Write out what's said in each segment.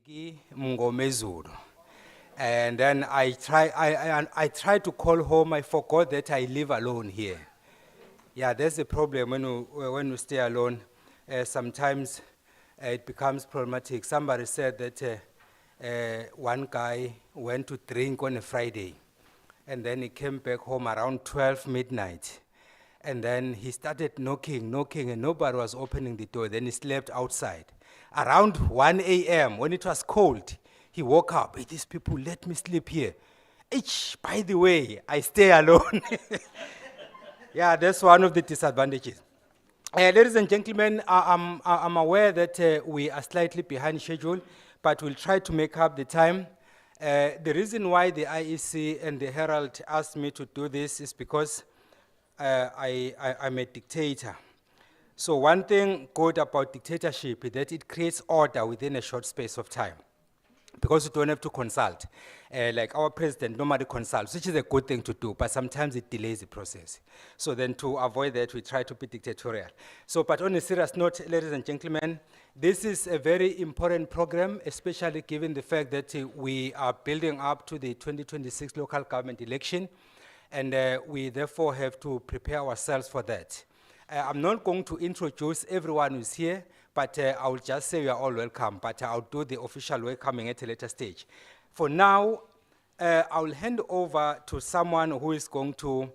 Mngomezulu. And then I tried to call home. I forgot that I live alone here. Yeah, that's the problem when you stay alone. Sometimes it becomes problematic. Somebody said that one guy went to drink on a Friday, and then he came back home around 12 midnight. And then he started knocking, and nobody was opening the door. Then he slept outside. Around 1 a.m., when it was cold, he woke up. Hey, these people let me sleep here. By the way, I stay alone. Yeah, that's one of the disadvantages. Ladies and gentlemen, I'm aware that we are slightly behind schedule, but we'll try to make up the time. The reason why the IEC and the Herald asked me to do this is because I'm a dictator. So one thing good about dictatorship is that it creates order within a short space of time, because you don't have to consult. Like our president normally consults, which is a good thing to do, but sometimes it delays the process. So then to avoid that, we try to be dictatorial. So, but on a serious note, ladies and gentlemen, this is a very important program, especially given the fact that we are building up to the 2026 local government election, and we therefore have to prepare ourselves for that. I'm not going to introduce everyone who's here, but I will just say you are all welcome, but I'll do the official welcoming at a later stage. For now, I will hand over to someone who is going to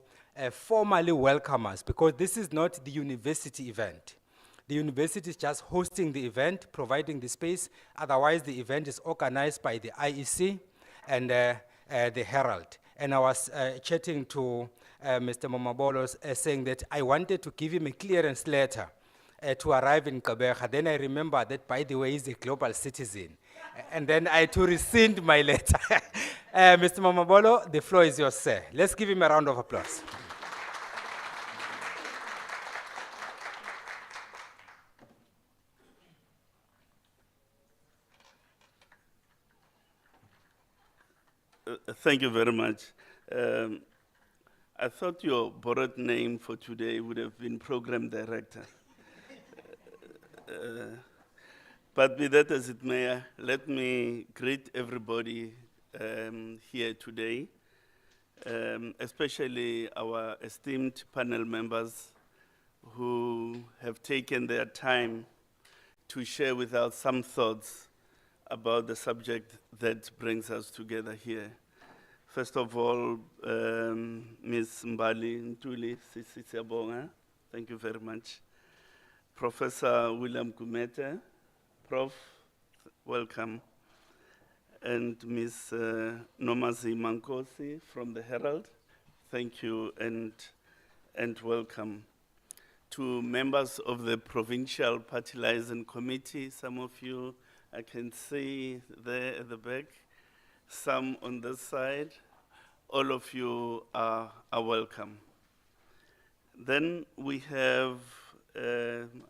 formally welcome us, because this is not the university event. The university is just hosting the event, providing the space. Otherwise, the event is organized by the IEC and the Herald. And I was chatting to Mr. Momabolos saying that I wanted to give him a clearance letter to arrive in Gqeberha. Then I remember that, by the way, he's a global citizen. And then I to rescind my letter. Mr. Momabolo, the floor is yours, sir. Let's give him a round of applause. Thank you very much. I thought your borrowed name for today would have been program director. But be that as it may, let me greet everybody here today, especially our esteemed panel members who have taken their time to share with us some thoughts about the subject that brings us together here. First of all, Ms. Mbali Ntuli Sisabonga, thank you very much. Professor William Kumete, Prof, welcome. And Ms. Nomazi Mankosi from the Herald, thank you and welcome. To members of the Provincial Party Liaison Committee, some of you I can see there at the back, some on this side, all of you are welcome. Then we have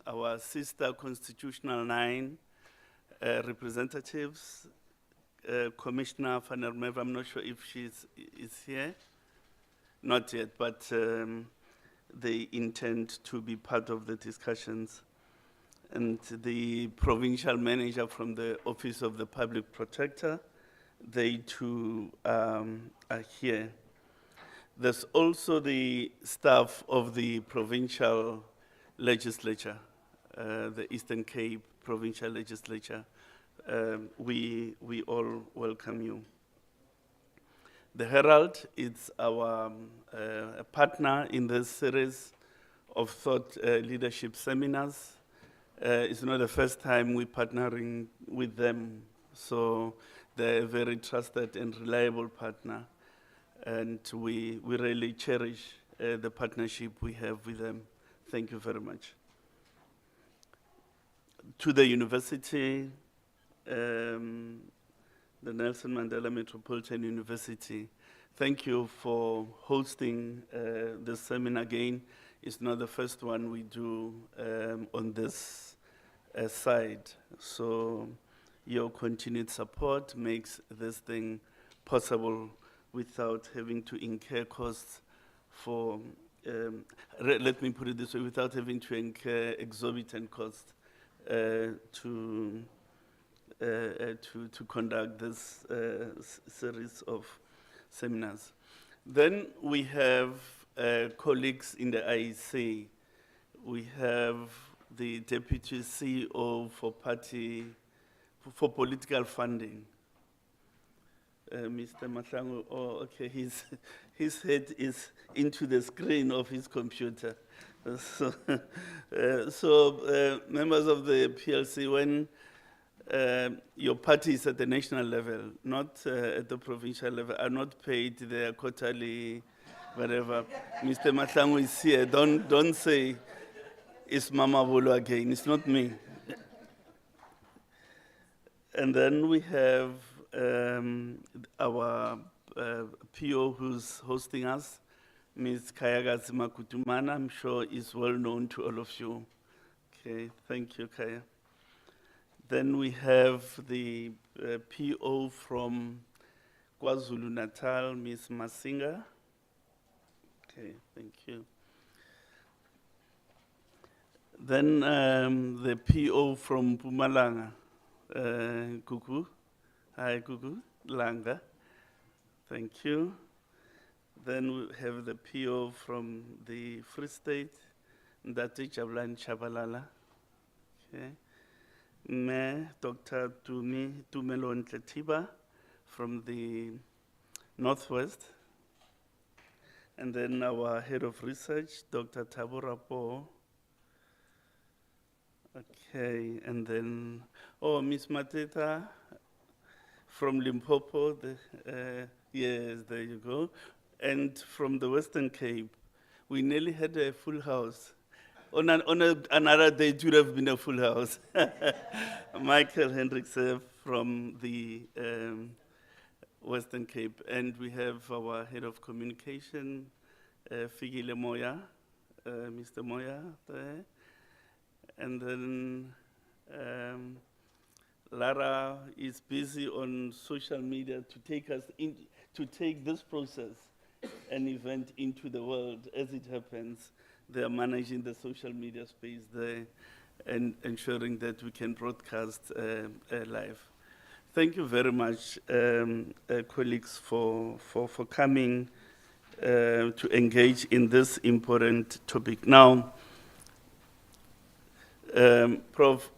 our sister Constitutional 9 representatives, Commissioner van der Merwe, I'm not sure if she's here, not yet, but they intend to be part of the discussions. And the provincial manager from the Office of the Public Protector, they too are here. There's also the staff of the provincial legislature, the Eastern Cape Provincial Legislature. We all welcome you. The Herald is our partner in this series of thought leadership seminars. It's not the first time we're partnering with them, so they're a very trusted and reliable partner, and we really cherish the partnership we have with them. Thank you very much. To the university, the Nelson Mandela Metropolitan University, thank you for hosting this seminar again. It's not the first one we do on this side. So your continued support makes this thing possible without having to incur costs for, let me put it this way, without having to incur exorbitant costs to to conduct this series of seminars. Then we have colleagues in the IEC. We have the Deputy CEO for political funding. Mr. Mahlangu, oh, okay, his head is into the screen of his computer. So, members of the PLC, when your party is at the national level, not at the provincial level, are not paid their quarterly, whatever. Mr. Mahlangu is here. Don't say it's Mama Bolo again. It's not me. And then we have our PO who's hosting us, Ms. Kayagazi Makutumana. I'm sure is well known to all of you. Okay, thank you, Kaya. Then we have the PO from KwaZulu-Natal, Ms. Masinga. Okay, thank you. Then the PO from Mpumalanga, Kuku. Hi, Kuku. Langa. Thank you. Then we have the PO from the Free State, Ndati Jabulani Chabalala. Okay. Me, Dr. Tumelo Ntletiba from the Northwest. And then our head of research, Dr. Tabora Po. Okay, and then, oh, Miss Mateta from Limpopo. Yes, there you go. And from the Western Cape, we nearly had a full house. On another day, it would have been a full house. Michael Hendrikse from the Western Cape. And we have our head of communication, Figile Moya, Mr. Moya there. And then Lara is busy on social media to take us to take this process and event into the world as it happens. They are managing the social media space there and ensuring that we can broadcast live. Thank you very much, colleagues, for coming to engage in this important topic. Now, Prof,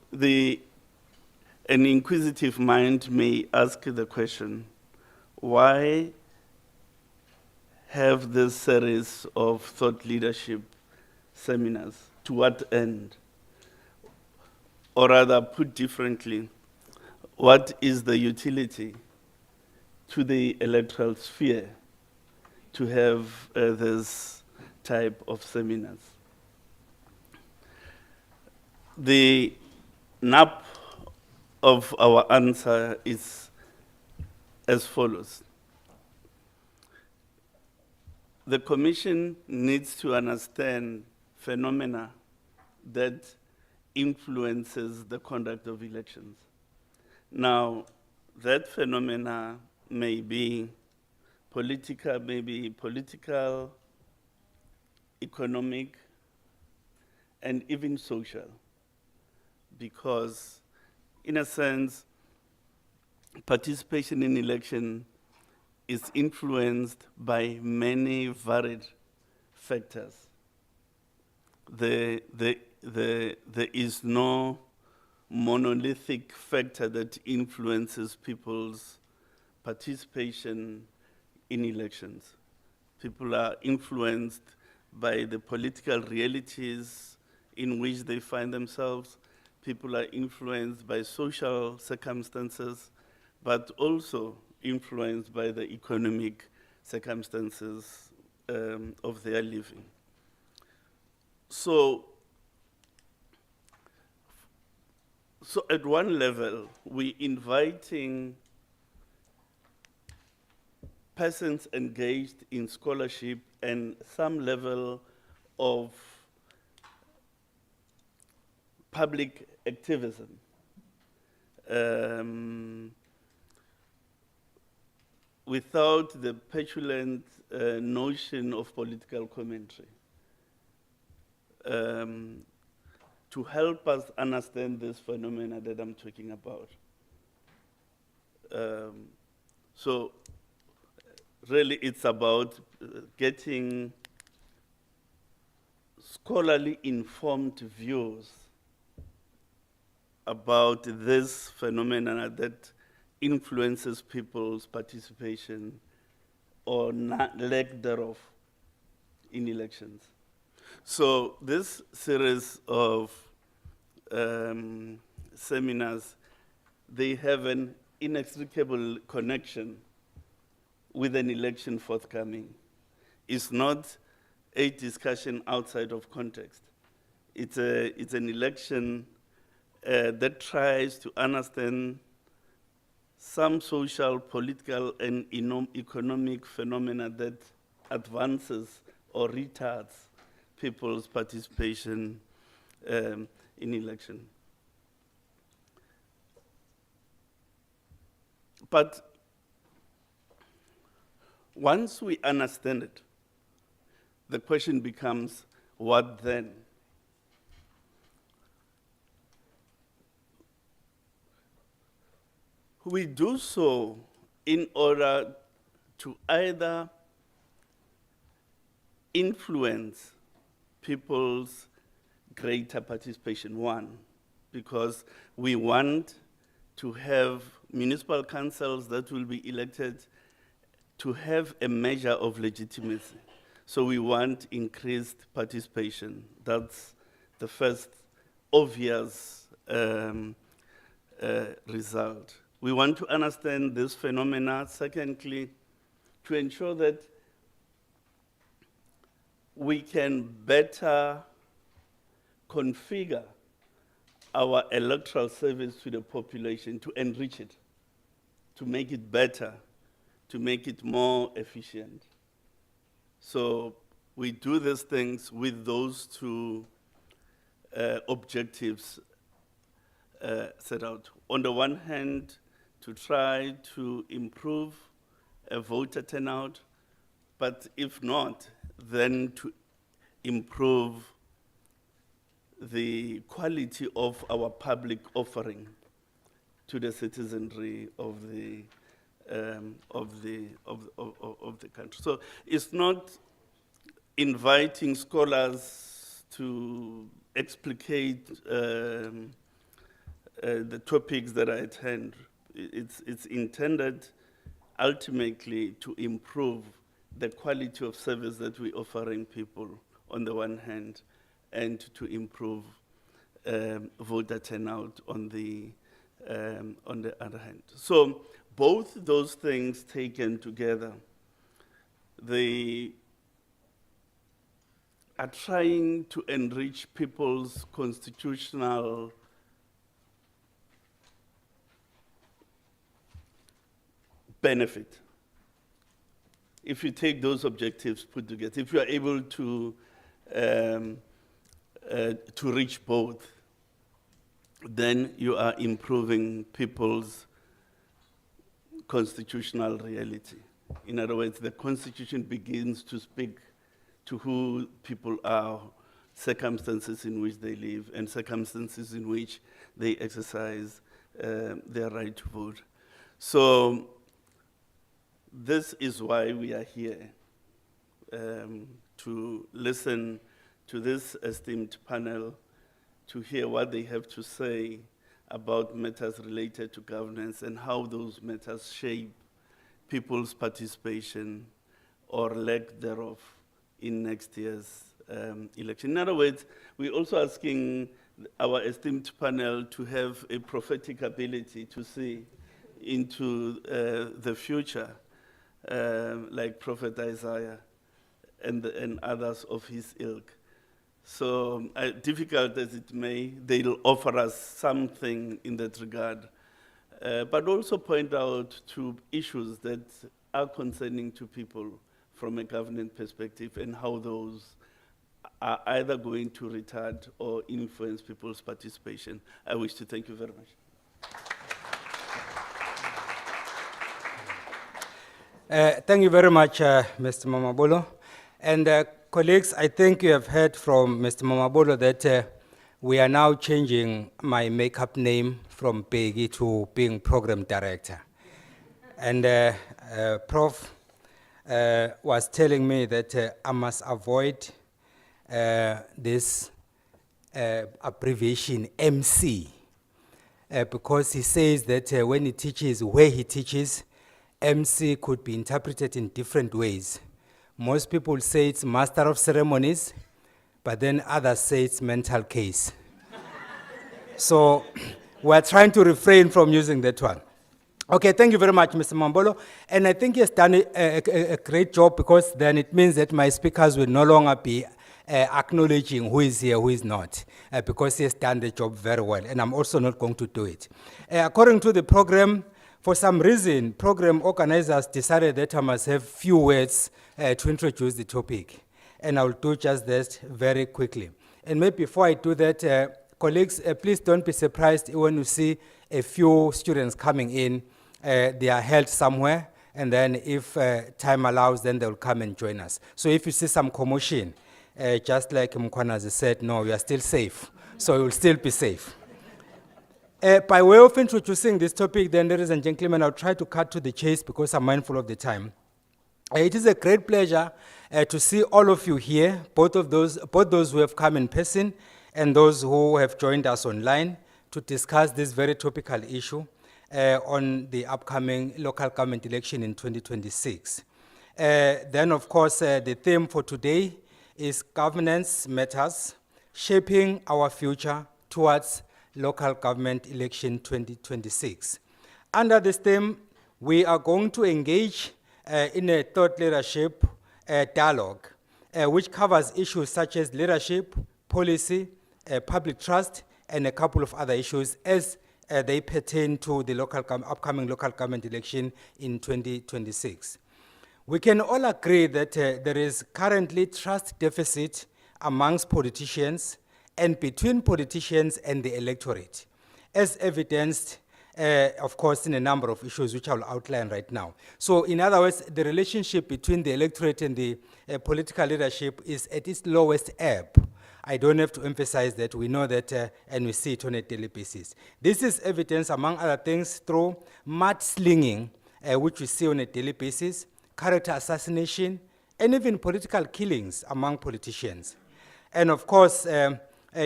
an inquisitive mind may ask the question, why have this series of thought leadership seminars? To what end? Or rather, put differently, what is the utility to the electoral sphere to have this type of seminars? The nub of our answer is as follows. The Commission needs to understand phenomena that influences the conduct of elections. Now, that phenomena may be political, economic, and even social. Because, in a sense, participation in election is influenced by many varied factors. There is no monolithic factor that influences people's participation in elections. People are influenced by the political realities in which they find themselves. People are influenced by social circumstances, but also influenced by the economic circumstances of their living. So at one level, we're inviting persons engaged in scholarship and some level of public activism. Without the petulant notion of political commentary, to help us understand this phenomena that I'm talking about. So really it's about getting scholarly informed views about this phenomenon that influences people's participation or lack thereof in elections. So this series of seminars, they have an inextricable connection with an election forthcoming. It's not a discussion outside of context. It's an election that tries to understand some social, political, and economic phenomena that advances or retards people's participation in election. But once we understand it, the question becomes, what then? We do so in order to either influence people's greater participation, one, because we want to have municipal councils that will be elected to have a measure of legitimacy. So we want increased participation. That's the first obvious result. We want to understand this phenomena. Secondly, to ensure that we can better configure our electoral service to the population, to enrich it, to make it better, to make it more efficient. So we do these things with those two objectives set out. On the one hand, to try to improve voter turnout, but if not, then to improve the quality of our public offering to the citizenry of the country. So it's not inviting scholars to explicate the topics that are at hand. It's intended ultimately to improve the quality of service that we're offering people on the one hand, and to improve voter turnout on the other hand. So both those things taken together, they are trying to enrich people's constitutional benefit. If you take those objectives put together, if you are able to reach both, then you are improving people's constitutional reality. In other words, the Constitution begins to speak to who people are, circumstances in which they live, and circumstances in which they exercise their right to vote. So this is why we are here, to listen to this esteemed panel, to hear what they have to say about matters related to governance and how those matters shape people's participation or lack thereof in next year's election. In other words, we're also asking our esteemed panel to have a prophetic ability to see into the future, like Prophet Isaiah and others of his ilk. So difficult as it may, they'll offer us something in that regard, but also point out to issues that are concerning to people from a government perspective and how those are either going to retard or influence people's participation. I wish to thank you very much. Thank you very much, Mr. Mamabolo. And colleagues, I think you have heard from Mr. Mamabolo that we are now changing my makeup name from Peggy to being program director. And Prof was telling me that I must avoid this abbreviation MC because he says that when he teaches, where he teaches, MC could be interpreted in different ways. Most people say it's master of ceremonies, but then others say it's mental case. So we're trying to refrain from using that one. Okay, thank you very much, Mr. Mambolo. And I think he has done a great job because then it means that my speakers will no longer be acknowledging who is here, who is not, because he has done the job very well. And I'm also not going to do it. According to the program, for some reason, program organizers decided that I must have few words to introduce the topic. And I'll do just that very quickly. And maybe before I do that, colleagues, please don't be surprised when you see a few students coming in. They are held somewhere, and then if time allows, then they'll come and join us. So if you see some commotion, just like Mkwanazi said, no, we are still safe. So you'll still be safe. By way of introducing this topic, then, ladies and gentlemen, I'll try to cut to the chase because I'm mindful of the time. It is a great pleasure to see all of you here, both those who have come in person and those who have joined us online to discuss this very topical issue on the upcoming local government election in 2026. Then, of course, the theme for today is governance matters, shaping our future towards local government election 2026. Under this theme, we are going to engage in a thought leadership dialogue, which covers issues such as leadership, policy, public trust, and a couple of other issues as they pertain to the upcoming local government election in 2026. We can all agree that there is currently trust deficit amongst politicians and between politicians and the electorate, as evidenced, of course, in a number of issues which I'll outline right now. So in other words, the relationship between the electorate and the political leadership is at its lowest ebb. I don't have to emphasize that. We know that and we see it on a daily basis. This is evidence, among other things, through mudslinging, which we see on a daily basis, character assassination, and even political killings among politicians. And of course,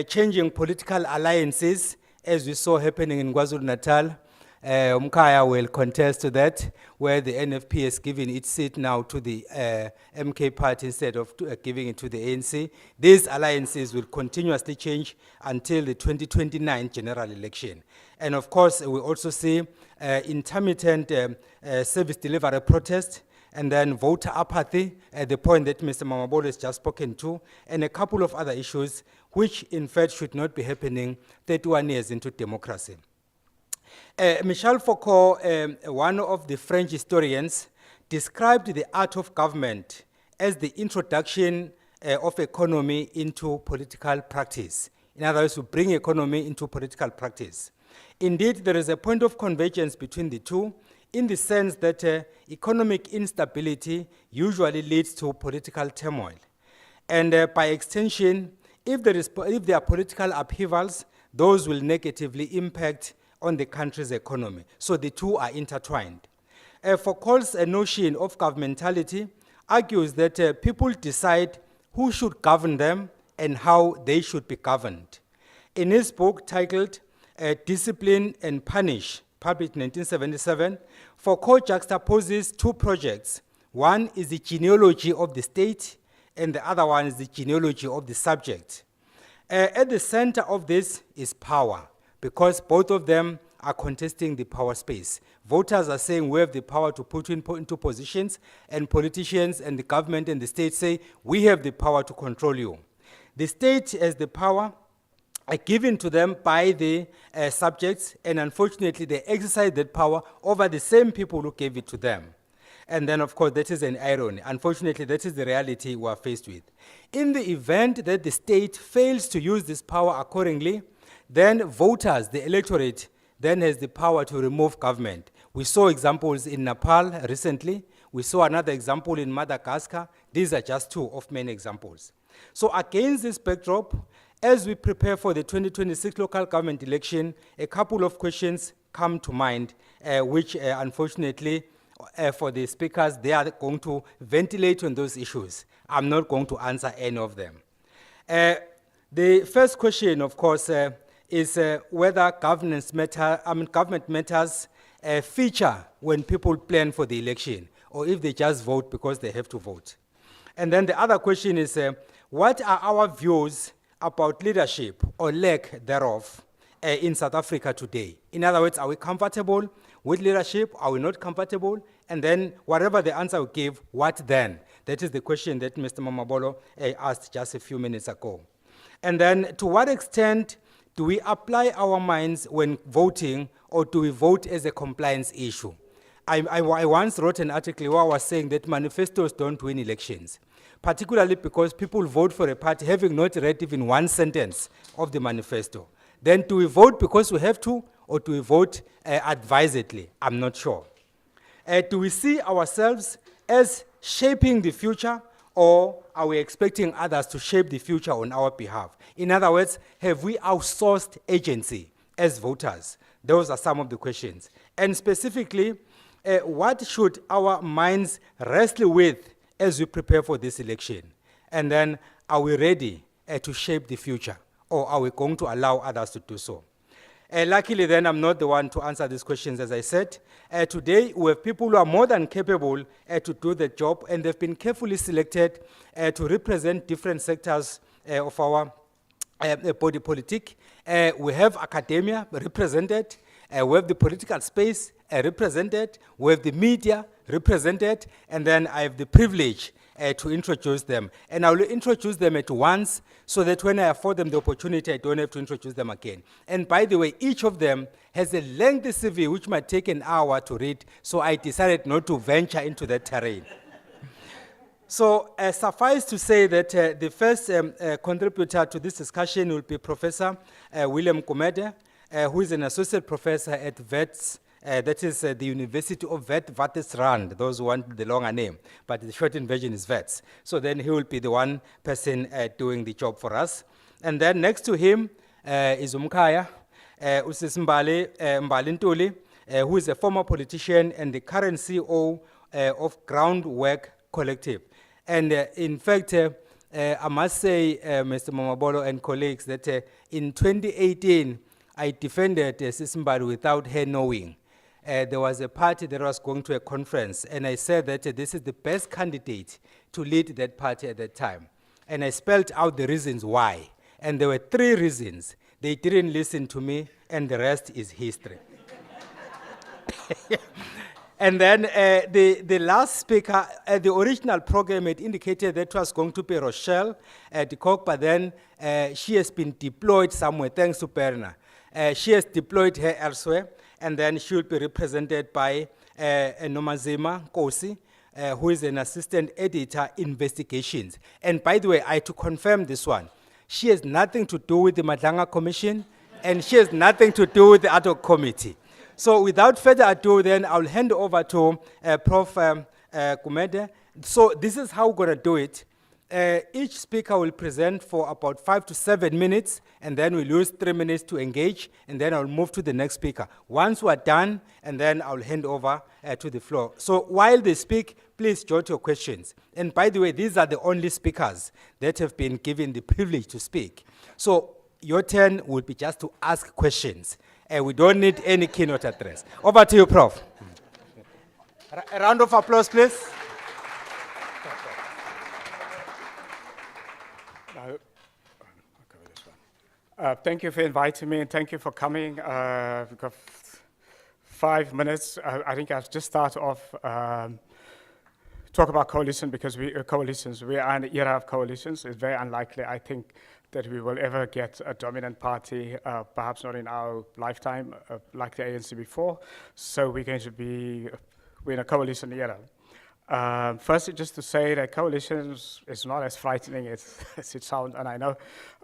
changing political alliances, as we saw happening in KwaZulu-Natal. Umkhaya will contest to that, where the NFP has given its seat now to the MK party instead of giving it to the ANC. These alliances will continuously change until the 2029 general election. And of course, we also see intermittent service delivery protest, and then voter apathy, at the point that Mr. Mamabolo has just spoken to, and a couple of other issues which in fact should not be happening 31 years into democracy. Michel Foucault, one of the French historians, described the art of government as the introduction of economy into political practice. In other words, to bring economy into political practice. Indeed, there is a point of convergence between the two, in the sense that economic instability usually leads to political turmoil. And by extension, if there are political upheavals, those will negatively impact on the country's economy. So the two are intertwined. Foucault's notion of governmentality argues that people decide who should govern them and how they should be governed. In his book titled Discipline and Punish, published in 1977, Foucault juxtaposes two projects. One is the genealogy of the state, and the other one is the genealogy of the subject. At the center of this is power, because both of them are contesting the power space. Voters are saying we have the power to put you into positions, and politicians and the government and the state say we have the power to control you. The state has the power given to them by the subjects, and unfortunately they exercise that power over the same people who gave it to them. And then, of course, that is an irony. Unfortunately, that is the reality we are faced with. In the event that the state fails to use this power accordingly, then voters, the electorate, then has the power to remove government. We saw examples in Nepal recently. We saw another example in Madagascar. These are just two of many examples. So against this backdrop, as we prepare for the 2026 local government election, a couple of questions come to mind, which unfortunately for the speakers. They are going to ventilate on those issues. I'm not going to answer any of them. The first question, of course, is whether government matters feature when people plan for the election, or if they just vote because they have to vote. And then the other question is, what are our views about leadership or lack thereof in South Africa today? In other words, are we comfortable with leadership? Are we not comfortable? And then whatever the answer we give, what then? That is the question that Mr. Mamabolo asked just a few minutes ago. And then to what extent do we apply our minds when voting, or do we vote as a compliance issue? I once wrote an article where I was saying that manifestos don't win elections, particularly because people vote for a party having not read even one sentence of the manifesto. Then do we vote because we have to, or do we vote advisedly? I'm not sure. Do we see ourselves as shaping the future, or are we expecting others to shape the future on our behalf? In other words, have we outsourced agency as voters? Those are some of the questions. And specifically, what should our minds wrestle with as we prepare for this election? And then, are we ready to shape the future, or are we going to allow others to do so? Luckily then, I'm not the one to answer these questions, as I said. Today, we have people who are more than capable to do the job, and they've been carefully selected to represent different sectors of our body politic. We have academia represented, we have the political space represented, we have the media represented, and then I have the privilege to introduce them. And I will introduce them at once so that when I afford them the opportunity, I don't have to introduce them again. And by the way, each of them has a lengthy CV which might take an hour to read, so I decided not to venture into that terrain. So suffice to say that the first contributor to this discussion will be Professor William Kumede, who is an associate professor at Wits, that is the University of Witwatersrand, those who want the longer name, but the shortened version is Wits. So then he will be the one person doing the job for us. And then next to him is Umkhaya, Usisimbali Ntuli, who is a former politician and the current CEO of Groundwork Collective. And in fact, I must say, Mr. Mamabolo and colleagues, that in 2018, I defended Sisimbali without her knowing. There was a party that was going to a conference, and I said that this is the best candidate to lead that party at that time. And I spelled out the reasons why. And there were 3 reasons. They didn't listen to me, and the rest is history. And then the last speaker, the original program had indicated that was going to be Rochelle de Kock, but then she has been deployed somewhere, thanks to Perna. She has deployed her elsewhere, and then she will be represented by Nomazima Kosi, who is an assistant editor investigations. And by the way, I had to confirm this one. She has nothing to do with the Madlanga Commission, and she has nothing to do with the ad hoc committee. So without further ado, then I'll hand over to Prof. Kumede. So this is how we're going to do it. Each speaker will present for about 5 to 7 minutes, and then we'll use 3 minutes to engage, and then I'll move to the next speaker. Once we're done, and then I'll hand over to the floor. So while they speak, please jot your questions. And by the way, these are the only speakers that have been given the privilege to speak. So your turn will be just to ask questions. We don't need any keynote address. Over to you, Prof. A round of applause, please. Thank you for inviting me, and thank you for coming. We've got 5 minutes. I think I'll just start off talk about coalition, because we are in an era of coalitions. It's very unlikely, I think, that we will ever get a dominant party, perhaps not in our lifetime, like the ANC before. So we're in a coalition era. Firstly, just to say that coalitions is not as frightening as it sounds, and I know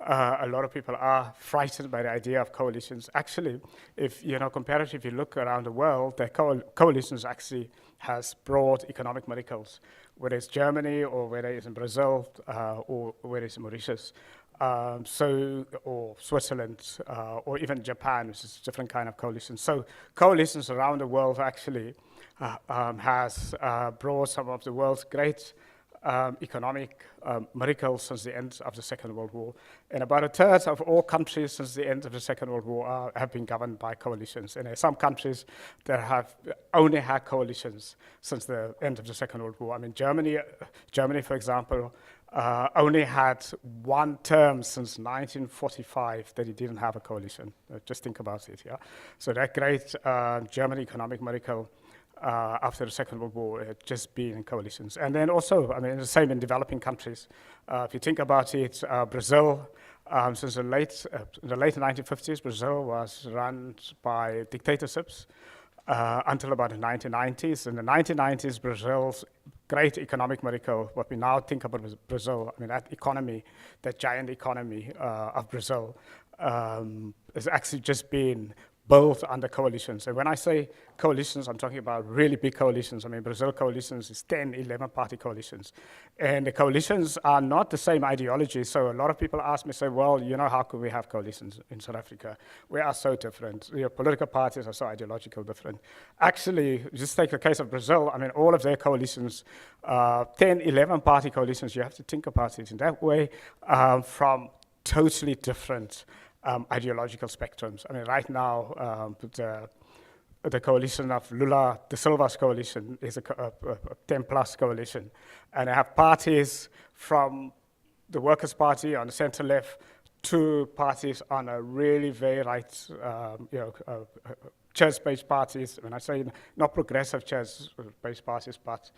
a lot of people are frightened by the idea of coalitions. Actually, if comparatively look around the world, the coalitions actually has brought economic miracles, whether it's Germany or whether it's in Brazil or whether it's in Mauritius. Or Switzerland, or even Japan, which is a different kind of coalition. So coalitions around the world actually has brought some of the world's great economic miracles since the end of the Second World War. And about a third of all countries since the end of the Second World War have been governed by coalitions. And there are some countries that have only had coalitions since the end of the Second World War. I mean, Germany, for example, only had one term since 1945 that it didn't have a coalition. Just think about it, yeah? So that great German economic miracle after the Second World War had just been in coalitions. And then also, I mean, the same in developing countries. If you think about it, Brazil, since the late 1950s, Brazil was run by dictatorships until about the 1990s. In the 1990s, Brazil's great economic miracle, what we now think about Brazil, I mean, that economy, that giant economy of Brazil has actually just been built under coalitions. And when I say coalitions, I'm talking about really big coalitions. I mean, Brazil coalitions is 10, 11 party coalitions. And the coalitions are not the same ideology. So a lot of people ask me, say, well, you know, how could we have coalitions in South Africa? We are so different. Your political parties are so ideological different. Actually, just take the case of Brazil. I mean, all of their coalitions, 10, 11 party coalitions, you have to think about it in that way, from totally different ideological spectrums. I mean, right now, the coalition of Lula da Silva's coalition is a 10-plus coalition. And I have parties from the Workers' Party on the center-left to parties on a really very right, church-based parties. When I say not progressive church-based parties, but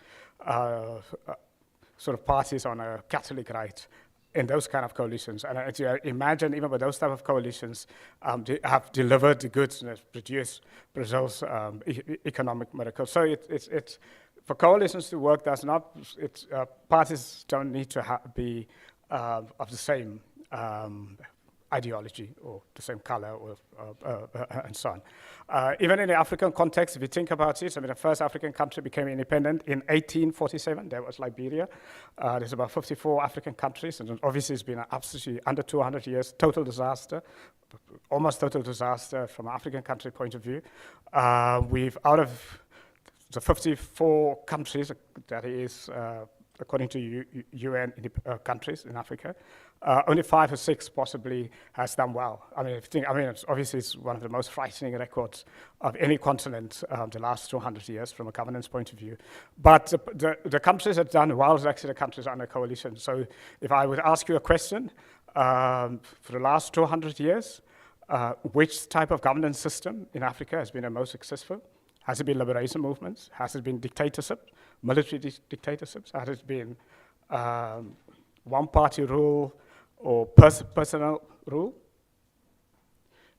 sort of parties on a Catholic right, in those kind of coalitions. And imagine even with those type of coalitions, they have delivered the goods and have produced Brazil's economic miracle. So it's for coalitions to work, parties don't need to be of the same ideology or the same color or and so on. Even in the African context, if you think about it, I mean, the first African country became independent in 1847. That was Liberia. There's about 54 African countries, and obviously it's been absolutely under 200 years, total disaster, almost total disaster from an African country point of view. We've, out of the 54 countries, that is, according to UN countries in Africa, only 5 or 6 possibly has done well. I mean, it's one of the most frightening records of any continent the last 200 years from a governance point of view. But the countries that have done well is actually the countries under coalition. So if I would ask you a question, for the last 200 years, which type of governance system in Africa has been the most successful? Has it been liberation movements? Has it been dictatorship, military dictatorships? Has it been one-party rule or personal rule?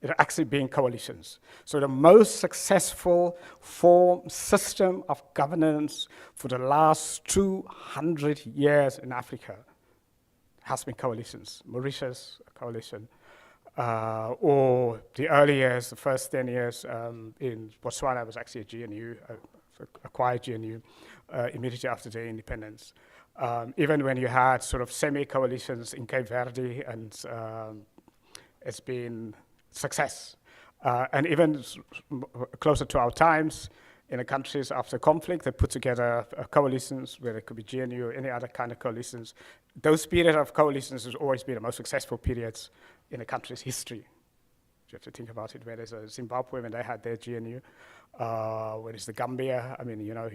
It actually been coalitions. So the most successful system of governance for the last 200 years in Africa has been coalitions. Mauritius, a coalition. Or the early years, the first 10 years in Botswana was actually a GNU, acquired GNU immediately after their independence. Even when you had sort of semi-coalitions in Cape Verde, and it's been success. And even closer to our times, in the countries after conflict, they put together coalitions where it could be GNU or any other kind of coalitions. Those periods of coalitions has always been the most successful periods in a country's history. You have to think about it, whereas Zimbabwe, when they had their GNU, whereas the Gambia, I mean, you know,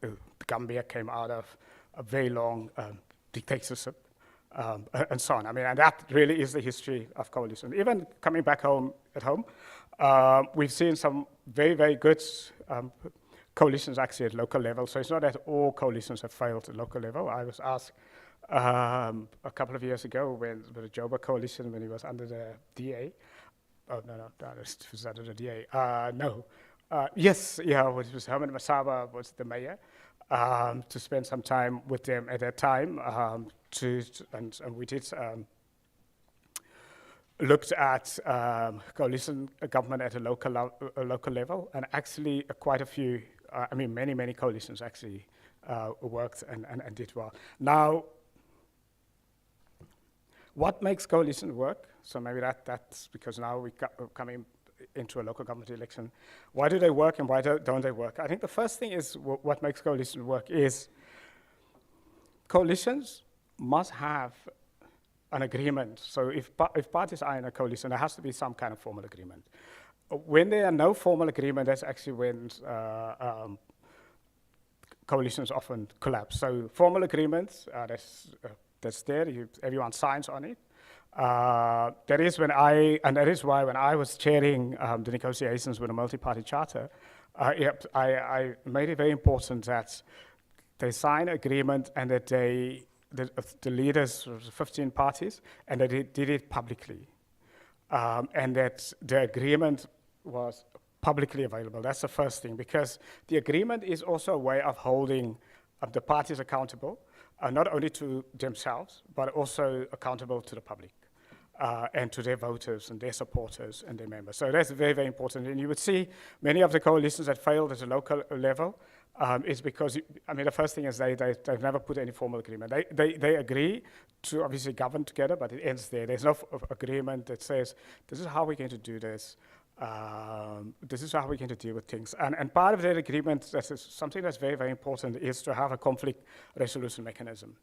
the Gambia came out of a very long dictatorship, and so on. I mean, and that really is the history of coalition. Even coming back home, we've seen some very, very good coalitions actually at local level. So it's not that all coalitions have failed at local level. I was asked a couple of years ago when the Joburg coalition, when he was under the DA. Oh, no, it was under the DA. Yes, yeah, it was Herman Masaba was the mayor, to spend some time with them at that time, and we did looked at coalition government at a local level, and actually quite a few, many coalitions actually worked and did well. Now, What makes coalition work? So maybe that's because now we're coming into a local government election. Why do they work and why don't they work? I think the first thing is what makes coalition work is coalitions must have an agreement. So if parties are in a coalition, there has to be some kind of formal agreement. When there are no formal agreement, that's actually when coalitions often collapse. So formal agreements, that's there, everyone signs on it. That is why when I was chairing the negotiations with a multi-party charter, I made it very important that they sign agreement and that the leaders, 15 parties, and that they did it publicly. And that the agreement was publicly available. That's the first thing, because the agreement is also a way of holding the parties accountable, not only to themselves, but also accountable to the public. And to their voters and their supporters and their members. So that's very, very important. And you would see many of the coalitions that failed at a local level is because, the first thing is they've never put any formal agreement. They agree to obviously govern together, but it ends there. There's no agreement that says, this is how we're going to do this. This is how we're going to deal with things. And part of that agreement, something that's very, very important, is to have a conflict resolution mechanism.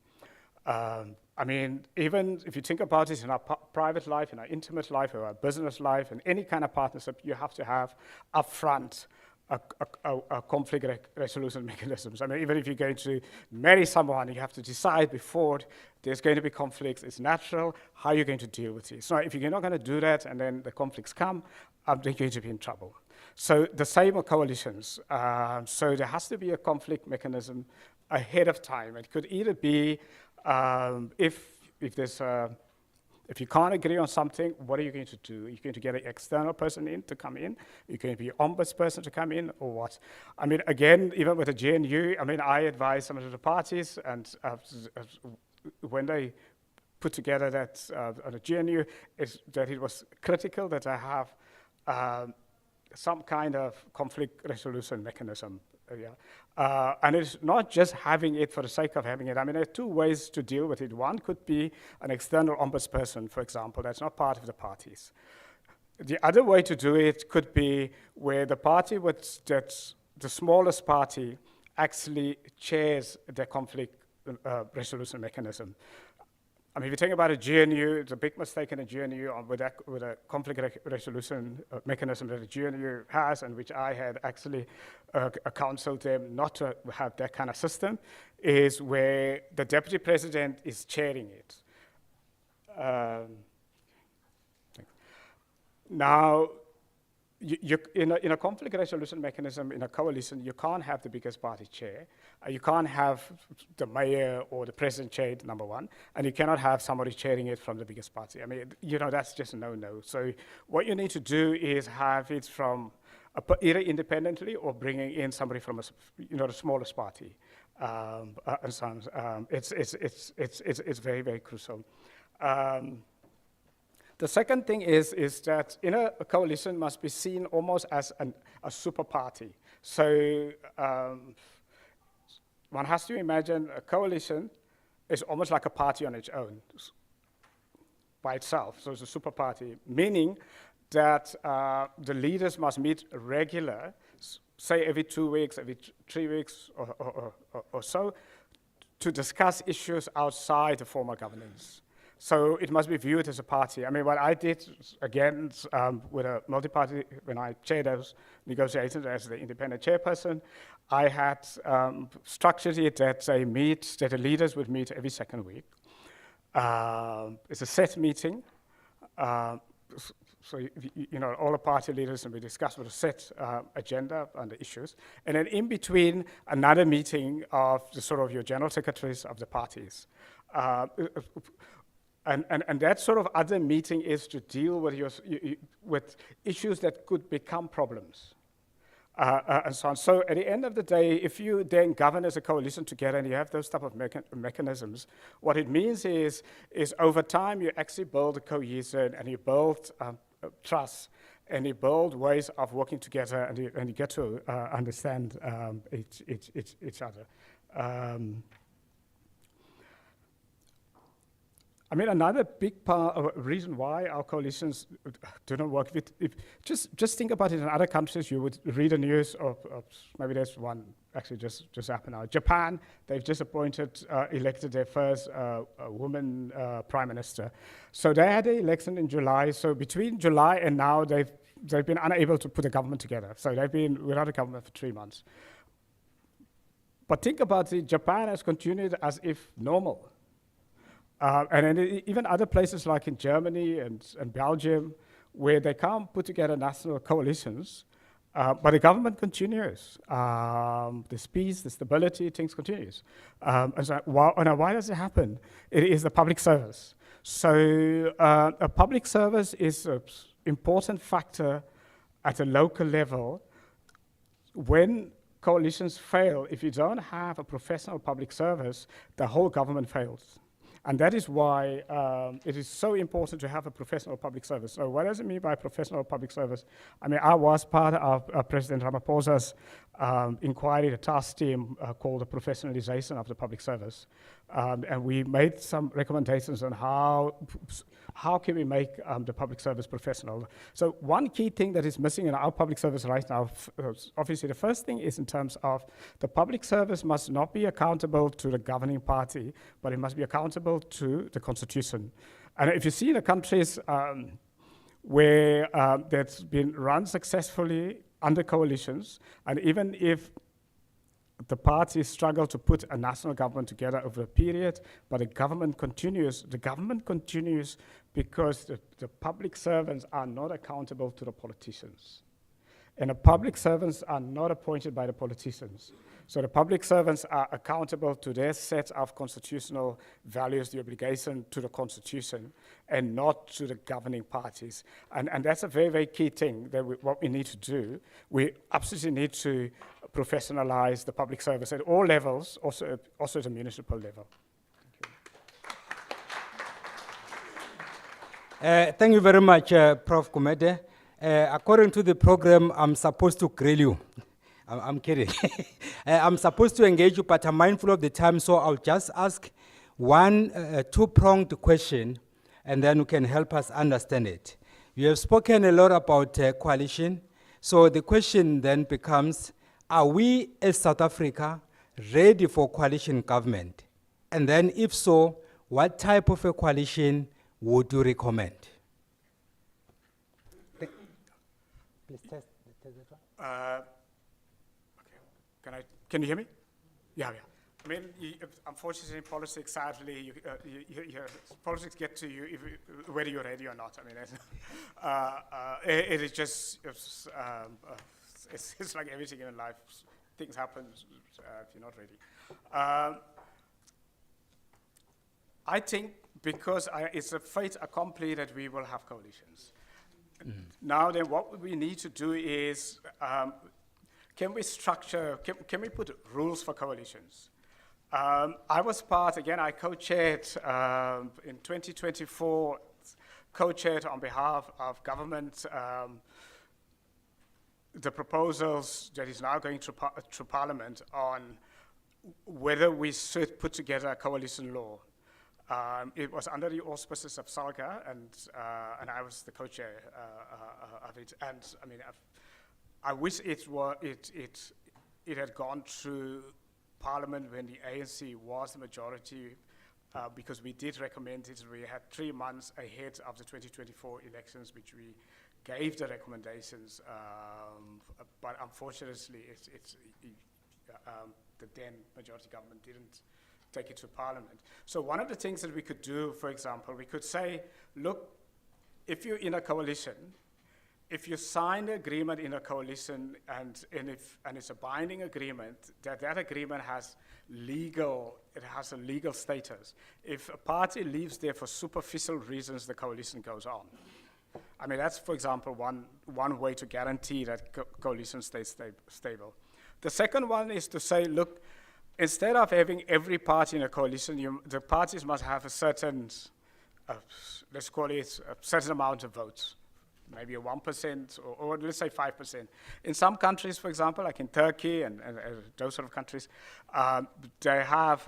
Even if you think about it in our private life, in our intimate life, or our business life, in any kind of partnership, you have to have upfront a conflict resolution mechanisms. Even if you're going to marry someone, you have to decide before there's going to be conflicts. It's natural. How are you going to deal with it? So if you're not going to do that, and then the conflicts come, they're going to be in trouble. So the same with coalitions. So there has to be a conflict mechanism ahead of time. It could either be if you can't agree on something, what are you going to do? Are you going to get an external person in to come in? Are you going to be an ombudsperson to come in, or what? Again, even with the GNU, I advise some of the parties, and when they put together that on the GNU, is that it was critical that I have some kind of conflict resolution mechanism. And it's not just having it for the sake of having it. There are two ways to deal with it. One could be an external ombudsperson, for example, that's not part of the parties. The other way to do it could be where the party that's the smallest party actually chairs the conflict resolution mechanism. If you think about a GNU, the big mistake in a GNU with a conflict resolution mechanism that the GNU has, and which I had actually counseled them not to have that kind of system, is where the deputy president is chairing it. Now, in a conflict resolution mechanism, in a coalition, you can't have the biggest party chair. You can't have the mayor or the president chair, number one, and you cannot have somebody chairing it from the biggest party. That's just a no-no. So what you need to do is have it from either independently or bringing in somebody from the smallest party. And so on. It's very, very crucial. The second thing is that a coalition must be seen almost as a super party. So one has to imagine a coalition is almost like a party on its own, by itself. So it's a super party, meaning that the leaders must meet regular, say every 2 weeks, every 3 weeks or so, to discuss issues outside the formal governance. So it must be viewed as a party. What I did, again, with a multi-party, when I chaired those negotiations as the independent chairperson, I had structured it that the leaders would meet every second week. It's a set meeting. So, all the party leaders, and we discuss with a set agenda and the issues. And then in between, another meeting of your general secretaries of the parties. And that sort of other meeting is to deal with issues that could become problems, and so on. So at the end of the day, if you then govern as a coalition together and you have those type of mechanisms, what it means is over time you actually build a cohesion and you build trust and you build ways of working together and you get to understand each other. I mean, another big part of reason why our coalitions do not work, just think about it in other countries. You would read the news of maybe there's one actually just happened now. Japan, they've just elected their first woman prime minister. So they had the election in July. So between July and now, they've been unable to put a government together. So they've been without a government for 3 months. But think about it, Japan has continued as if normal. And then even other places like in Germany and Belgium, where they can't put together national coalitions, but the government continues. There's peace, the stability, things continues. And so why does it happen? It is the public service. So a public service is an important factor at a local level. When coalitions fail, if you don't have a professional public service, the whole government fails. And that is why it is so important to have a professional public service. So what does it mean by professional public service? I mean, I was part of President Ramaphosa's inquiry, the task team called the professionalization of the public service. And we made some recommendations on how can we make the public service professional. So one key thing that is missing in our public service right now, obviously the first thing is in terms of the public service must not be accountable to the governing party, but it must be accountable to the constitution. And if you see the countries where that's been run successfully under coalitions, and even if the parties struggle to put a national government together over a period, but the government continues because the public servants are not accountable to the politicians. And the public servants are not appointed by the politicians. So the public servants are accountable to their set of constitutional values, the obligation to the constitution, and not to the governing parties. And that's a very, very key thing that what we need to do. We absolutely need to professionalize the public service at all levels, also at the municipal level. Thank you very much, Prof. Kumede. According to the program, I'm supposed to grill you. I'm kidding. I'm supposed to engage you, but I'm mindful of the time, so I'll just ask one two-pronged question, and then you can help us understand it. You have spoken a lot about coalition, so the question then becomes, are we as South Africa ready for coalition government? And then if so, what type of a coalition would you recommend? Please test that one. Okay. Can you hear me? Yeah. I mean, unfortunately, in politics, sadly, politics get to you whether you're ready or not. I mean, it is just, it's like everything in life. Things happen if you're not ready. I think because it's a fait accompli that we will have coalitions. Mm-hmm. Now then, what we need to do is, can we structure, can we put rules for coalitions? I was part, again, I co-chaired in 2024, co-chaired on behalf of government the proposals that is now going through Parliament on whether we should put together a coalition law. It was under the auspices of Salga, and I was the co-chair of it. And I mean, I wish it had gone through Parliament when the ANC was the majority, because we did recommend it. We had 3 months ahead of the 2024 elections, which we gave the recommendations, but unfortunately, the then majority government didn't take it to Parliament. So one of the things that we could do, for example, we could say, look, if you're in a coalition, if you sign the agreement in a coalition and it's a binding agreement, that agreement has a legal status. If a party leaves there for superficial reasons, the coalition goes on. I mean, that's, for example, one way to guarantee that coalition stays stable. The second one is to say, look, instead of having every party in a coalition, the parties must have a certain, let's call it a certain amount of votes, maybe a 1% or let's say 5%. In some countries, for example, like in Turkey and those sort of countries, they have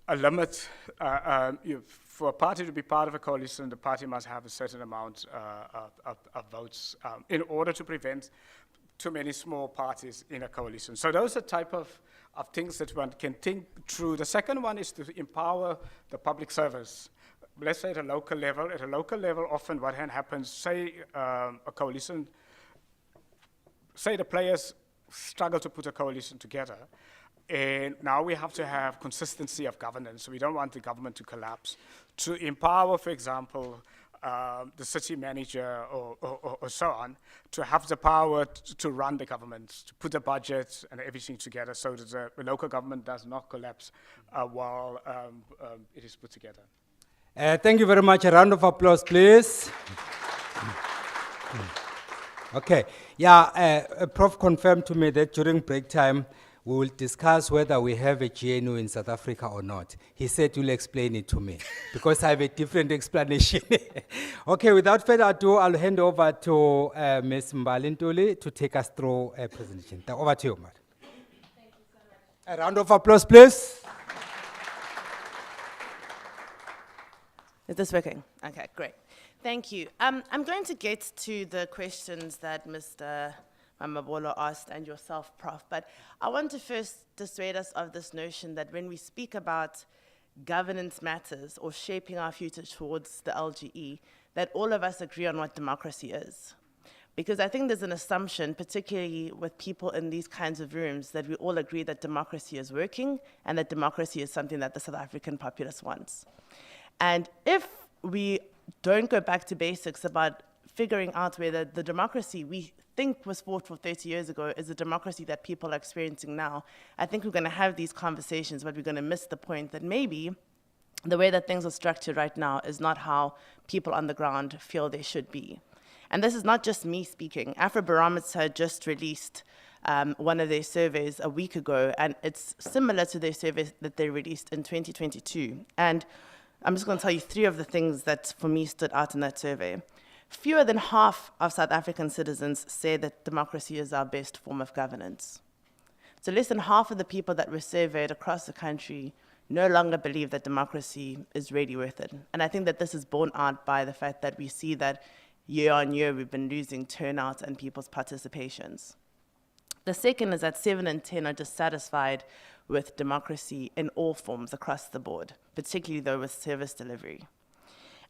a limit. For a party to be part of a coalition, the party must have a certain amount of votes in order to prevent too many small parties in a coalition. So those are type of things that one can think through. The second one is to empower the public service. Let's say at a local level. At a local level, often what happens, say a coalition, say the players struggle to put a coalition together, and now we have to have consistency of governance. We don't want the government to collapse. To empower, for example, the city manager or so on, to have the power to run the government, to put the budget and everything together so that the local government does not collapse while it is put together. Thank you very much. A round of applause, please. Okay. Yeah, Prof confirmed to me that during break time, we will discuss whether we have a GNU in South Africa or not. He said he'll explain it to me because I have a different explanation. Okay, without further ado, I'll hand over to Ms. Mbalintuli to take us through a presentation. Over to you, madam. Thank you so much. A round of applause, please. Is this working? Okay, great. Thank you. I'm going to get to the questions that Mr. Mamabolo asked and yourself, Prof, but I want to first dissuade us of this notion that when we speak about governance matters or shaping our future towards the LGE, that all of us agree on what democracy is. Because I think there's an assumption, particularly with people in these kinds of rooms, that we all agree that democracy is working and that democracy is something that the South African populace wants. And if we don't go back to basics about figuring out whether the democracy we think was fought for 30 years ago is a democracy that people are experiencing now, I think we're going to have these conversations, but we're going to miss the point that maybe the way that things are structured right now is not how people on the ground feel they should be. And this is not just me speaking. Afrobarometer just released one of their surveys a week ago, and it's similar to their survey that they released in 2022. And I'm just going to tell you 3 of the things that for me stood out in that survey. Fewer than half of South African citizens say that democracy is our best form of governance. So less than half of the people that were surveyed across the country no longer believe that democracy is really worth it. And I think that this is borne out by the fact that we see that year on year we've been losing turnout and people's participations. The second is that 7 in 10 are dissatisfied with democracy in all forms across the board, particularly though with service delivery.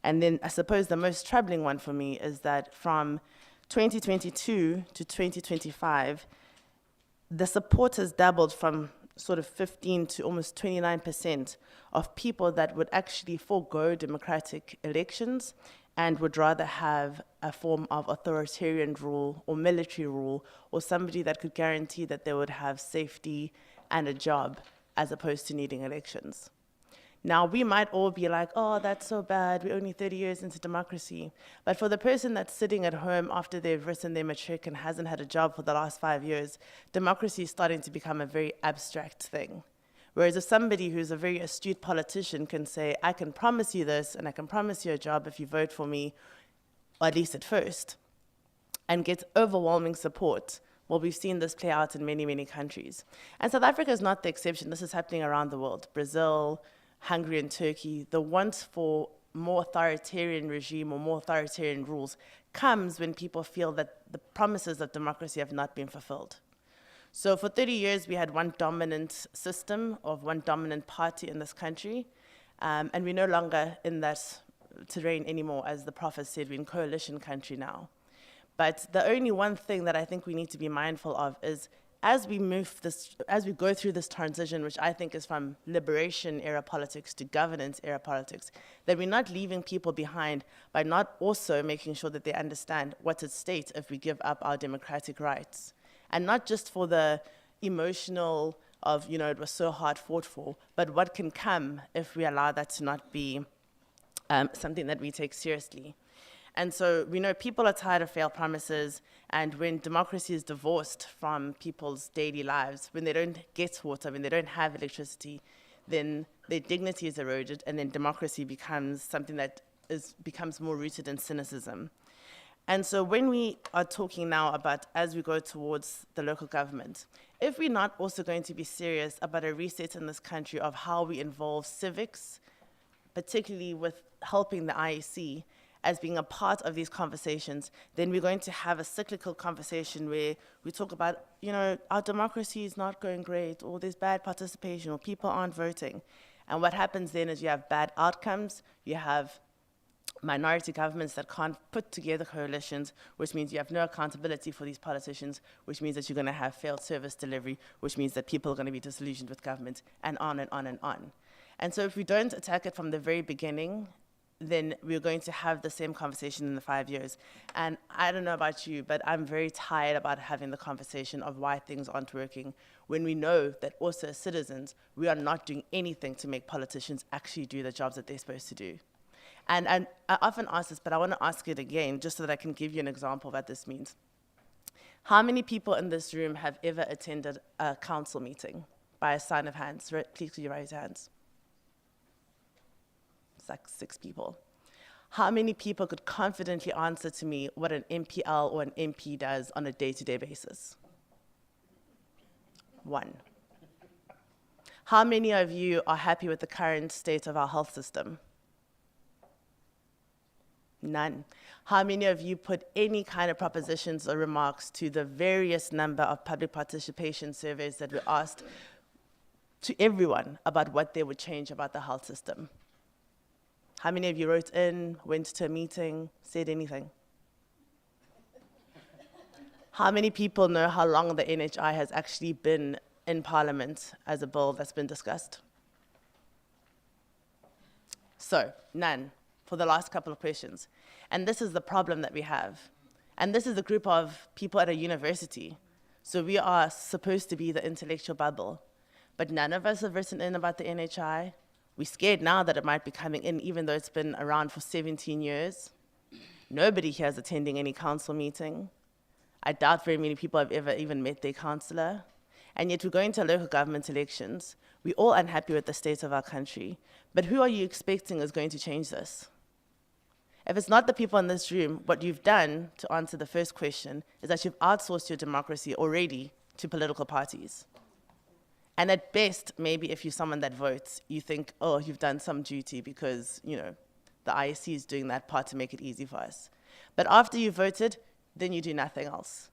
And then I suppose the most troubling one for me is that from 2022 to 2025, the support has doubled from sort of 15 to almost 29% of people that would actually forego democratic elections and would rather have a form of authoritarian rule or military rule or somebody that could guarantee that they would have safety and a job as opposed to needing elections. Now, we might all be like, oh, that's so bad, we're only 30 years into democracy. But for the person that's sitting at home after they've written their matric and hasn't had a job for the last 5 years, democracy is starting to become a very abstract thing. Whereas if somebody who's a very astute politician can say, I can promise you this, and I can promise you a job if you vote for me, or at least at first, and gets overwhelming support, well, we've seen this play out in many, many countries. And South Africa is not the exception. This is happening around the world. Brazil, Hungary and Turkey, the want for more authoritarian regime or more authoritarian rules comes when people feel that the promises of democracy have not been fulfilled. So for 30 years, we had one dominant system of one dominant party in this country, and we're no longer in that terrain anymore. As the Prof has said, we're in coalition country now. But the only one thing that I think we need to be mindful of is as we go through this transition, which I think is from liberation era politics to governance era politics, that we're not leaving people behind by not also making sure that they understand what's at stake if we give up our democratic rights. And not just for the emotional of, it was so hard fought for, but what can come if we allow that to not be something that we take seriously. And so we know people are tired of failed promises, and when democracy is divorced from people's daily lives, when they don't get water, when they don't have electricity, then their dignity is eroded, and then democracy becomes something that becomes more rooted in cynicism. And so when we are talking now about as we go towards the local government, if we're not also going to be serious about a reset in this country of how we involve civics, particularly with helping the IEC as being a part of these conversations, then we're going to have a cyclical conversation where we talk about, our democracy is not going great, or there's bad participation, or people aren't voting. And what happens then is you have bad outcomes, you have minority governments that can't put together coalitions, which means you have no accountability for these politicians, which means that you're going to have failed service delivery, which means that people are going to be disillusioned with government, and on and on and on. And so if we don't attack it from the very beginning, then we're going to have the same conversation in the 5 years. And I don't know about you, but I'm very tired about having the conversation of why things aren't working when we know that also as citizens, we are not doing anything to make politicians actually do the jobs that they're supposed to do. And I often ask this, but I want to ask it again, just so that I can give you an example of what this means. How many people in this room have ever attended a council meeting by a sign of hands? Please could you raise your hands? It's like 6 people. How many people could confidently answer to me what an MPL or an MP does on a day-to-day basis? 1. How many of you are happy with the current state of our health system? None. How many of you put any kind of propositions or remarks to the various number of public participation surveys that were asked to everyone about what they would change about the health system? How many of you wrote in, went to a meeting, said anything? How many people know how long the NHI has actually been in Parliament as a bill that's been discussed? So, none for the last couple of questions. And this is the problem that we have. And this is a group of people at a university. So we are supposed to be the intellectual bubble. But none of us have written in about the NHI. We're scared now that it might be coming in, even though it's been around for 17 years. Nobody here is attending any council meeting. I doubt very many people have ever even met their councillor. And yet we're going to local government elections. We're all unhappy with the state of our country. But who are you expecting is going to change this? If it's not the people in this room, what you've done, to answer the first question, is that you've outsourced your democracy already to political parties. And at best, maybe if you're someone that votes, you think, oh, you've done some duty because, the IEC is doing that part to make it easy for us. But after you voted, then you do nothing else.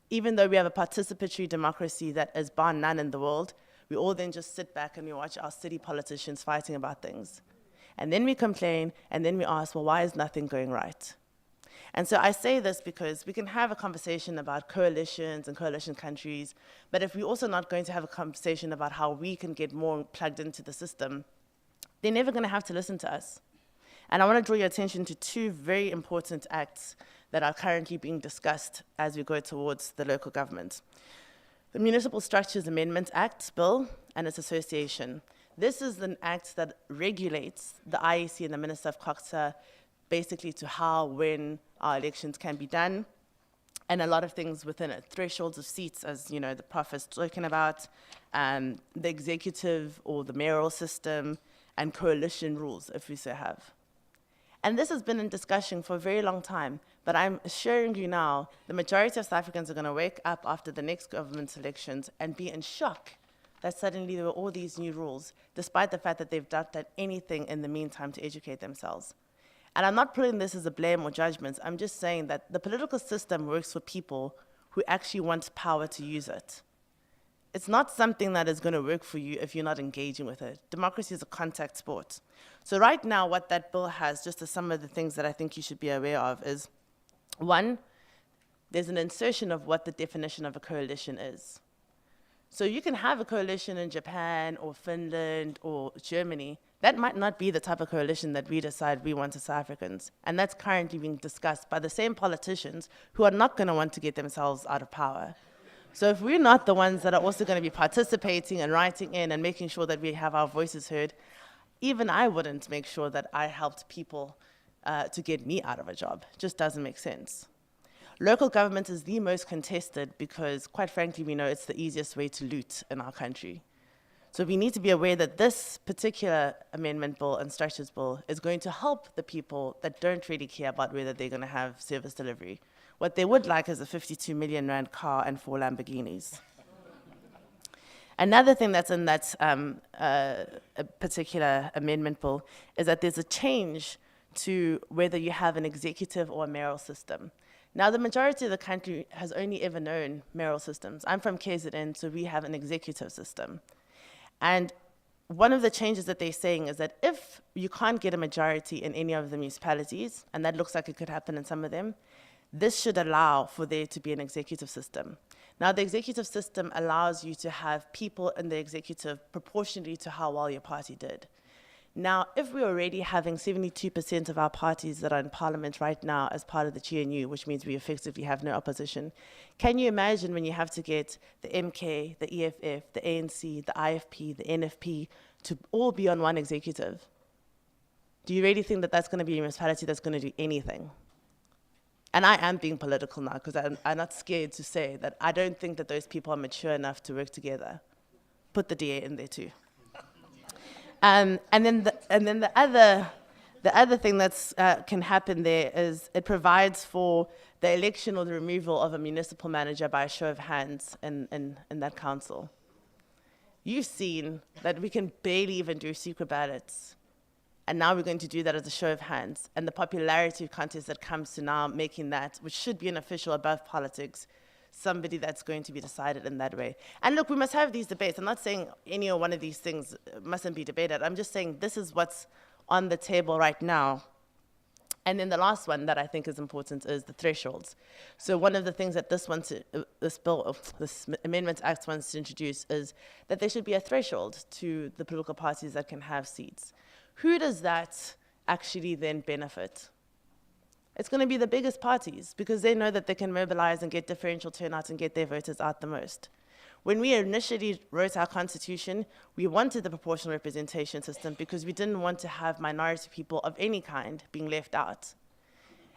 Even though we have a participatory democracy that is bar none in the world, we all then just sit back and we watch our city politicians fighting about things. And then we complain, and then we ask, well, why is nothing going right? And so I say this because we can have a conversation about coalitions and coalition countries, but if we're also not going to have a conversation about how we can get more plugged into the system, they're never going to have to listen to us. And I want to draw your attention to 2 very important acts that are currently being discussed as we go towards the local government. The Municipal Structures Amendment Act bill and its association. This is an act that regulates the IEC and the Minister of Culture basically to how, when our elections can be done, and a lot of things within it. Thresholds of seats, as the Prof has spoken about, the executive or the mayoral system, and coalition rules, if we so have. And this has been in discussion for a very long time, but I'm assuring you now, the majority of South Africans are going to wake up after the next government elections and be in shock that suddenly there were all these new rules, despite the fact that they've not done anything in the meantime to educate themselves. And I'm not putting this as a blame or judgment. I'm just saying that the political system works for people who actually want power to use it. It's not something that is going to work for you if you're not engaging with it. Democracy is a contact sport. So right now, what that bill has, just as some of the things that I think you should be aware of, is 1, there's an insertion of what the definition of a coalition is. So you can have a coalition in Japan or Finland or Germany. That might not be the type of coalition that we decide we want as South Africans. And that's currently being discussed by the same politicians who are not going to want to get themselves out of power. So if we're not the ones that are also going to be participating and writing in and making sure that we have our voices heard, even I wouldn't make sure that I helped people to get me out of a job. It just doesn't make sense. Local government is the most contested because, quite frankly, we know it's the easiest way to loot in our country. So we need to be aware that this particular amendment bill and structures bill is going to help the people that don't really care about whether they're going to have service delivery. What they would like is a 52 million rand car and 4 Lamborghinis. Another thing that's in that a particular amendment bill is that there's a change to whether you have an executive or a mayoral system. Now, the majority of the country has only ever known mayoral systems. I'm from KZN, so we have an executive system. And one of the changes that they're saying is that if you can't get a majority in any of the municipalities, and that looks like it could happen in some of them, this should allow for there to be an executive system. Now, the executive system allows you to have people in the executive proportionally to how well your party did. Now, if we're already having 72% of our parties that are in parliament right now as part of the GNU, which means we effectively have no opposition, can you imagine when you have to get the MK, the EFF, the ANC, the IFP, the NFP to all be on one executive? Do you really think that that's going to be a municipality that's going to do anything? And I am being political now because I'm not scared to say that I don't think that those people are mature enough to work together. Put the DA in there too. And then the other thing that's can happen there is it provides for the election or the removal of a municipal manager by a show of hands in that council. You've seen that we can barely even do secret ballots. And now we're going to do that as a show of hands. And the popularity contest that comes to now making that, which should be an official above politics, somebody that's going to be decided in that way. And look, we must have these debates. I'm not saying any or one of these things mustn't be debated. I'm just saying this is what's on the table right now. And then the last one that I think is important is the thresholds. So one of the things that this Amendment Act wants to introduce is that there should be a threshold to the political parties that can have seats. Who does that actually then benefit? It's going to be the biggest parties because they know that they can mobilize and get differential turnouts and get their voters out the most. When we initially wrote our constitution, we wanted the proportional representation system because we didn't want to have minority people of any kind being left out.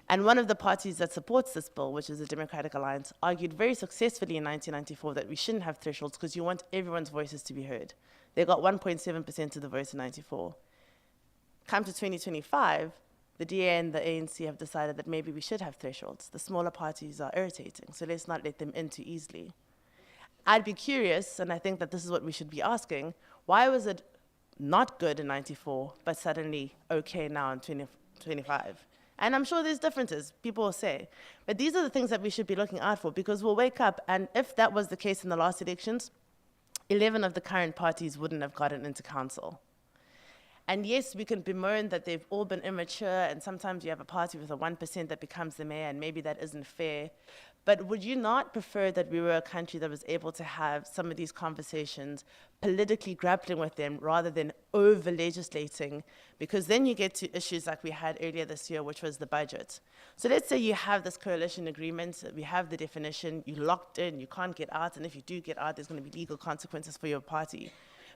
And one of the parties that supports this bill, which is the Democratic Alliance, argued very successfully in 1994 that we shouldn't have thresholds because you want everyone's voices to be heard. They got 1.7% of the votes in 94. Come to 2025, the DA and the ANC have decided that maybe we should have thresholds. The smaller parties are irritating, so let's not let them in too easily. I'd be curious, and I think that this is what we should be asking, why was it not good in 94, but suddenly okay now in 2025? And I'm sure there's differences, people will say. But these are the things that we should be looking out for, because we'll wake up, and if that was the case in the last elections, 11 of the current parties wouldn't have gotten into council. And yes, we can bemoan that they've all been immature, and sometimes you have a party with a 1% that becomes the mayor, and maybe that isn't fair. But would you not prefer that we were a country that was able to have some of these conversations, politically grappling with them, rather than over-legislating? Because then you get to issues like we had earlier this year, which was the budget. So let's say you have this coalition agreement, we have the definition, you're locked in, you can't get out, and if you do get out, there's going to be legal consequences for your party.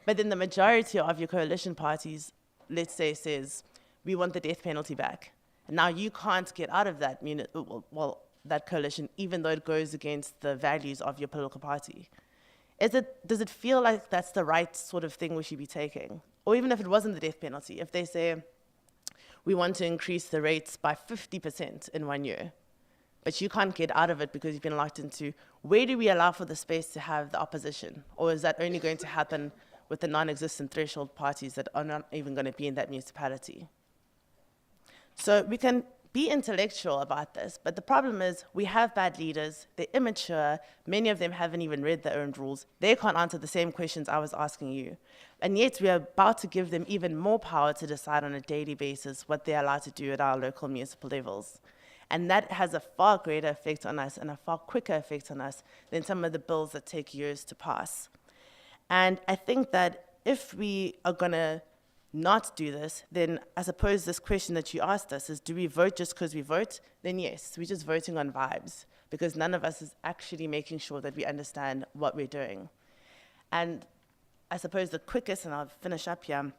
But then the majority of your coalition parties, let's say, says, we want the death penalty back. And now you can't get out of that, that coalition, even though it goes against the values of your political party. Does it feel like that's the right sort of thing we should be taking? Or even if it wasn't the death penalty, if they say, we want to increase the rates by 50% in 1 year, but you can't get out of it because you've been locked into, where do we allow for the space to have the opposition? Or is that only going to happen with the non-existent threshold parties that are not even going to be in that municipality? So we can be intellectual about this, but the problem is we have bad leaders, they're immature, many of them haven't even read their own rules, they can't answer the same questions I was asking you. And yet we are about to give them even more power to decide on a daily basis what they're allowed to do at our local municipal levels. And that has a far greater effect on us and a far quicker effect on us than some of the bills that take years to pass. And I think that if we are going to not do this, then I suppose this question that you asked us is, do we vote just because we vote? Then yes, we're just voting on vibes, because none of us is actually making sure that we understand what we're doing. And I suppose the quickest, and I'll finish up here,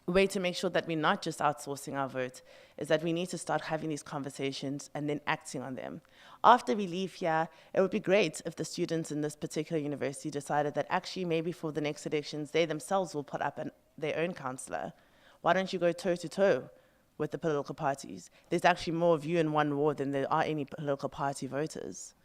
way to make sure that we're not just outsourcing our vote is that we need to start having these conversations and then acting on them. After we leave here, it would be great if the students in this particular university decided that actually maybe for the next elections, they themselves will put up their own councillor. Why don't you go toe-to-toe with the political parties? There's actually more of you in one ward than there are any political party voters.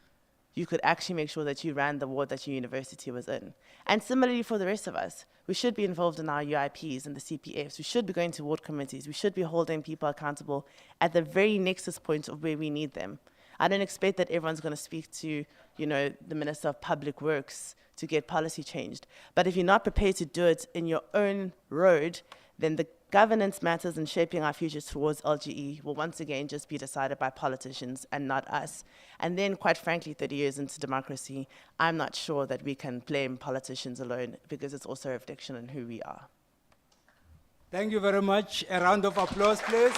you could actually make sure that you ran the ward that your university was in. And similarly for the rest of us, we should be involved in our UIPs and the CPFs. We should be going to ward committees. We should be holding people accountable at the very nexus point of where we need them. I don't expect that everyone's going to speak to, the Minister of Public Works to get policy changed. But if you're not prepared to do it in your own road, then the governance matters in shaping our futures towards LGE will once again just be decided by politicians and not us. And then, quite frankly, 30 years into democracy, I'm not sure that we can blame politicians alone, because it's also a reflection on who we are. Thank you very much. A round of applause, please.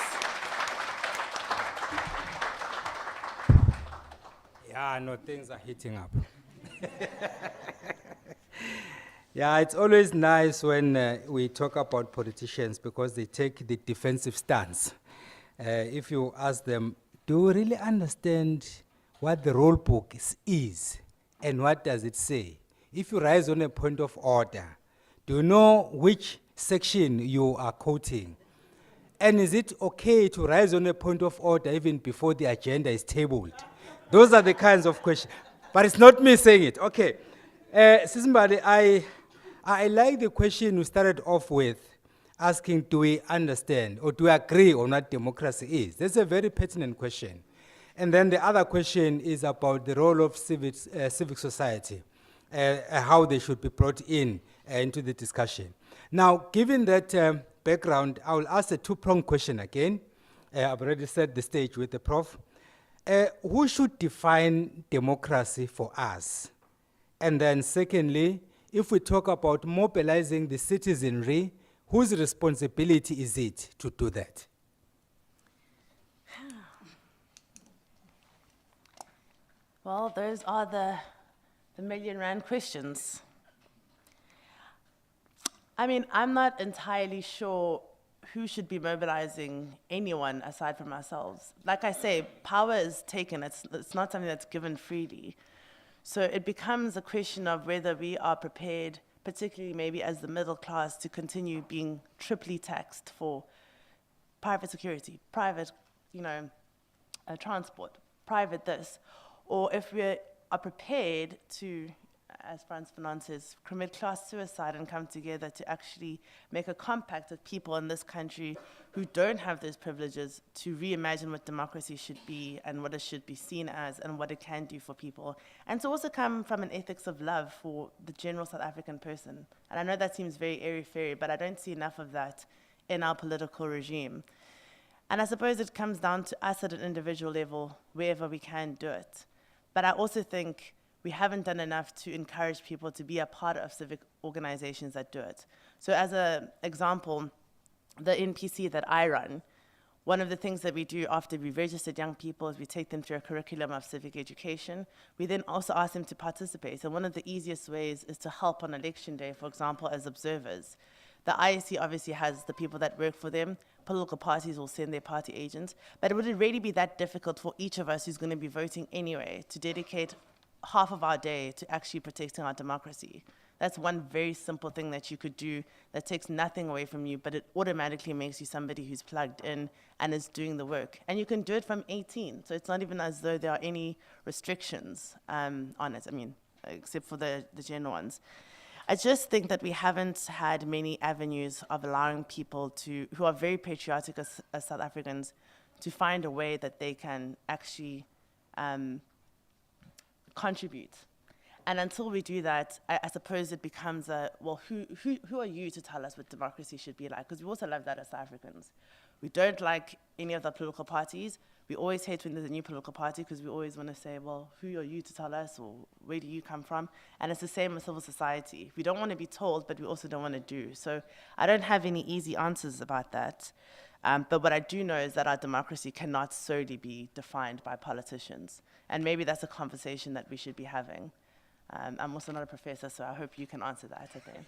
Yeah, no, things are heating up. Yeah, it's always nice when we talk about politicians because they take the defensive stance. If you ask them, do you really understand what the rule book is and what does it say? If you rise on a point of order, do you know which section you are quoting? And is it okay to rise on a point of order even before the agenda is tabled? Those are the kinds of questions. But it's not me saying it. Okay. Sisimbali, I like the question you started off with, asking, do we understand or do we agree on what democracy is? That's a very pertinent question. And then the other question is about the role of civic society, how they should be brought in into the discussion. Now, given that background, I will ask a two-pronged question again. I've already set the stage with the prof. Who should define democracy for us? And then secondly, if we talk about mobilizing the citizenry, whose responsibility is it to do that? Well, those are the million-rand questions. I mean, I'm not entirely sure who should be mobilizing anyone aside from ourselves. Like I say, power is taken. It's not something that's given freely. So it becomes a question of whether we are prepared, particularly maybe as the middle class, to continue being triply taxed for private security, private, transport, private this, or if we are prepared to, as Frans Fanon says, commit class suicide and come together to actually make a compact with people in this country who don't have those privileges to reimagine what democracy should be and what it should be seen as and what it can do for people. And to also come from an ethics of love for the general South African person. And I know that seems very airy-fairy, but I don't see enough of that in our political regime. And I suppose it comes down to us at an individual level, wherever we can do it. But I also think we haven't done enough to encourage people to be a part of civic organizations that do it. So as an example, the NPC that I run, one of the things that we do after we've registered young people is we take them through a curriculum of civic education. We then also ask them to participate. And one of the easiest ways is to help on election day, for example, as observers. The IEC obviously has the people that work for them. Political parties will send their party agents. But would it really be that difficult for each of us who's going to be voting anyway to dedicate half of our day to actually protecting our democracy? That's one very simple thing that you could do that takes nothing away from you, but it automatically makes you somebody who's plugged in and is doing the work. And you can do it from 18, so it's not even as though there are any restrictions on it, except for the general ones. I just think that we haven't had many avenues of allowing people who are very patriotic as South Africans to find a way that they can actually contribute. And until we do that, I suppose it becomes who are you to tell us what democracy should be like? Because we also love that as South Africans. We don't like any of the political parties. We always hate when there's a new political party because we always want to say, well, who are you to tell us, or where do you come from? And it's the same with civil society. We don't want to be told, but we also don't want to do. So I don't have any easy answers about that. But what I do know is that our democracy cannot solely be defined by politicians. And maybe that's a conversation that we should be having. I'm also not a professor, so I hope you can answer that at the end.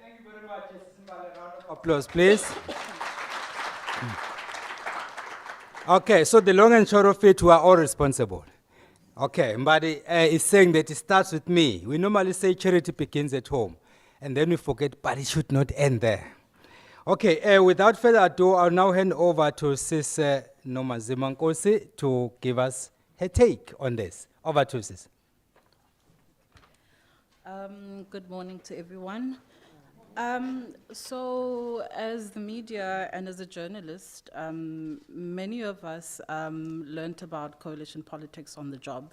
Thank you very much. A round of applause, please. Okay, so the long and short of it, we are all responsible. Okay, Mbadi is saying that it starts with me. We normally say charity begins at home, and then we forget, but it should not end there. Okay, without further ado, I'll now hand over to Sis Nomazima Nkosi to give us her take on this. Over to Sis. Good morning to everyone. So as the media and as a journalist, many of us learnt about coalition politics on the job.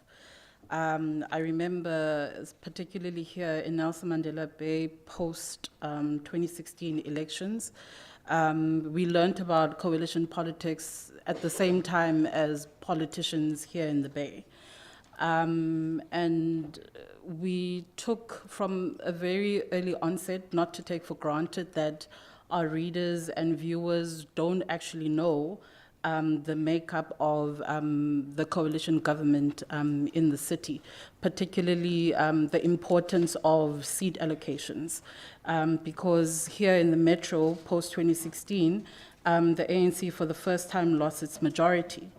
I remember, particularly here in Nelson Mandela Bay, post 2016 elections, we learnt about coalition politics at the same time as politicians here in the Bay. And we took from a very early onset not to take for granted that our readers and viewers don't actually know the makeup of the coalition government in the city, particularly the importance of seat allocations. Because here in the metro, post-2016, the ANC for the first time lost its majority.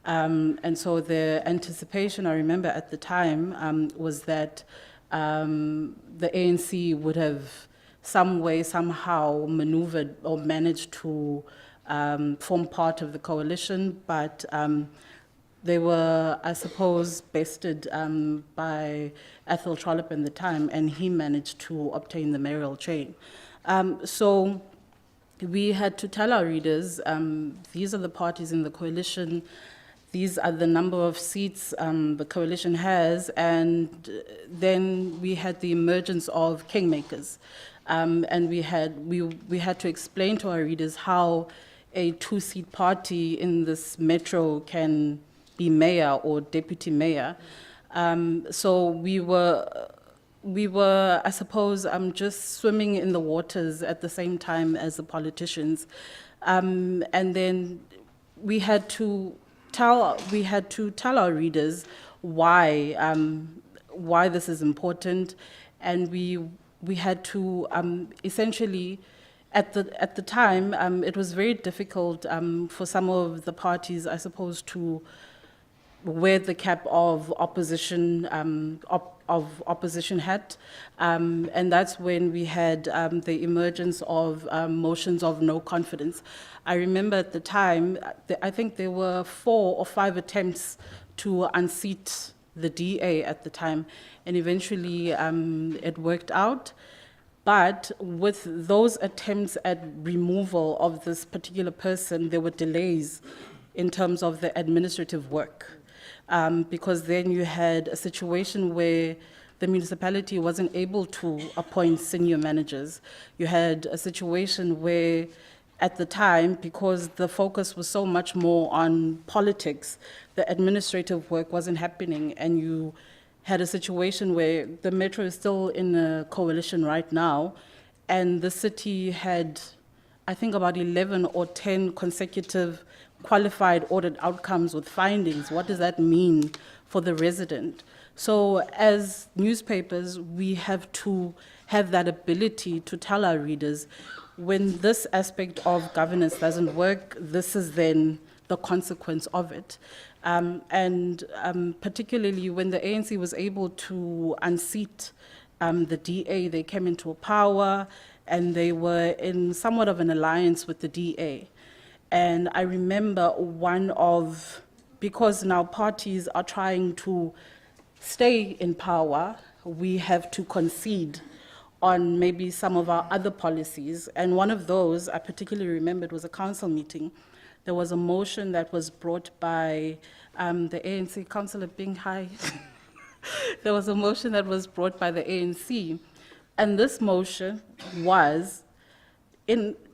And so the anticipation, I remember at the time, was that the ANC would have some way, somehow maneuvered or managed to form part of the coalition, but they were, I suppose, bested by Ethel Trollip in the time, and he managed to obtain the mayoral chain. So we had to tell our readers, these are the parties in the coalition, these are the number of seats the coalition has, and then we had the emergence of kingmakers. And we had to explain to our readers how a two-seat party in this metro can be mayor or deputy mayor. So we were, I suppose, just swimming in the waters at the same time as the politicians. And then we had to tell our readers why this is important, and we had to essentially, at the time, it was very difficult for some of the parties, I suppose, to wear the cap of opposition hat, and that's when we had the emergence of motions of no confidence. I remember at the time, I think there were 4 or 5 attempts to unseat the DA at the time, and eventually it worked out. But with those attempts at removal of this particular person, there were delays in terms of the administrative work. Because then you had a situation where the municipality wasn't able to appoint senior managers. You had a situation where, at the time, because the focus was so much more on politics, the administrative work wasn't happening, and you had a situation where the metro is still in a coalition right now, and the city had, I think, about 11 or 10 consecutive qualified audit outcomes with findings. What does that mean for the resident? So as newspapers, we have to have that ability to tell our readers, when this aspect of governance doesn't work, this is then the consequence of it. And particularly when the ANC was able to unseat the DA, they came into power, and they were in somewhat of an alliance with the DA. And I remember because now parties are trying to stay in power, we have to concede on maybe some of our other policies. And one of those, I particularly remember, it was a council meeting. There was a motion that was brought by the ANC, Councillor Bing Hai. There was a motion that was brought by the ANC. And this motion was,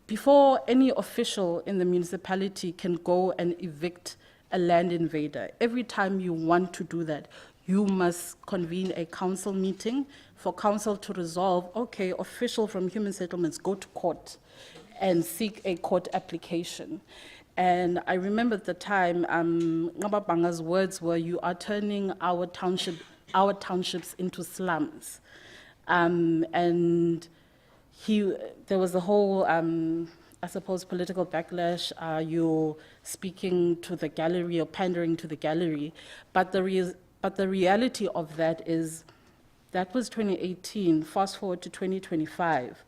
before any official in the municipality can go and evict a land invader, every time you want to do that, you must convene a council meeting for council to resolve, okay, official from human settlements, go to court and seek a court application. And I remember at the time, Ngababanga's words were, you are turning our townships into slums. And there was a whole, I suppose, political backlash. You're speaking to the gallery or pandering to the gallery. But the reality of that is, that was 2018. Fast forward to 2025.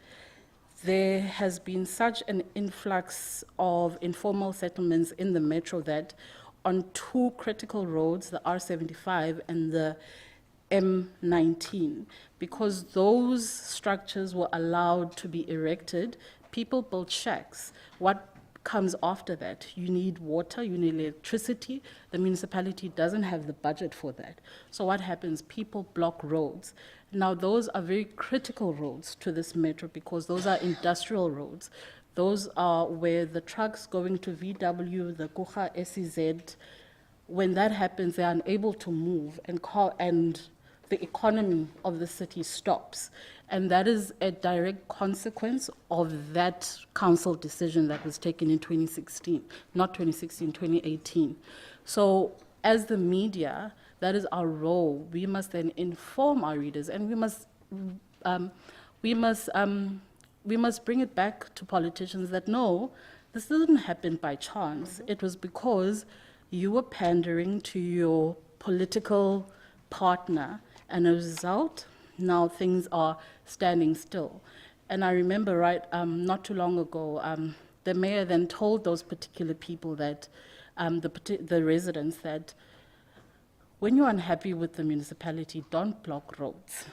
There has been such an influx of informal settlements in the metro that on two critical roads, the R75 and the M19, because those structures were allowed to be erected. People built shacks. What comes after that? You need water, you need electricity. The municipality doesn't have the budget for that. So what happens? People block roads. Now, those are very critical roads to this metro because those are industrial roads. Those are where the trucks going to VW, the Kucha, SEZ, when that happens, they're unable to move, and the economy of the city stops. And that is a direct consequence of that council decision that was taken in 2016, not 2016, 2018. So as the media, that is our role. We must then inform our readers, and we must bring it back to politicians that no, this didn't happen by chance. It was because you were pandering to your political partner, and as a result, now things are standing still. And I remember, not too long ago, the mayor then told those particular people that, the residents, that when you're unhappy with the municipality, don't block roads.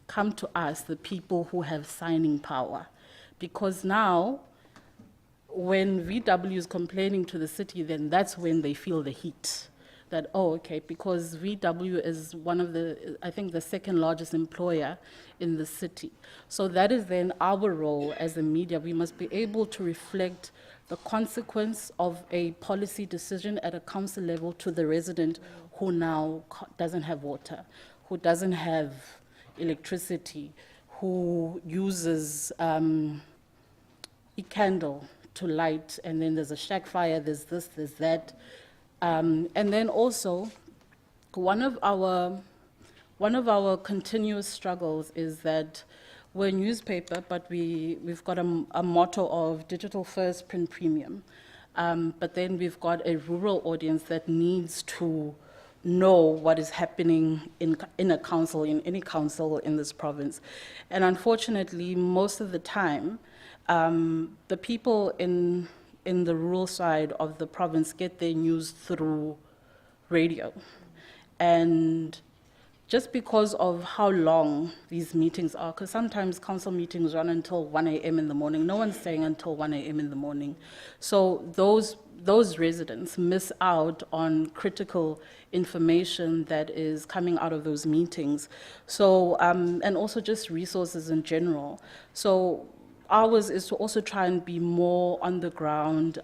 Come to us, the people who have signing power. Because now, when VW is complaining to the city, then that's when they feel the heat. That, oh, okay, because VW is one of the, I think, the second largest employer in the city. So that is then our role as the media. We must be able to reflect the consequence of a policy decision at a council level to the resident who now doesn't have water, who doesn't have electricity, who uses a candle to light, and then there's a shack fire, there's this, there's that. And then also, one of our continuous struggles is that we're a newspaper, but we've got a motto of digital first, print premium. But then we've got a rural audience that needs to know what is happening in a council, in any council in this province. And unfortunately, most of the time, the people in the rural side of the province get their news through radio. And just because of how long these meetings are, because sometimes council meetings run until 1 a.m. in the morning. No one's staying until 1 a.m. in the morning. So those residents miss out on critical information that is coming out of those meetings. So, and also just resources in general. So ours is to also try and be more on the ground,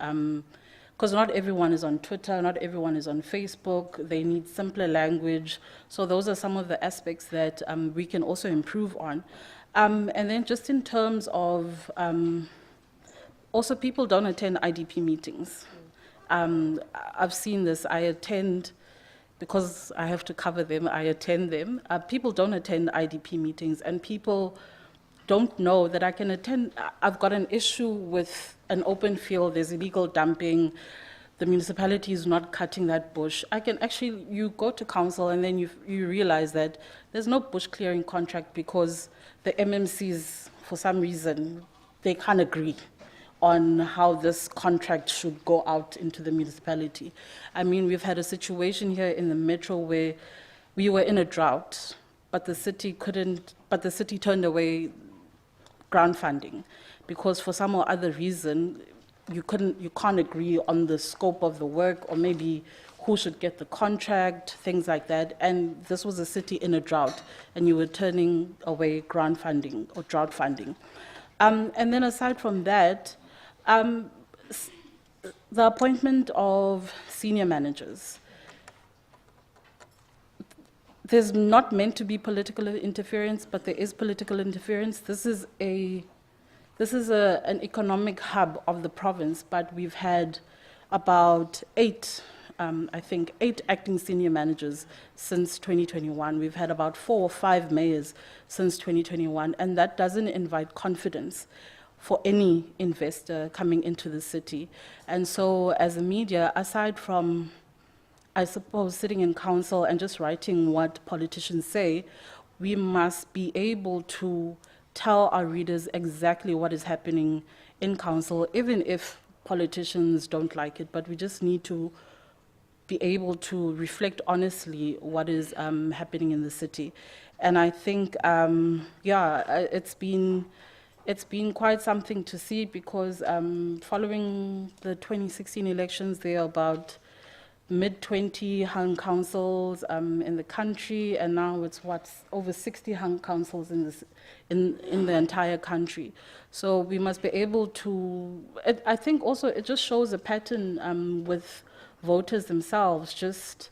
because not everyone is on Twitter, not everyone is on Facebook. They need simpler language. So those are some of the aspects that we can also improve on. And then just in terms of, also people don't attend IDP meetings. I've seen this. I attend, because I have to cover them, I attend them. People don't attend IDP meetings, and people don't know that I can attend. I've got an issue with an open field, there's illegal dumping, the municipality is not cutting that bush. I can actually, you go to council and then you realize that there's no bush clearing contract because the MMCs, for some reason, they can't agree on how this contract should go out into the municipality. I mean, we've had a situation here in the metro where we were in a drought, but the city turned away grant funding because for some or other reason you can't agree on the scope of the work, or maybe who should get the contract, things like that. And this was a city in a drought, and you were turning away grant funding or drought funding. And then aside from that, the appointment of senior managers. There's not meant to be political interference, but there is political interference. This is an economic hub of the province, but we've had about eight acting senior managers since 2021. We've had about 4 or 5 mayors since 2021, and that doesn't invite confidence for any investor coming into the city. And so as a media, aside from, I suppose, sitting in council and just writing what politicians say, we must be able to tell our readers exactly what is happening in council, even if politicians don't like it. But we just need to be able to reflect honestly what is happening in the city. And I think, it's been quite something to see, because following the 2016 elections, there are about mid-20 hung councils in the country, and now it's over 60 hung councils in the entire country. So we must be able to, I think also it just shows a pattern with voters themselves, just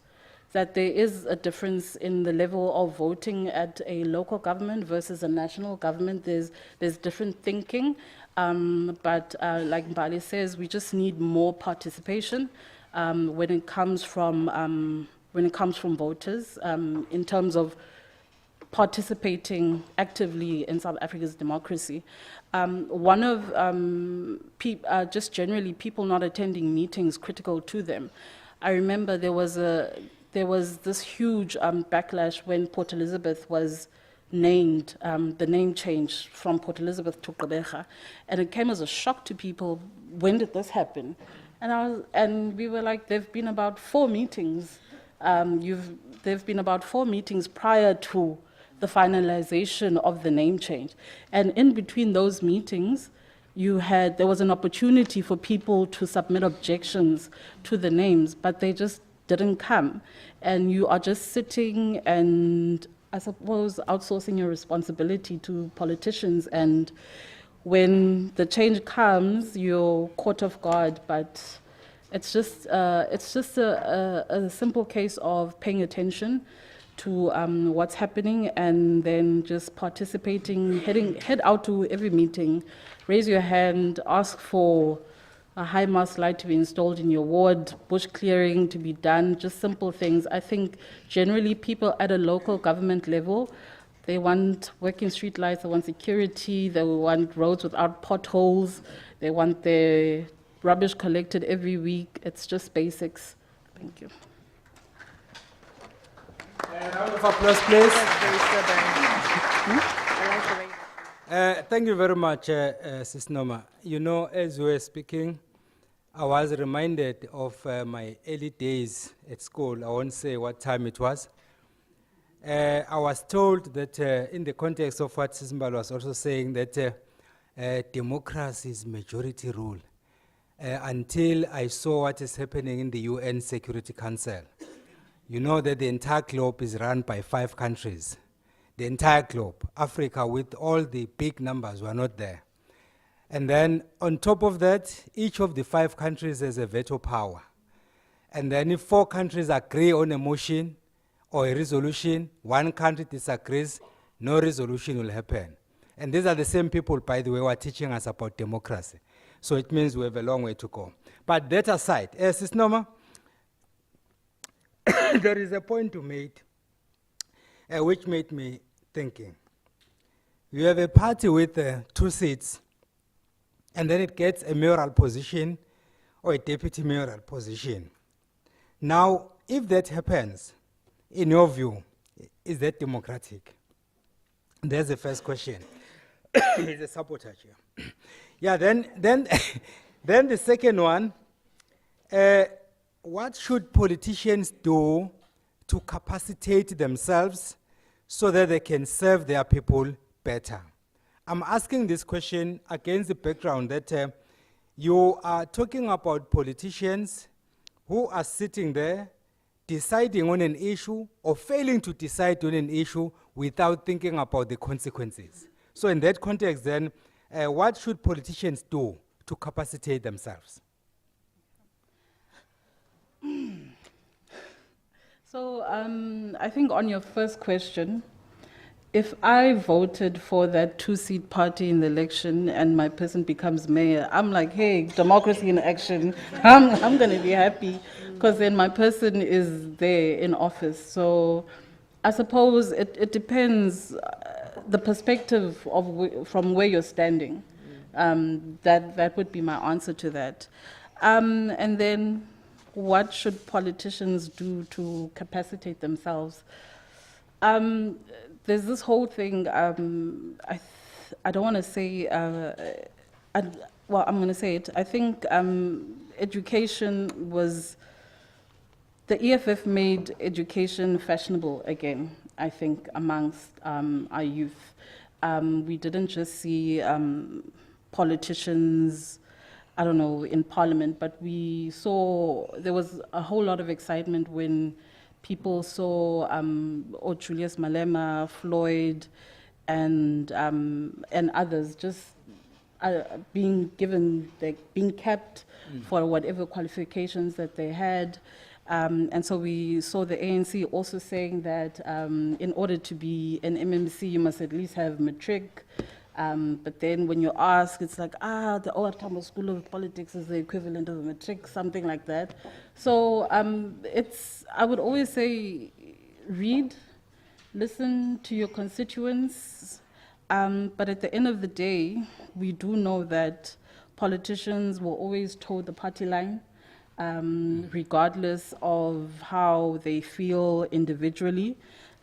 that there is a difference in the level of voting at a local government versus a national government. There's different thinking, but like Mbali says, we just need more participation when it comes from voters in terms of participating actively in South Africa's democracy. One of just generally people not attending meetings critical to them. I remember there was this huge backlash when Port Elizabeth was named, the name change from Port Elizabeth to Gqeberha, and it came as a shock to people. When did this happen? And we were like, there've been about 4 meetings. There've been about 4 meetings prior to the finalization of the name change. And in between those meetings, there was an opportunity for people to submit objections to the names, but they just didn't come. And you are just sitting and, I suppose, outsourcing your responsibility to politicians. And when the change comes, you're caught off guard. But it's just a simple case of paying attention to what's happening, and then just participating, head out to every meeting, raise your hand, ask for a high mast light to be installed in your ward, bush clearing to be done, just simple things. I think generally people at a local government level, they want working street lights, they want security, they want roads without potholes, they want their rubbish collected every week. It's just basics. Thank you. Round of applause, please. Thank you very much, Sis Noma. You know, as we were speaking, I was reminded of my early days at school. I won't say what time it was. I was told that in the context of what Simbal was also saying, that democracy is majority rule, until I saw what is happening in the UN Security Council. You know that the entire globe is run by 5 countries. The entire globe. Africa, with all the big numbers, were not there. And then on top of that, each of the 5 countries has a veto power. And then if 4 countries agree on a motion or a resolution, 1 country disagrees, no resolution will happen. And these are the same people, by the way, who are teaching us about democracy. So it means we have a long way to go. But that aside, Sis Noma, there is a point you made, which made me thinking. You have a party with 2 seats, and then it gets a mayoral position or a deputy mayoral position. Now, if that happens, in your view, is that democratic? That's the first question. It's a sabotage here. Yeah, then the second one, what should politicians do to capacitate themselves so that they can serve their people better? I'm asking this question against the background that you are talking about politicians who are sitting there deciding on an issue or failing to decide on an issue without thinking about the consequences. So in that context then, what should politicians do to capacitate themselves? So I think on your first question, if I voted for that 2-seat party in the election and my person becomes mayor, I'm like, hey, democracy in action. I'm going to be happy because then my person is there in office. So I suppose it depends the perspective of from where you're standing. That would be my answer to that. And then what should politicians do to capacitate themselves? There's this whole thing, I don't want to say, well, I'm going to say it. I think education was The EFF made education fashionable again, I think, amongst our youth. We didn't just see politicians, I don't know, in parliament, but we saw there was a whole lot of excitement when people saw Julius Malema, Floyd, and others just being given, being kept for whatever qualifications that they had. And so we saw the ANC also saying that in order to be an MMC, you must at least have matric. But then when you ask, it's like, the OR Tambo School of Politics is the equivalent of a matric, something like that. So I would always say, read, listen to your constituents. But at the end of the day, we do know that politicians will always toe the party line, regardless of how they feel individually.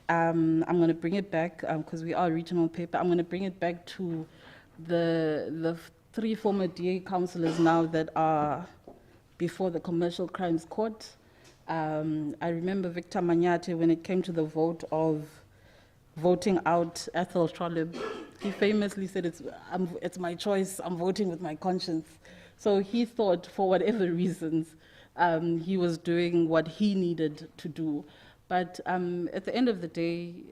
I'm going to bring it back, because we are a regional paper, I'm going to bring it back to the 3 former DA councillors now that are before the Commercial Crimes Court. I remember Victor Manyate, when it came to the vote of voting out Ethel Trollip, he famously said, it's my choice, I'm voting with my conscience. So he thought, for whatever reasons, he was doing what he needed to do. But at the end of the day,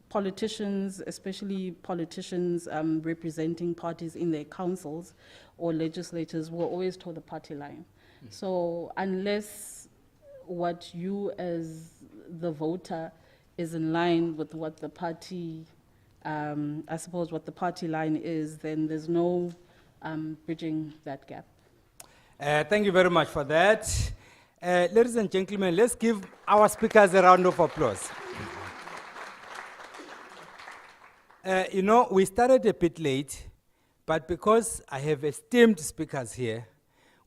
politicians, especially politicians representing parties in their councils or legislators, will always toe the party line. So unless what you as the voter is in line with what the party, I suppose what the party line is, then there's no bridging that gap. Thank you very much for that. Ladies and gentlemen, let's give our speakers a round of applause. You know, we started a bit late, but because I have esteemed speakers here,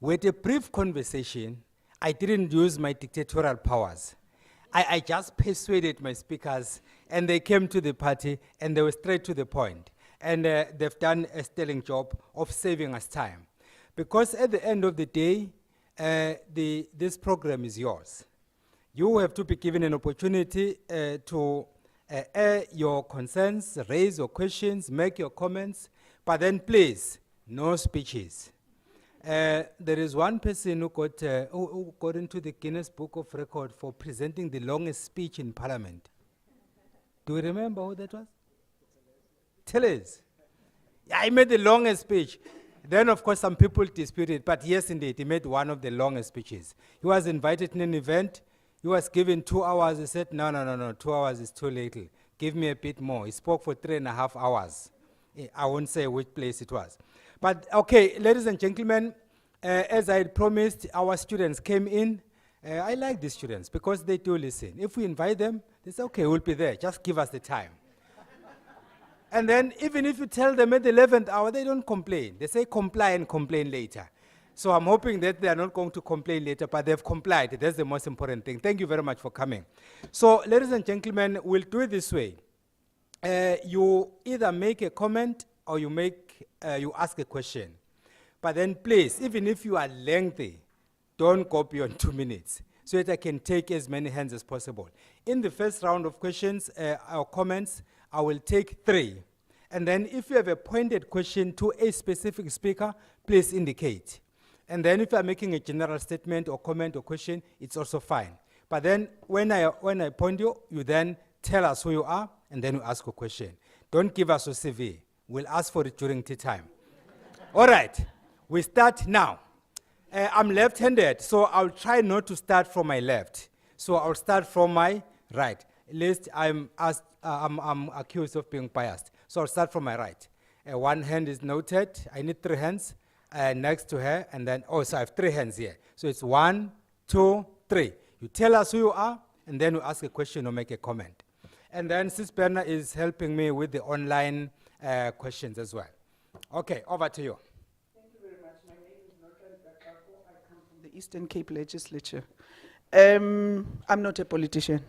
we had a brief conversation. I didn't use my dictatorial powers. I just persuaded my speakers, and they came to the party, and they were straight to the point. And they've done a sterling job of saving us time. Because at the end of the day, this program is yours. You have to be given an opportunity to air your concerns, raise your questions, make your comments, but then please, no speeches. There is one person who got into the Guinness Book of Record for presenting the longest speech in Parliament. Do you remember who that was? Tell us. Yeah, he made the longest speech. Then, of course, some people disputed, but yes, indeed, he made one of the longest speeches. He was invited in an event. He was given 2 hours. He said, no, 2 hours is too little. Give me a bit more. He spoke for 3.5 hours. I won't say which place it was. But, okay, ladies and gentlemen, as I had promised, our students came in. I like these students because they do listen. If we invite them, they say, okay, we'll be there. Just give us the time. And then even if you tell them at the 11th hour, they don't complain. They say comply and complain later. So I'm hoping that they are not going to complain later, but they've complied. That's the most important thing. Thank you very much for coming. So, ladies and gentlemen, we'll do it this way. You either make a comment or you ask a question. But then please, even if you are lengthy, don't go beyond 2 minutes so that I can take as many hands as possible. In the first round of questions or comments, I will take 3. And then if you have a pointed question to a specific speaker, please indicate. And then if you are making a general statement or comment or question, it's also fine. But then when I point you, you then tell us who you are, and then you ask a question. Don't give us a CV. We'll ask for it during tea time. All right, we start now. I'm left-handed, so I'll try not to start from my left. So I'll start from my right. At least I'm accused of being biased. So I'll start from my right. One hand is noted. I need 3 hands next to her. And then, so I have 3 hands here. So it's 1, 2, 3. You tell us who you are, and then you ask a question or make a comment. And then Sis Berna is helping me with the online questions as well. Okay, over to you. Thank you very much. My name is Norton Bakako. I come from the Eastern Cape Legislature. I'm not a politician.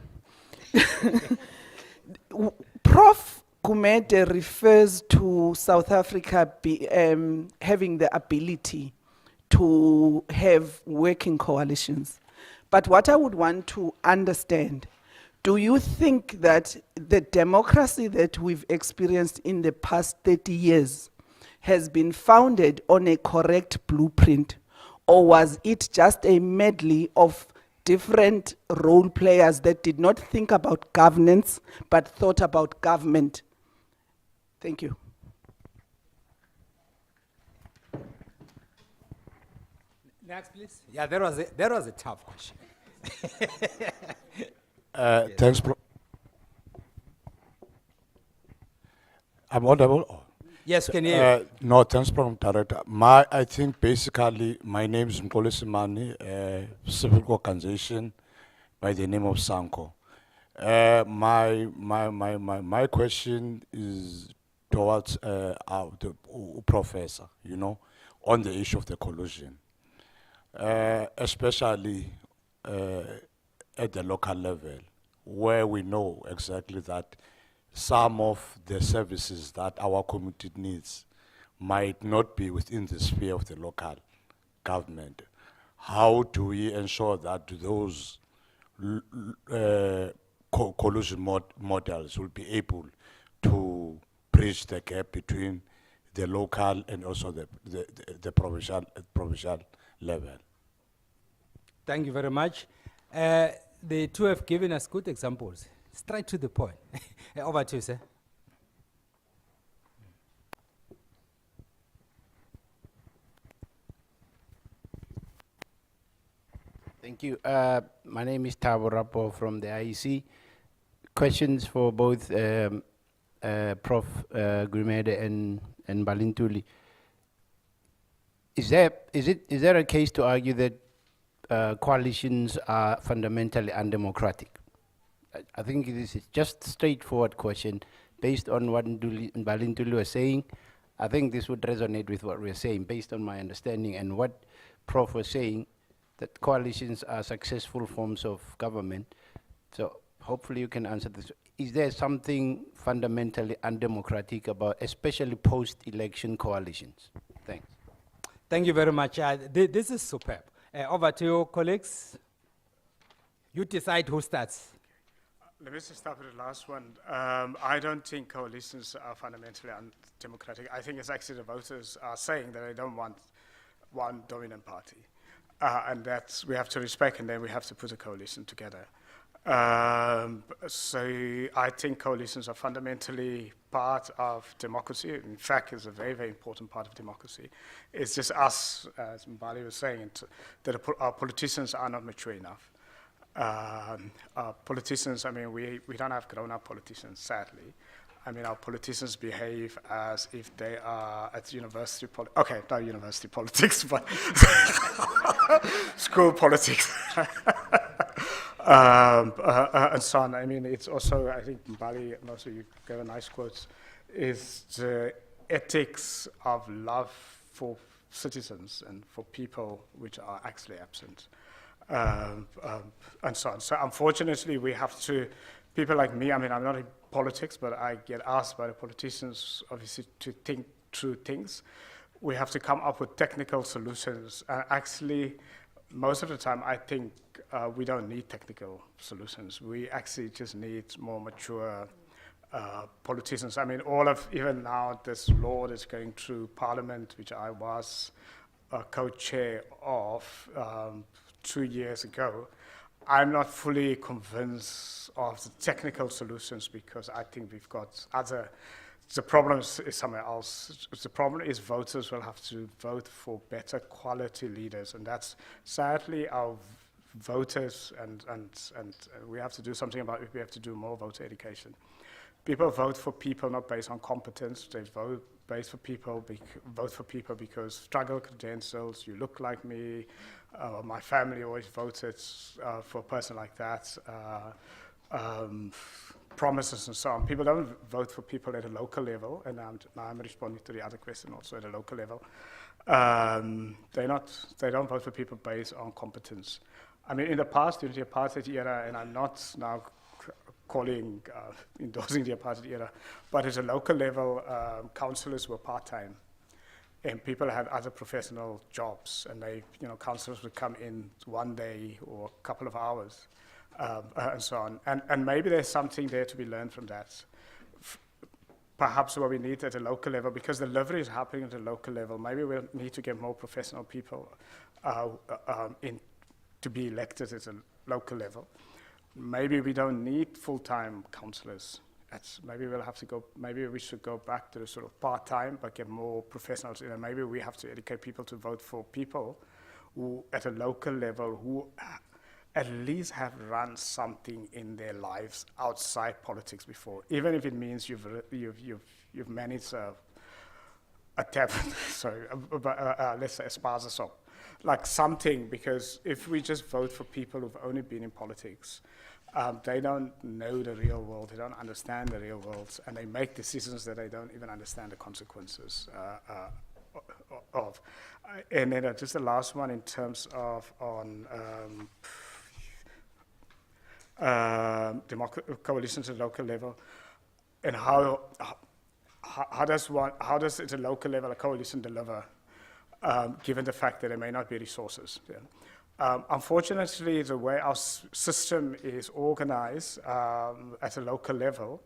Prof. Gumede refers to South Africa having the ability to have working coalitions. But what I would want to understand, do you think that the democracy that we've experienced in the past 30 years has been founded on a correct blueprint? Or was it just a medley of different role players that did not think about governance, but thought about government? Thank you. Next, please. Yeah, that was a tough question. Thanks, I'm audible? Oh. Yes, can you hear? No, thanks, Program Director. I think basically my name is Mkolisi Mani, a civic organization by the name of Sanko. My question is towards the professor, you know, on the issue of the collusion, especially at the local level, where we know exactly that some of the services that our community needs might not be within the sphere of the local government. How do we ensure that those collusion models will be able to bridge the gap between the local and also the provincial level? Thank you very much. The two have given us good examples. Straight to the point. Over to you, sir. Thank you. My name is Thabo Rapo from the IEC. Questions for both Prof. Grimede and Balintuli. Is there a case to argue that coalitions are fundamentally undemocratic? I think this is just a straightforward question based on what Balintuli was saying. I think this would resonate with what we're saying based on my understanding and what Prof was saying, that coalitions are successful forms of government. So hopefully you can answer this. Is there something fundamentally undemocratic about, especially post-election coalitions? Thanks. Thank you very much. This is superb. Over to you, colleagues. You decide who starts. Let me just start with the last one. I don't think coalitions are fundamentally undemocratic. I think it's actually the voters are saying that they don't want one dominant party. And that's, we have to respect, and then we have to put a coalition together. So I think coalitions are fundamentally part of democracy. In fact, it's a very, very important part of democracy. It's just us, as Mbali was saying, that our politicians are not mature enough. Politicians, I mean, we don't have grown-up politicians, sadly. I mean, our politicians behave as if they are at university okay, not university politics, but school politics. And so on. I mean, it's also, I think Mbali, and also you gave a nice quote, is the ethics of love for citizens and for people which are actually absent. And so on. So unfortunately, we have to, people like me, I mean, I'm not in politics, but I get asked by the politicians, obviously, to think through things. We have to come up with technical solutions. Actually, most of the time, I think we don't need technical solutions. We actually just need more mature politicians. I mean, even now, this law that's going through Parliament, which I was co-chair of 2 years ago, I'm not fully convinced of the technical solutions because I think we've got other, the problem is somewhere else. The problem is voters will have to vote for better quality leaders, and that's sadly our voters, and we have to do something about it. We have to do more voter education. People vote for people not based on competence. They vote for people because struggle credentials, you look like me, my family always voted for a person like that, promises and so on. People don't vote for people at a local level, and now I'm responding to the other question also at a local level. They don't vote for people based on competence. I mean, in the past, during the apartheid era, and I'm not now endorsing the apartheid era, but at a local level, councillors were part-time. and people had other professional jobs, and they, councillors would come in one day or a couple of hours, and so on. And maybe there's something there to be learned from that. Perhaps what we need at a local level, because the delivery is happening at a local level, maybe we'll need to get more professional people in to be elected at a local level. Maybe we don't need full-time councillors. Maybe we'll have to go. Maybe we should go back to the sort of part-time, but get more professionals in. And maybe we have to educate people to vote for people who, at a local level, who at least have run something in their lives outside politics before, even if it means you've managed a tavern, sorry, let's say a spaza shop, like something. Because if we just vote for people who've only been in politics, they don't know the real world, they don't understand the real world, and they make decisions that they don't even understand the consequences of. And then just the last one in terms of coalitions at local level, and how does at a local level a coalition deliver, given the fact that there may not be resources. Yeah. Unfortunately, the way our system is organized at a local level,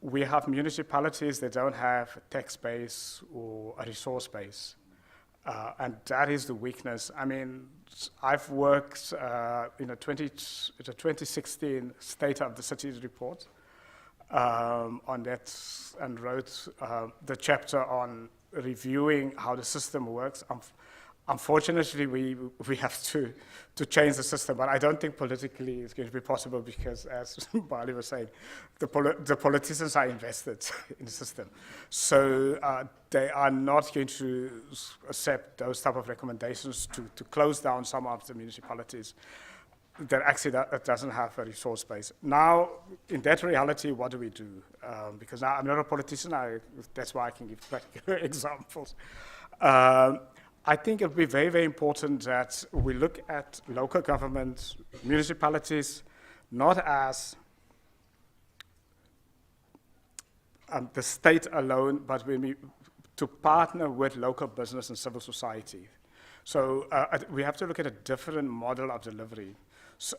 we have municipalities that don't have a tax base or a resource base. And that is the weakness. I mean, I've worked in the 2016 State of the Cities report on that, and wrote the chapter on reviewing how the system works. Unfortunately, we have to change the system, but I don't think politically it's going to be possible, because, as Bali was saying, the politicians are invested in the system. So they are not going to accept those type of recommendations to close down some of the municipalities that actually doesn't have a resource base. Now, in that reality, what do we do? Because now I'm not a politician, that's why I can give practical examples. I think it would be very, very important that we look at local government, municipalities, not as the state alone, but to partner with local business and civil society. So we have to look at a different model of delivery,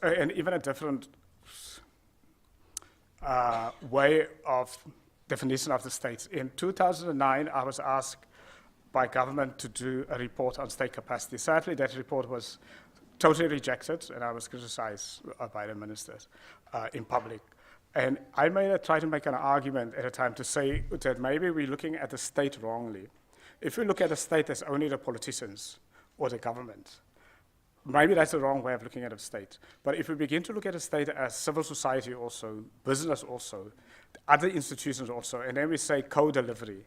and even a different way of definition of the states. In 2009, I was asked by government to do a report on state capacity. Sadly, that report was totally rejected, and I was criticized by the ministers in public. And I try to make an argument at a time to say that maybe we're looking at the state wrongly. If we look at the state as only the politicians or the government, maybe that's the wrong way of looking at a state. But if we begin to look at a state as civil society also, business also, other institutions also, and then we say co-delivery,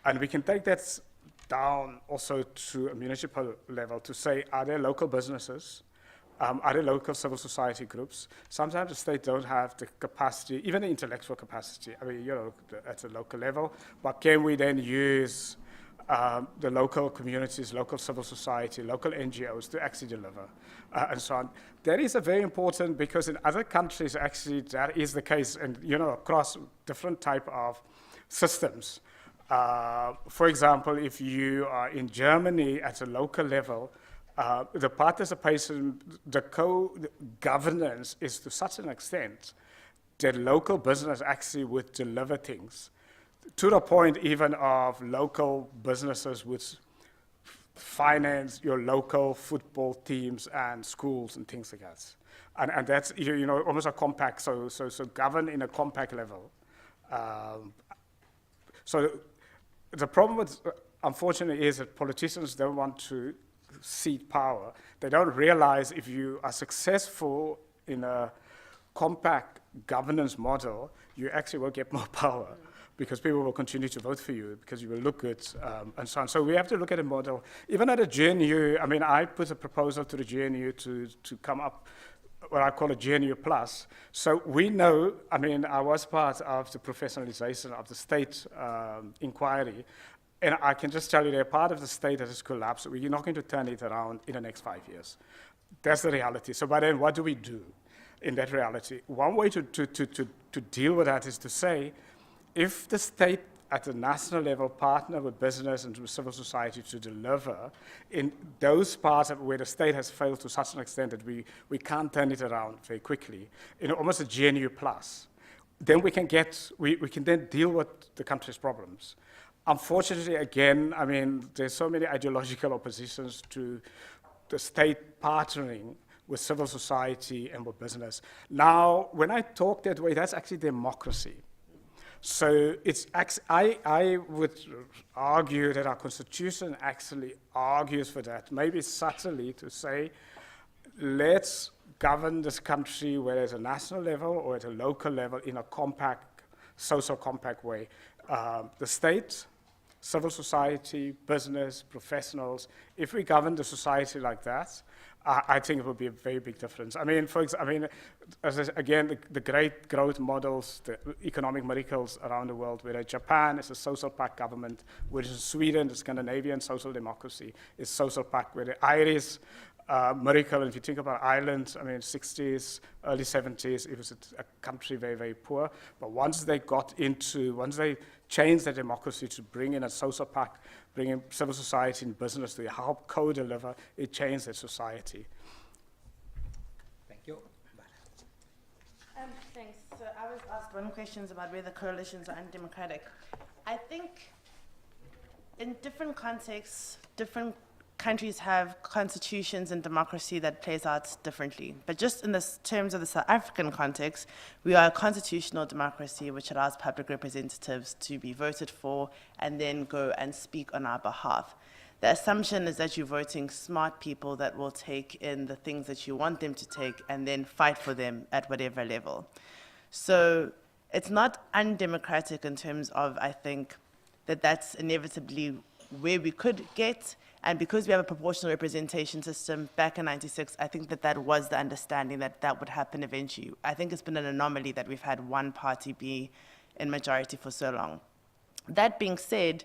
and we can take that down also to a municipal level to say, are there local businesses? Are there local civil society groups? Sometimes the state don't have the capacity, even the intellectual capacity, I mean, at a local level, but can we then use the local communities, local civil society, local NGOs to actually deliver, and so on. That is a very important, because in other countries, actually, that is the case, and, across different type of systems. For example, if you are in Germany at a local level, the participation, the co-governance is to such an extent that local business actually would deliver things, to the point even of local businesses would finance your local football teams and schools and things like that. And that's almost a compact, so govern in a compact level. So the problem with, unfortunately, is that politicians don't want to cede power. They don't realize if you are successful in a compact governance model, you actually will get more power, because people will continue to vote for you, because you will look good, and so on. So we have to look at a model. Even at a GNU, I mean, I put a proposal to the GNU to come up what I call a GNU Plus. So we know, I mean, I was part of the professionalization of the state inquiry, and I can just tell you they're part of the state that has collapsed. We're not going to turn it around in the next 5 years. That's the reality. So by then, what do we do in that reality? One way to deal with that is to say, if the state at the national level, partner with business and with civil society to deliver in those parts where the state has failed to such an extent that we can't turn it around very quickly, almost a GNU plus, then we can then deal with the country's problems. Unfortunately, again, I mean, there's so many ideological oppositions to the state partnering with civil society and with business. Now, when I talk that way, that's actually democracy. So I would argue that our constitution actually argues for that, maybe subtly to say, let's govern this country whether at a national level or at a local level in a compact, social compact way. The state, civil society, business, professionals, if we govern the society like that, I think it would be a very big difference. I mean, again, the great growth models, the economic miracles around the world, whether Japan is a social pact government, whether Sweden, the Scandinavian social democracy, is social pact, where the Irish miracle, if you think about Ireland, I mean, 60s, early 70s, it was a country very, very poor. But once they changed their democracy to bring in a social pact, bring in civil society and business to help co-deliver, it changed their society. Thank you. Thanks. So I was asked one question about whether coalitions are undemocratic. I think in different contexts, different countries have constitutions and democracy that plays out differently. But just in the terms of the South African context, we are a constitutional democracy which allows public representatives to be voted for and then go and speak on our behalf. The assumption is that you're voting smart people that will take in the things that you want them to take and then fight for them at whatever level. So it's not undemocratic in terms of, I think, that's inevitably where we could get. And because we have a proportional representation system back in '96, I think that was the understanding that would happen eventually. I think it's been an anomaly that we've had one party be in majority for so long. That being said,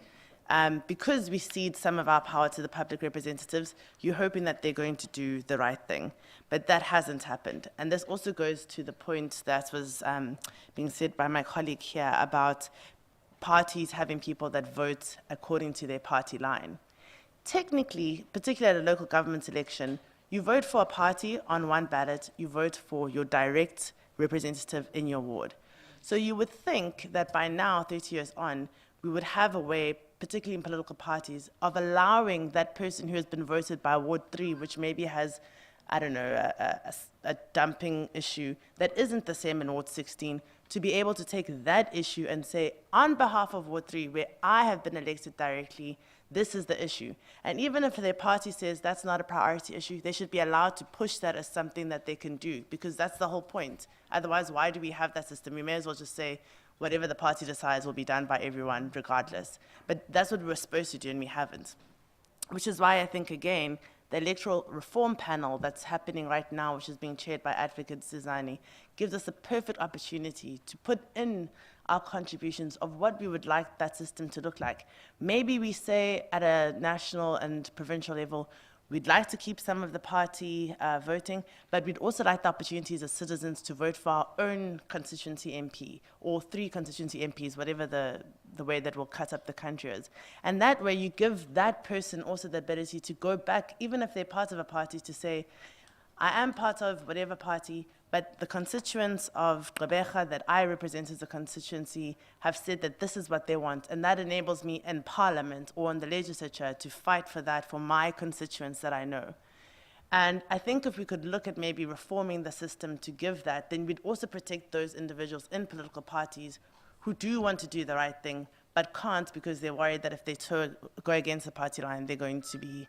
because we cede some of our power to the public representatives, you're hoping that they're going to do the right thing. But that hasn't happened. And this also goes to the point that was being said by my colleague here about parties having people that vote according to their party line. Technically, particularly at a local government election, you vote for a party on one ballot, you vote for your direct representative in your ward. So you would think that by now, 30 years on, we would have a way, particularly in political parties, of allowing that person who has been voted by Ward 3, which maybe has, I don't know, a dumping issue that isn't the same in Ward 16, to be able to take that issue and say, on behalf of Ward 3, where I have been elected directly, this is the issue. And even if their party says that's not a priority issue, they should be allowed to push that as something that they can do, because that's the whole point. Otherwise, why do we have that system? We may as well just say, whatever the party decides will be done by everyone regardless. But that's what we were supposed to do, and we haven't. Which is why I think, again, the electoral reform panel that's happening right now, which is being chaired by Advocate Zizani, gives us a perfect opportunity to put in our contributions of what we would like that system to look like. Maybe we say at a national and provincial level, we'd like to keep some of the party voting, but we'd also like the opportunities as citizens to vote for our own constituency MP, or 3 constituency MPs, whatever the way that will cut up the country is. And that way you give that person also the ability to go back, even if they're part of a party, to say, I am part of whatever party, but the constituents of Gqeberha that I represent as a constituency have said that this is what they want, and that enables me in parliament or in the legislature to fight for that for my constituents that I know. And I think if we could look at maybe reforming the system to give that, then we'd also protect those individuals in political parties who do want to do the right thing, but can't because they're worried that if they go against the party line, they're going to be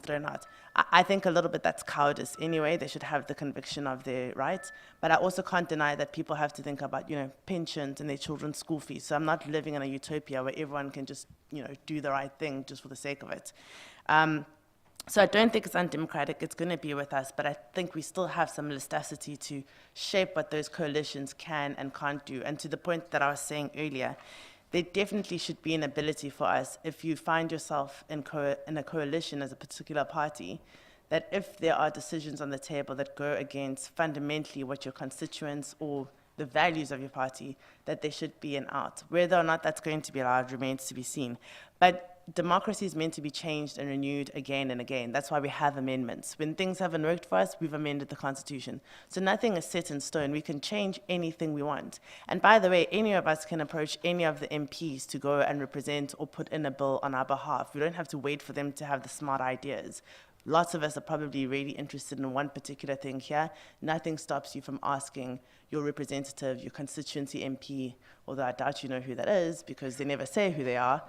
thrown out. I think a little bit that's cowardice anyway. They should have the conviction of their rights. But I also can't deny that people have to think about, pensions and their children's school fees. So I'm not living in a utopia where everyone can just, do the right thing just for the sake of it. So I don't think it's undemocratic. It's going to be with us. But I think we still have some elasticity to shape what those coalitions can and can't do. And to the point that I was saying earlier, there definitely should be an ability for us, if you find yourself in a coalition as a particular party, that if there are decisions on the table that go against fundamentally what your constituents or the values of your party, that there should be an out. Whether or not that's going to be allowed remains to be seen. But democracy is meant to be changed and renewed again and again. That's why we have amendments. When things haven't worked for us, we've amended the Constitution. So nothing is set in stone. We can change anything we want. And by the way, any of us can approach any of the MPs to go and represent or put in a bill on our behalf. We don't have to wait for them to have the smart ideas. Lots of us are probably really interested in one particular thing here. Nothing stops you from asking your representative, your constituency MP, although I doubt you know who that is because they never say who they are,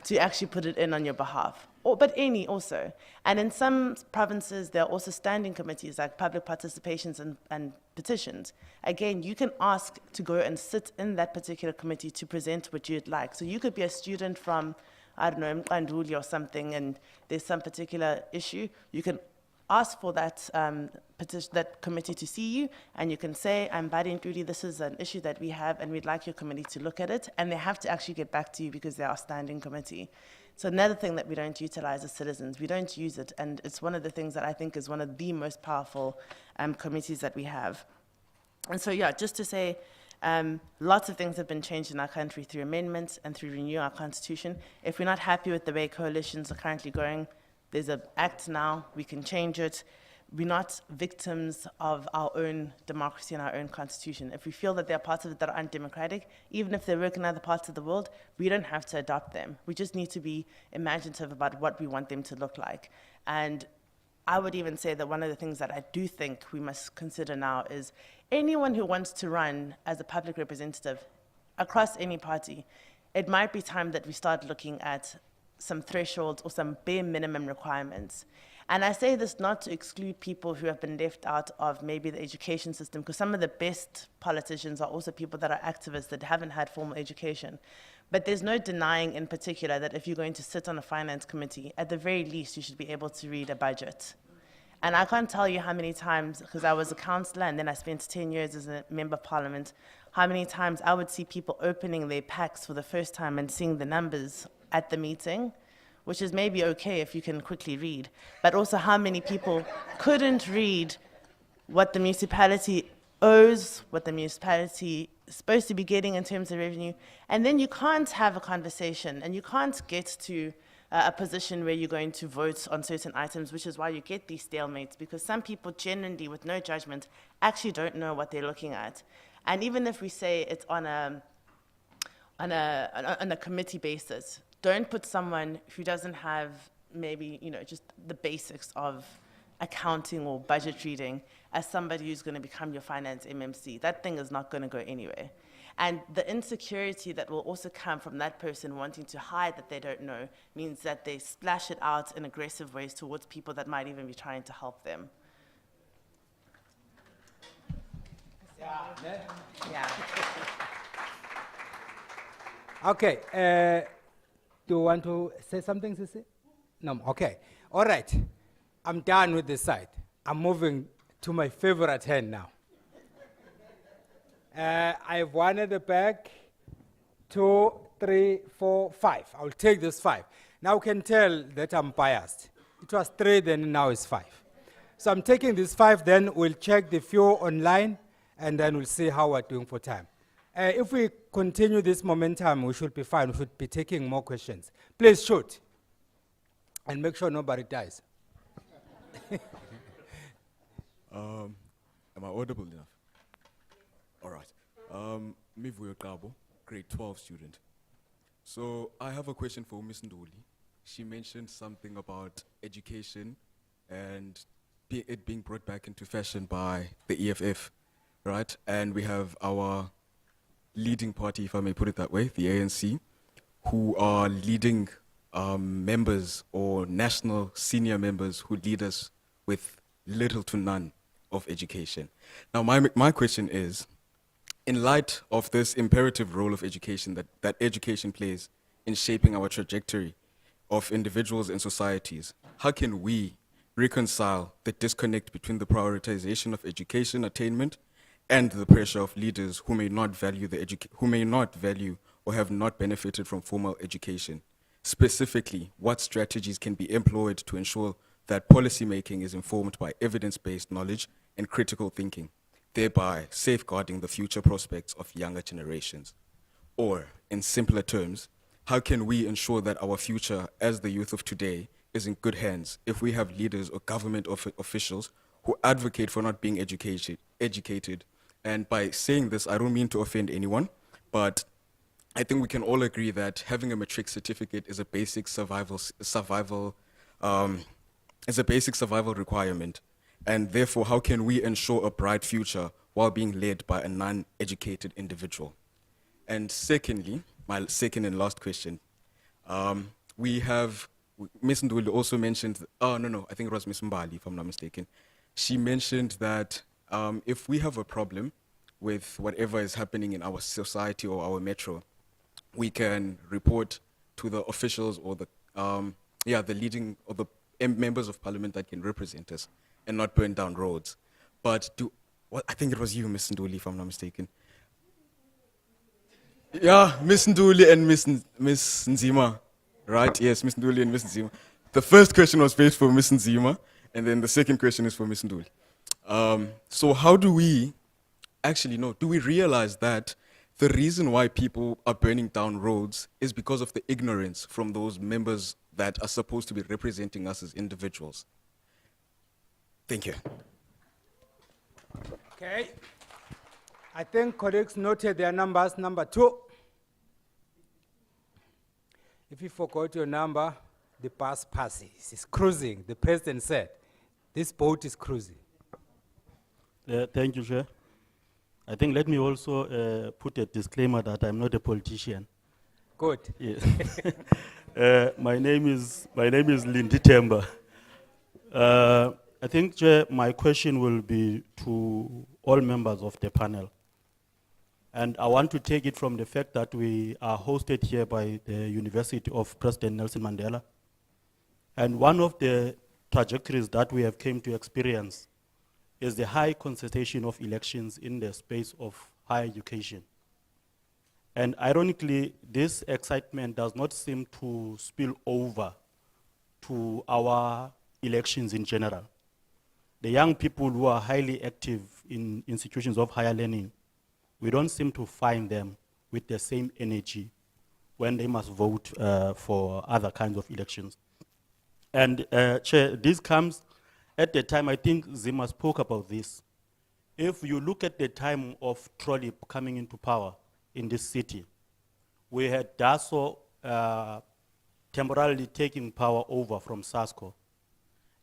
to actually put it in on your behalf, but any also. And in some provinces, there are also standing committees like public participations and petitions. Again, you can ask to go and sit in that particular committee to present what you'd like. So you could be a student from, I don't know, Mqanduli or something, and there's some particular issue. You can ask for that that committee to see you, and you can say, I'm Badi Ntuli, this is an issue that we have, and we'd like your committee to look at it, and they have to actually get back to you because they are a standing committee. So another thing that we don't utilize as citizens, we don't use it, and it's one of the things that I think is one of the most powerful committees that we have. And so, yeah, just to say, lots of things have been changed in our country through amendments and through renewing our constitution. If we're not happy with the way coalitions are currently going, there's an act now, we can change it. We're not victims of our own democracy and our own constitution. If we feel that there are parts of it that are undemocratic, even if they work in other parts of the world, we don't have to adopt them. We just need to be imaginative about what we want them to look like. And I would even say that one of the things that I do think we must consider now is anyone who wants to run as a public representative across any party, it might be time that we start looking at some thresholds or some bare minimum requirements. And I say this not to exclude people who have been left out of maybe the education system, because some of the best politicians are also people that are activists that haven't had formal education. But there's no denying in particular that if you're going to sit on a finance committee, at the very least you should be able to read a budget. And I can't tell you how many times, because I was a councillor and then I spent 10 years as a member of parliament, how many times I would see people opening their packs for the first time and seeing the numbers at the meeting, which is maybe okay if you can quickly read, but also how many people couldn't read what the municipality owes, what the municipality is supposed to be getting in terms of revenue, and then you can't have a conversation and you can't get to a position where you're going to vote on certain items, which is why you get these stalemates, because some people genuinely, with no judgment, actually don't know what they're looking at. And even if we say it's on a committee basis, don't put someone who doesn't have maybe, just the basics of accounting or budget reading as somebody who's going to become your finance MMC. That thing is not going to go anywhere. And the insecurity that will also come from that person wanting to hide that they don't know means that they splash it out in aggressive ways towards people that might even be trying to help them. Yeah. Okay. Do you want to say something, Sisi? No. Okay. All right. I'm done with this side. I'm moving to my favorite hand now. I have one at the back, 2, 3, 4, 5. I'll take this 5. Now you can tell that I'm biased. It was 3, then now it's 5. So I'm taking this 5, then we'll check the few online, and then we'll see how we're doing for time. If we continue this momentum, we should be fine. We should be taking more questions. Please shoot. And make sure nobody dies. Am I audible enough? All right. Mivuyo Kabo, grade 12 student. So I have a question for Ms. Nduli. She mentioned something about education and it being brought back into fashion by the EFF, right? And we have our leading party, if I may put it that way, the ANC, who are leading members or national senior members who lead us with little to none of education. Now, my question is, in light of this imperative role of education that education plays in shaping our trajectory of individuals and societies, how can we reconcile the disconnect between the prioritization of education attainment and the pressure of leaders who may not value or have not benefited from formal education? Specifically, what strategies can be employed to ensure that policymaking is informed by evidence-based knowledge and critical thinking? thereby safeguarding the future prospects of younger generations? Or, in simpler terms, how can we ensure that our future as the youth of today is in good hands if we have leaders or government officials who advocate for not being educated? And by saying this, I don't mean to offend anyone, but I think we can all agree that having a matric certificate is a basic survival requirement. And therefore, how can we ensure a bright future while being led by a non-educated individual? And secondly, my second and last question, we have, Ms. Nduli also mentioned, I think it was Ms. Mbali, if I'm not mistaken. She mentioned that if we have a problem with whatever is happening in our society or our metro, we can report to the officials or the leading or the members of parliament that can represent us and not burn down roads. But I think it was you, Ms. Nduli, if I'm not mistaken. Yeah, Ms. Nduli and Ms. Nzima, right? Yes, Ms. Nduli and Ms. Nzima. The first question was based for Ms. Nzima, and then the second question is for Ms. Nduli. So how do we do we realize that the reason why people are burning down roads is because of the ignorance from those members that are supposed to be representing us as individuals? Thank you. Okay. I think colleagues noted their numbers. Number 2. If you forgot your number, the bus passes. It's cruising. The president said, this boat is cruising. Thank you, Chair. I think let me also put a disclaimer that I'm not a politician. Good. Yes. My name is Lindy Temba. I think, Chair, my question will be to all members of the panel. And I want to take it from the fact that we are hosted here by the University of President Nelson Mandela. And one of the trajectories that we have came to experience is the high concentration of elections in the space of higher education. And ironically, this excitement does not seem to spill over to our elections in general. The young people who are highly active in institutions of higher learning, we don't seem to find them with the same energy when they must vote for other kinds of elections. And Chair, this comes at the time, I think Zima spoke about this. If you look at the time of Trolley coming into power in this city, we had DASO temporarily taking power over from SASCO.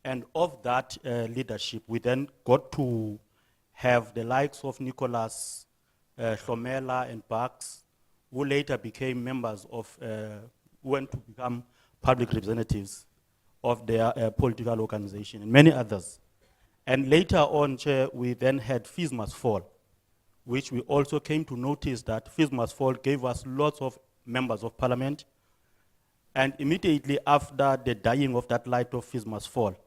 And of that leadership, we then got to have the likes of Nicholas Hlomela and Bax, who later became members of, who went to become public representatives of their political organization, and many others. And later on, Chair, we then had Fees Must Fall, which we also came to notice that Fees Must Fall gave us lots of members of parliament. And immediately after the dying of that light of Fees Must Fall,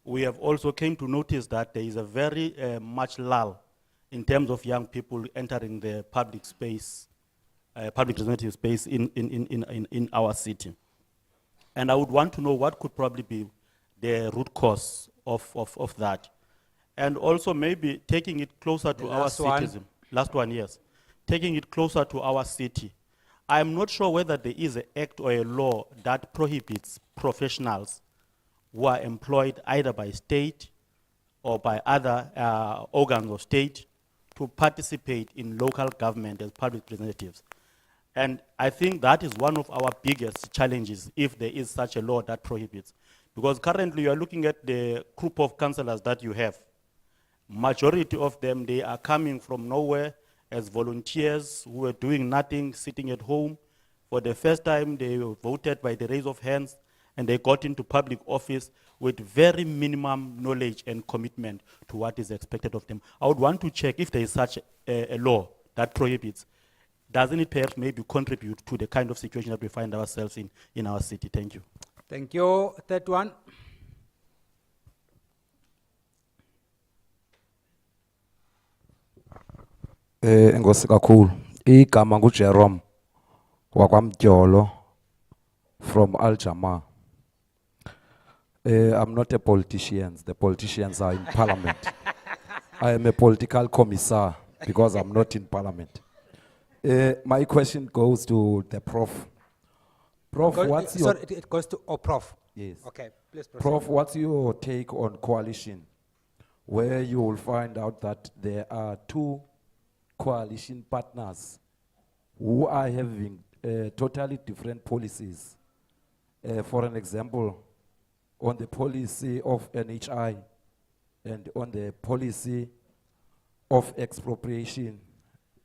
we have also came to notice that there is a very much lull in terms of young people entering the public space, public representative space in our city. And I would want to know what could probably be the root cause of that. And also maybe taking it closer to our citizen. Last one, yes. Taking it closer to our city. I'm not sure whether there is an act or a law that prohibits professionals who are employed either by state or by other organs of state to participate in local government as public representatives. And I think that is one of our biggest challenges if there is such a law that prohibits. Because currently you are looking at the group of councillors that you have. Majority of them, they are coming from nowhere as volunteers who are doing nothing, sitting at home. For the first time, they voted by the raise of hands, and they got into public office with very minimum knowledge and commitment to what is expected of them. I would want to check if there is such a law that prohibits. Doesn't it perhaps maybe contribute to the kind of situation that we find ourselves in our city? Thank you. Thank you. Third one. Enkosi kakhulu. Igama nguJerome wakwamdyolo from Al-Jama. I'm not a politician. The politicians are in parliament. I am a political commissar because I'm not in parliament. My question goes to the prof. Prof, what's your... Sorry, it goes to, Prof. Yes. Okay, please proceed. Prof, what's your take on coalition, where you will find out that there are two coalition partners who are having totally different policies? For an example, on the policy of NHI and on the policy of expropriation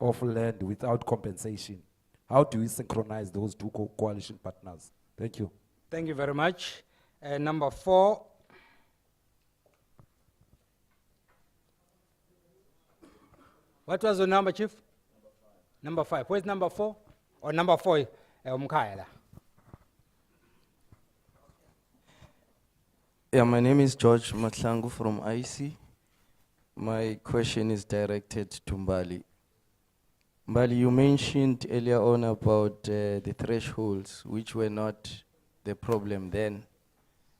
of land without compensation. How do we synchronize those two coalition partners? Thank you. Thank you very much. Number 4. What was the number, Chief? Number 5. Where's number 4? Or number 4? Umkhaya. Yeah, my name is George Matlangu from IC. My question is directed to Mbali. Mbali, you mentioned earlier on about the thresholds, which were not the problem then,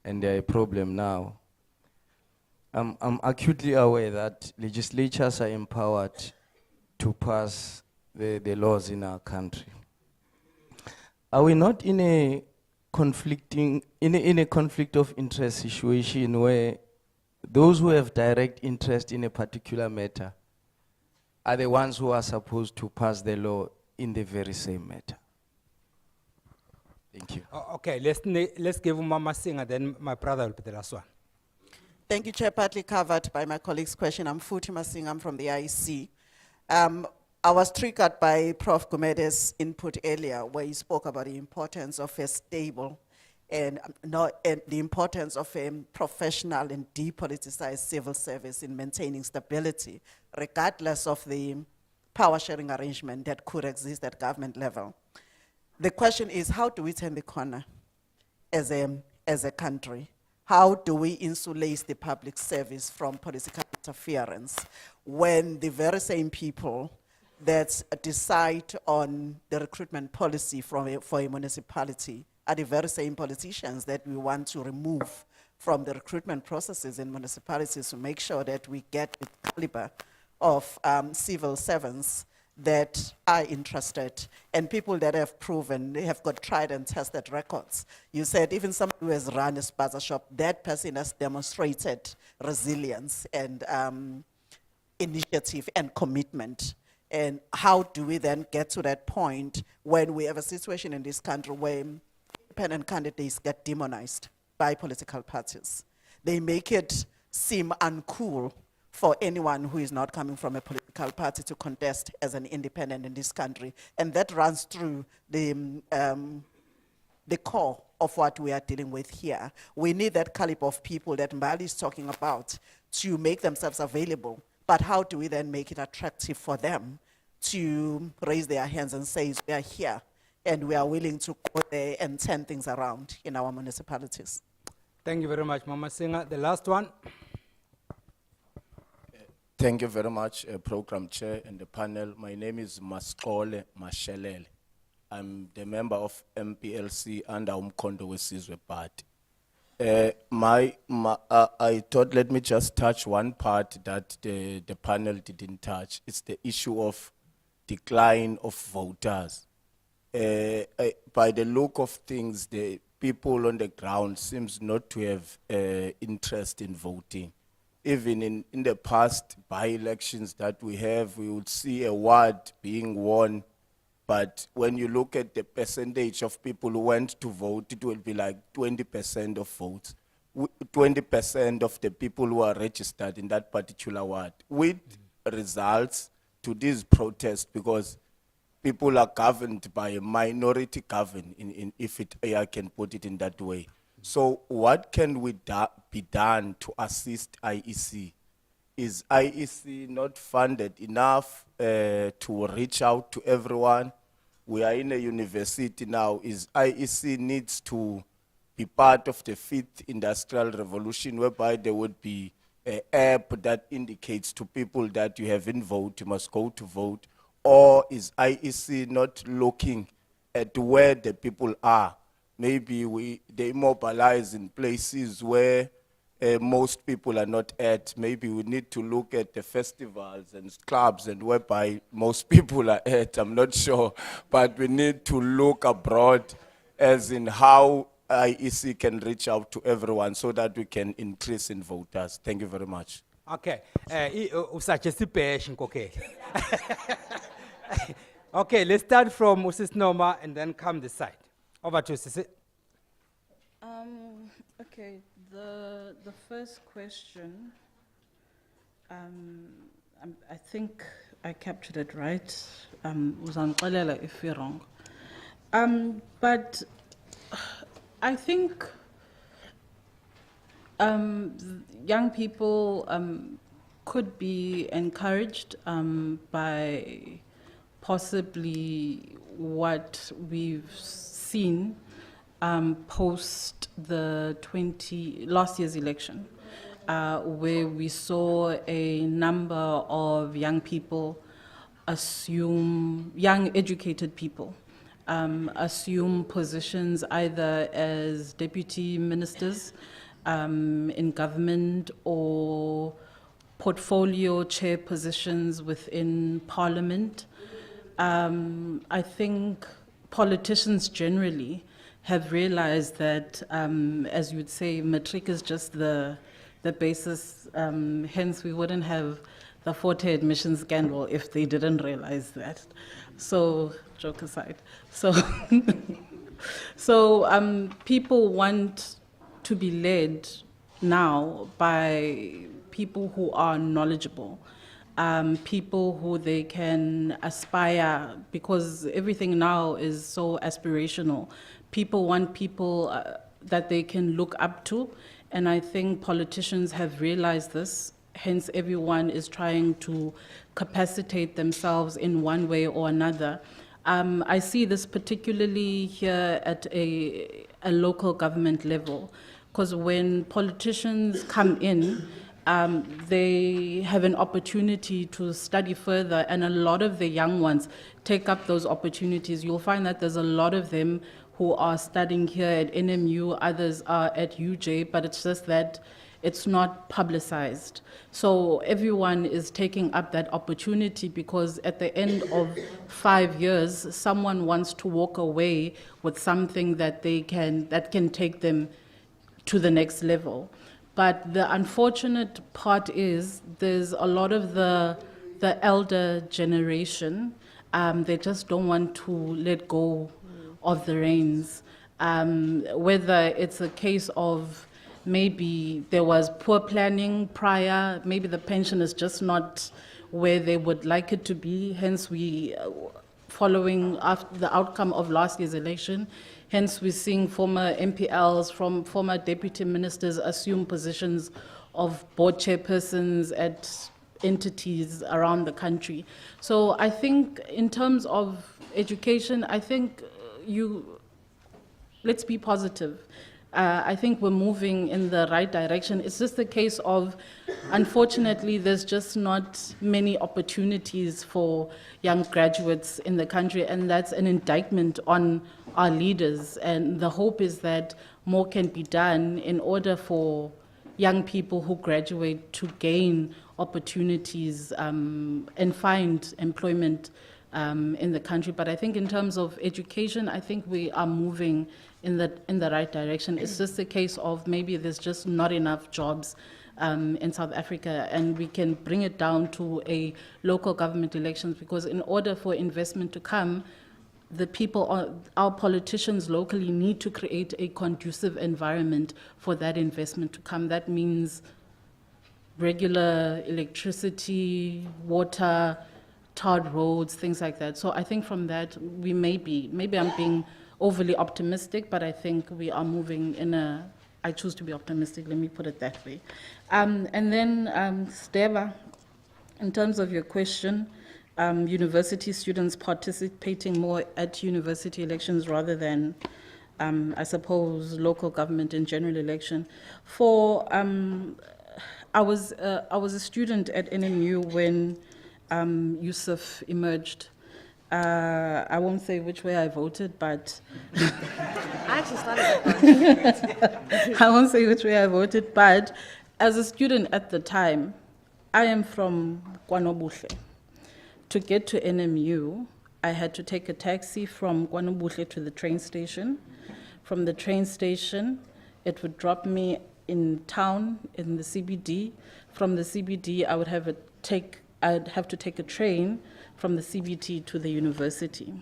and they're a problem now. I'm acutely aware that legislatures are empowered to pass the laws in our country. Are we not in a in a conflict of interest situation where those who have direct interest in a particular matter are the ones who are supposed to pass the law in the very same matter? Thank you. Okay, let's give Mama Singer, then my brother will be the last one. Thank you, Chair. Partly covered by my colleague's question. I'm Futhi Masingam from the IEC. I was triggered by Prof. Gumede's input earlier, where he spoke about the importance of a stable and the importance of a professional and depoliticized civil service in maintaining stability, regardless of the power sharing arrangement that could exist at government level. The question is, how do we turn the corner as a country? How do we insulate the public service from political interference when the very same people that decide on the recruitment policy for a municipality are the very same politicians that we want to remove from the recruitment processes in municipalities to make sure that we get the caliber of civil servants that are interested and people that have proven, they have got tried and tested records. You said even someone who has run a spaza shop, that person has demonstrated resilience and initiative and commitment. And how do we then get to that point when we have a situation in this country where independent candidates get demonized by political parties? They make it seem uncool for anyone who is not coming from a political party to contest as an independent in this country. And that runs through the core of what we are dealing with here. We need that caliber of people that Mbali is talking about to make themselves available. But how do we then make it attractive for them to raise their hands and say, we are here and we are willing to go there and turn things around in our municipalities? Thank you very much, Mama Singer. The last one. Thank you very much, Program Chair and the panel. My name is Maskole Mashelele. I'm the member of MPLC under Umkondo Wesizwe Party. I thought, let me just touch one part that the panel didn't touch. It's the issue of decline of voters. By the look of things, the people on the ground seems not to have interest in voting. Even in the past by-elections that we have, we would see a ward being won, but when you look at the percentage of people who went to vote, it will be like 20% of votes, 20% of the people who are registered in that particular ward, with results to these protests, because people are governed by a minority government, if I can put it in that way. So what can be done to assist IEC? Is IEC not funded enough to reach out to everyone? We are in a university now. Is IEC needs to be part of the 5th industrial revolution, whereby there would be an app that indicates to people that you haven't voted, you must go to vote? Or is IEC not looking at where the people are? Maybe they mobilize in places where most people are not at. Maybe we need to look at the festivals and clubs and whereby most people are at. I'm not sure, but we need to look abroad as in how IEC can reach out to everyone so that we can increase in voters. Thank you very much. Okay, usuggest okay. Okay, let's start from Mrs. Noma and then come this side. Over to Sisi. Okay, the first question, I think I captured it right. Uzangixelela if you're wrong. But I think young people could be encouraged by possibly what we've seen post the last year's election, where we saw a number of young people young educated people, assume positions either as deputy ministers in government or portfolio chair positions within parliament. I think politicians generally have realized that, as you would say, matric is just the basis, hence we wouldn't have the Forte admission scandal if they didn't realize that. So, joke aside. So, people want to be led now by people who are knowledgeable, people who they can aspire, because everything now is so aspirational. People want people that they can look up to, and I think politicians have realized this. Hence, everyone is trying to capacitate themselves in one way or another. I see this particularly here at a local government level, because when politicians come in, they have an opportunity to study further, and a lot of the young ones take up those opportunities. You'll find that there's a lot of them who are studying here at NMU, others are at UJ, but it's just that it's not publicized. So everyone is taking up that opportunity because at the end of 5 years, someone wants to walk away with something that can take them to the next level. But the unfortunate part is there's a lot of the elder generation, they just don't want to let go of the reins. Whether it's a case of maybe there was poor planning prior, maybe the pension is just not where they would like it to be, hence we, following after the outcome of last year's election, hence we're seeing former MPLs, from former deputy ministers assume positions of board chairpersons at entities around the country. So I think in terms of education, I think let's be positive. I think we're moving in the right direction. It's just a case of, unfortunately, there's just not many opportunities for young graduates in the country, and that's an indictment on our leaders. And the hope is that more can be done in order for young people who graduate to gain opportunities and find employment in the country. But I think in terms of education, I think we are moving in the right direction. It's just a case of maybe there's just not enough jobs in South Africa, and we can bring it down to a local government elections, because in order for investment to come, the people, our politicians locally need to create a conducive environment for that investment to come. That means regular electricity, water, tarred roads, things like that. So I think from that, we maybe I'm being overly optimistic, but I think we are moving I choose to be optimistic, let me put it that way. And then, Steva, in terms of your question, university students participating more at university elections rather than, I suppose, local government and general election. I was a student at NMU when Yusuf emerged. I won't say which way I voted, but I actually started that I won't say which way I voted, but as a student at the time, I am from KwaNobuhle. To get to NMU, I had to take a taxi from KwaNobuhle to the train station. From the train station, it would drop me in town in the CBD. From the CBD, I'd have to take a train from the CBD to the university.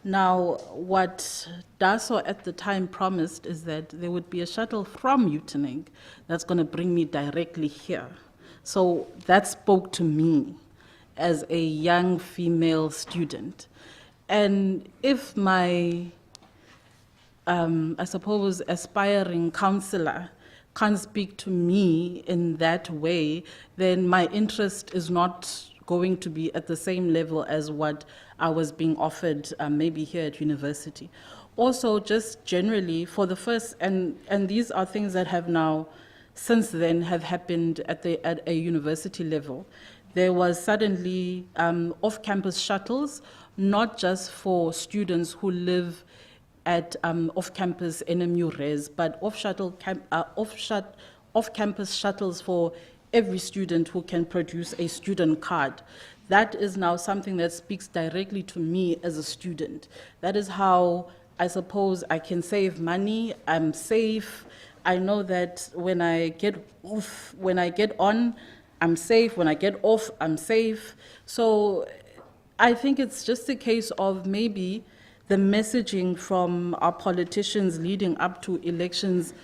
Now, what DASO at the time promised is that there would be a shuttle from Utening that's going to bring me directly here. So that spoke to me as a young female student. And if my, I suppose, aspiring counselor can't speak to me in that way, then my interest is not going to be at the same level as what I was being offered maybe here at university. Also, just generally, for the first, and these are things that have now, since then, have happened at a university level. There was suddenly off-campus shuttles, not just for students who live at off-campus NMU res, but off-campus shuttles for every student who can produce a student card. That is now something that speaks directly to me as a student. That is how I suppose I can save money, I'm safe. I know that when I get on, I'm safe. When I get off, I'm safe. So I think it's just a case of maybe the messaging from our politicians leading up to elections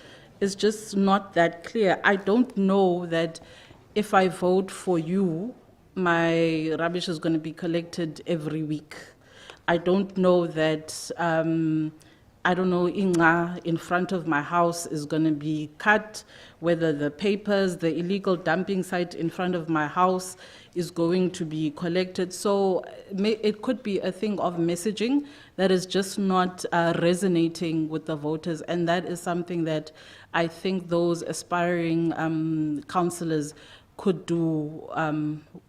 is just not that clear. I don't know that if I vote for you, my rubbish is going to be collected every week. I don't know that, Inga in front of my house is going to be cut, whether the papers, the illegal dumping site in front of my house is going to be collected. So it could be a thing of messaging that is just not resonating with the voters. And that is something that I think those aspiring councillors could do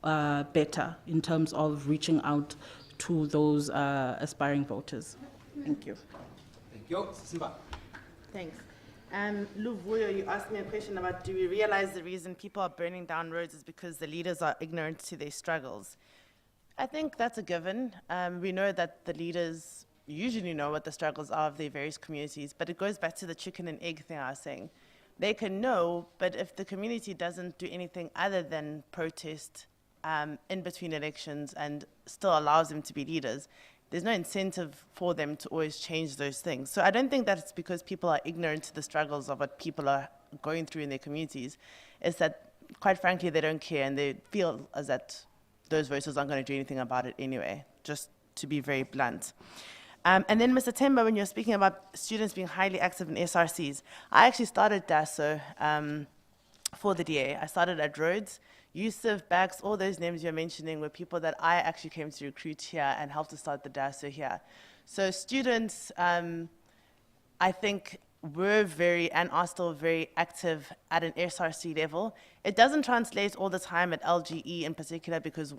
better in terms of reaching out to those aspiring voters. Thank you. Thank you. Simba. Thanks. Luvuyo, you asked me a question about, do we realize the reason people are burning down roads is because the leaders are ignorant to their struggles? I think that's a given. We know that the leaders usually know what the struggles are of their various communities, but it goes back to the chicken and egg thing I was saying. They can know, but if the community doesn't do anything other than protest in between elections and still allows them to be leaders, there's no incentive for them to always change those things. So I don't think that it's because people are ignorant to the struggles of what people are going through in their communities. It's that, quite frankly, they don't care and they feel as that those voters aren't going to do anything about it anyway, just to be very blunt. And then, Mr. Temba, when you're speaking about students being highly active in SRCs, I actually started DASO for the DA. I started at Rhodes. Yusuf, Bax, all those names you're mentioning were people that I actually came to recruit here and helped to start the DASO here. So students, I think, were very and are still very active at an SRC level. It doesn't translate all the time at LGE in particular because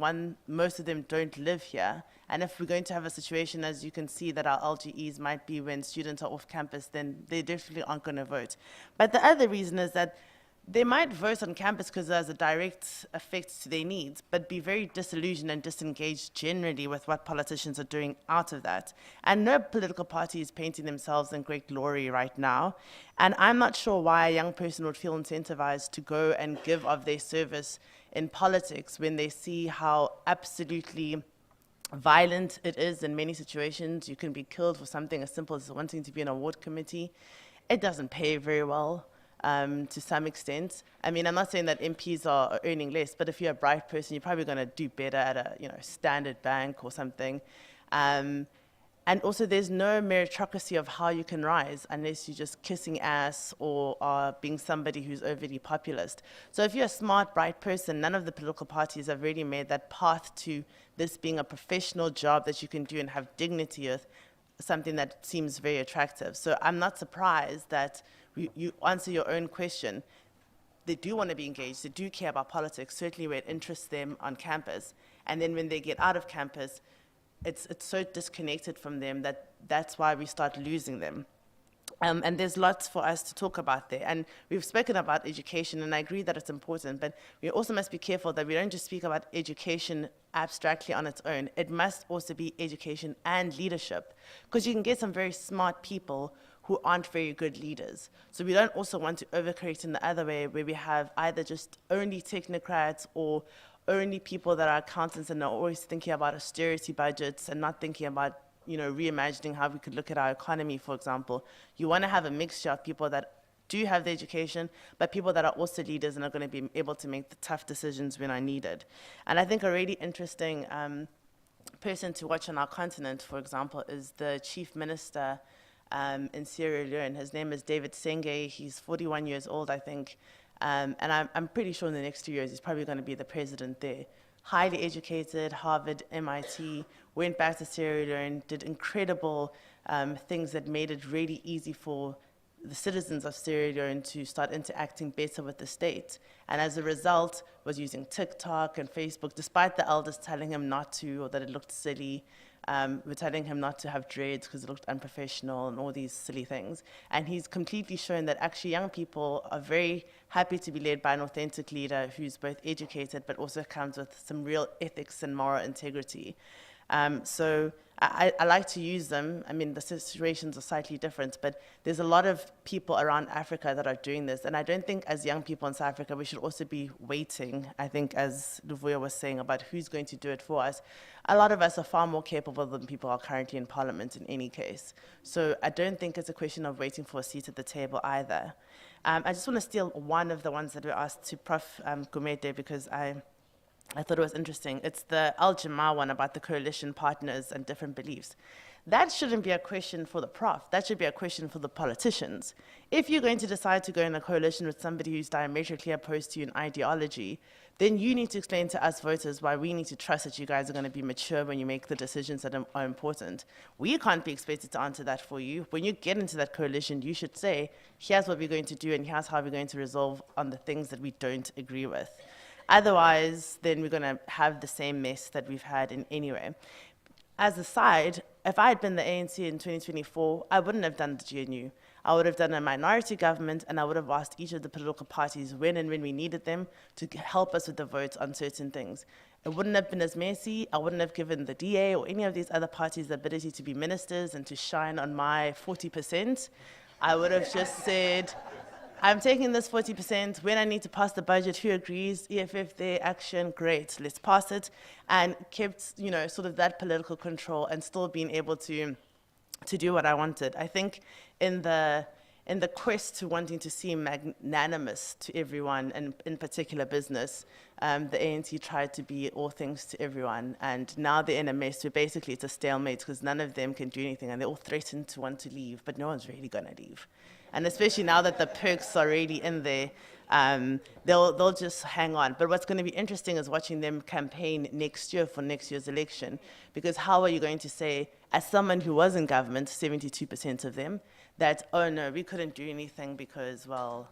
most of them don't live here. And if we're going to have a situation, as you can see, that our LGEs might be when students are off campus, then they definitely aren't going to vote. But the other reason is that they might vote on campus because there's a direct effect to their needs, but be very disillusioned and disengaged generally with what politicians are doing out of that. And no political party is painting themselves in great glory right now. And I'm not sure why a young person would feel incentivized to go and give of their service in politics when they see how absolutely violent it is in many situations. You can be killed for something as simple as wanting to be in a ward committee. It doesn't pay very well. To some extent. I mean, I'm not saying that MPs are earning less, but if you're a bright person, you're probably going to do better at a standard bank or something. And also, there's no meritocracy of how you can rise unless you're just kissing ass or are being somebody who's overly populist. So if you're a smart, bright person, none of the political parties have really made that path to this being a professional job that you can do and have dignity with, something that seems very attractive. So I'm not surprised that you answer your own question. They do want to be engaged. They do care about politics, certainly where it interests them on campus. And then when they get out of campus, it's so disconnected from them that's why we start losing them. And there's lots for us to talk about there. And we've spoken about education, and I agree that it's important, but we also must be careful that we don't just speak about education abstractly on its own. It must also be education and leadership, because you can get some very smart people who aren't very good leaders. So we don't also want to overcorrect in the other way, where we have either just only technocrats or only people that are accountants and are always thinking about austerity budgets and not thinking about reimagining how we could look at our economy, for example. You want to have a mixture of people that do have the education, but people that are also leaders and are going to be able to make the tough decisions when are needed. And I think a really interesting person to watch on our continent, for example, is the chief minister in Sierra Leone. His name is David Senge. He's 41 years old, I think. And I'm pretty sure in the next 2 years, he's probably going to be the president there. Highly educated, Harvard, MIT, went back to Sierra Leone, did incredible things that made it really easy for the citizens of Sierra Leone to start interacting better with the state. And as a result, was using TikTok and Facebook, despite the elders telling him not to, or that it looked silly. We're telling him not to have dreads because it looked unprofessional and all these silly things. And he's completely shown that actually young people are very happy to be led by an authentic leader who's both educated but also comes with some real ethics and moral integrity. So I like to use them. I mean, the situations are slightly different, but there's a lot of people around Africa that are doing this. And I don't think as young people in South Africa, we should also be waiting, I think, as Luvuyo was saying, about who's going to do it for us. A lot of us are far more capable than people are currently in Parliament in any case. So I don't think it's a question of waiting for a seat at the table either. I just want to steal one of the ones that were asked to Prof. Gumede, because I thought it was interesting. It's the LGE one about the coalition partners and different beliefs. That shouldn't be a question for the prof. That should be a question for the politicians. If you're going to decide to go in a coalition with somebody who's diametrically opposed to you in ideology, then you need to explain to us voters why we need to trust that you guys are going to be mature when you make the decisions that are important. We can't be expected to answer that for you. When you get into that coalition, you should say, here's what we're going to do and here's how we're going to resolve on the things that we don't agree with. Otherwise, then we're going to have the same mess that we've had in any way. As a side, if I had been the ANC in 2024, I wouldn't have done the GNU. I would have done a minority government, and I would have asked each of the political parties when and when we needed them to help us with the votes on certain things. It wouldn't have been as messy. I wouldn't have given the DA or any of these other parties the ability to be ministers and to shine on my 40%. I would have just said, I'm taking this 40%. When I need to pass the budget, who agrees? EFF, their action, great, let's pass it. And kept, sort of that political control and still being able to do what I wanted. I think in the quest to wanting to seem magnanimous to everyone, and in particular business, the ANC tried to be all things to everyone. And now they're in a mess where basically it's a stalemate because none of them can do anything and they all threaten to want to leave, but no one's really going to leave. And especially now that the perks are already in there, they'll just hang on. But what's going to be interesting is watching them campaign next year for next year's election. Because how are you going to say, as someone who was in government, 72% of them, that, oh no, we couldn't do anything because, well,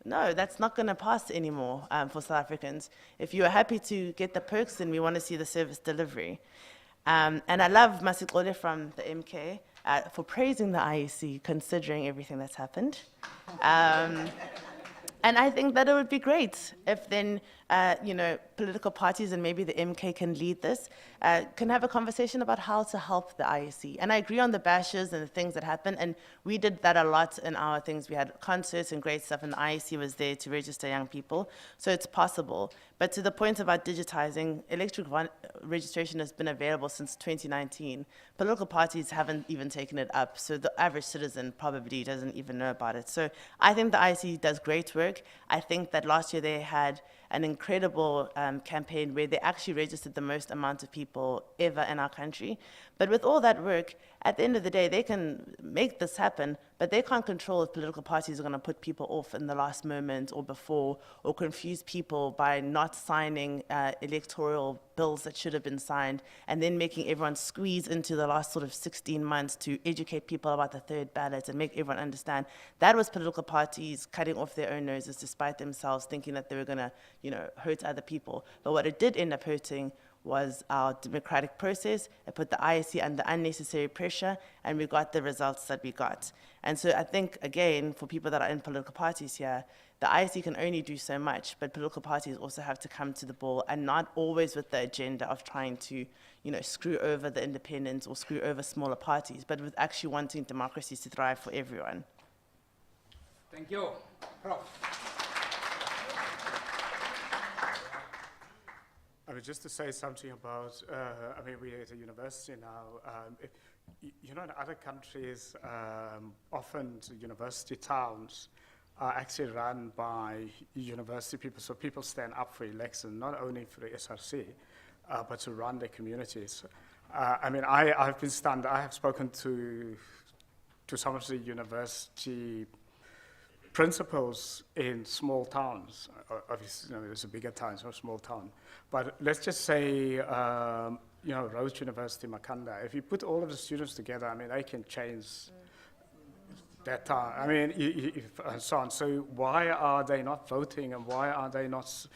no, that's not going to pass anymore for South Africans. If you are happy to get the perks, then we want to see the service delivery. And I love Masikole from the MK. For praising the IEC, considering everything that's happened. And I think that it would be great if then, political parties and maybe the MK can lead this, can have a conversation about how to help the IEC. And I agree on the bashes and the things that happen, and we did that a lot in our things. We had concerts and great stuff, and the IEC was there to register young people, so it's possible. But to the point about digitizing, electoral registration has been available since 2019. Political parties haven't even taken it up, so the average citizen probably doesn't even know about it. So I think the IEC does great work. I think that last year they had an incredible campaign where they actually registered the most amount of people ever in our country. But with all that work, at the end of the day, they can make this happen, but they can't control if political parties are going to put people off in the last moment or before, or confuse people by not signing electoral bills that should have been signed, and then making everyone squeeze into the last sort of 16 months to educate people about the third ballot and make everyone understand. That was political parties cutting off their own noses despite themselves thinking that they were going to, hurt other people. But what it did end up hurting was our democratic process. It put the IEC under unnecessary pressure, and we got the results that we got. And so I think, again, for people that are in political parties here, the IEC can only do so much, but political parties also have to come to the ball, and not always with the agenda of trying to, screw over the independents or screw over smaller parties, but with actually wanting democracy to thrive for everyone. Thank you. Prof. I mean, just to say something about, we're at a university now. In other countries, often the university towns are actually run by university people. So people stand up for election, not only for the SRC, but to run their communities. I've been stunned. I have spoken to some of the university principals in small towns. Obviously, there's a bigger town, it's not a small town. But let's just say, Rhodes University, Makanda, if you put all of the students together, they can change that town. And so on. So why are they not voting, and why are they not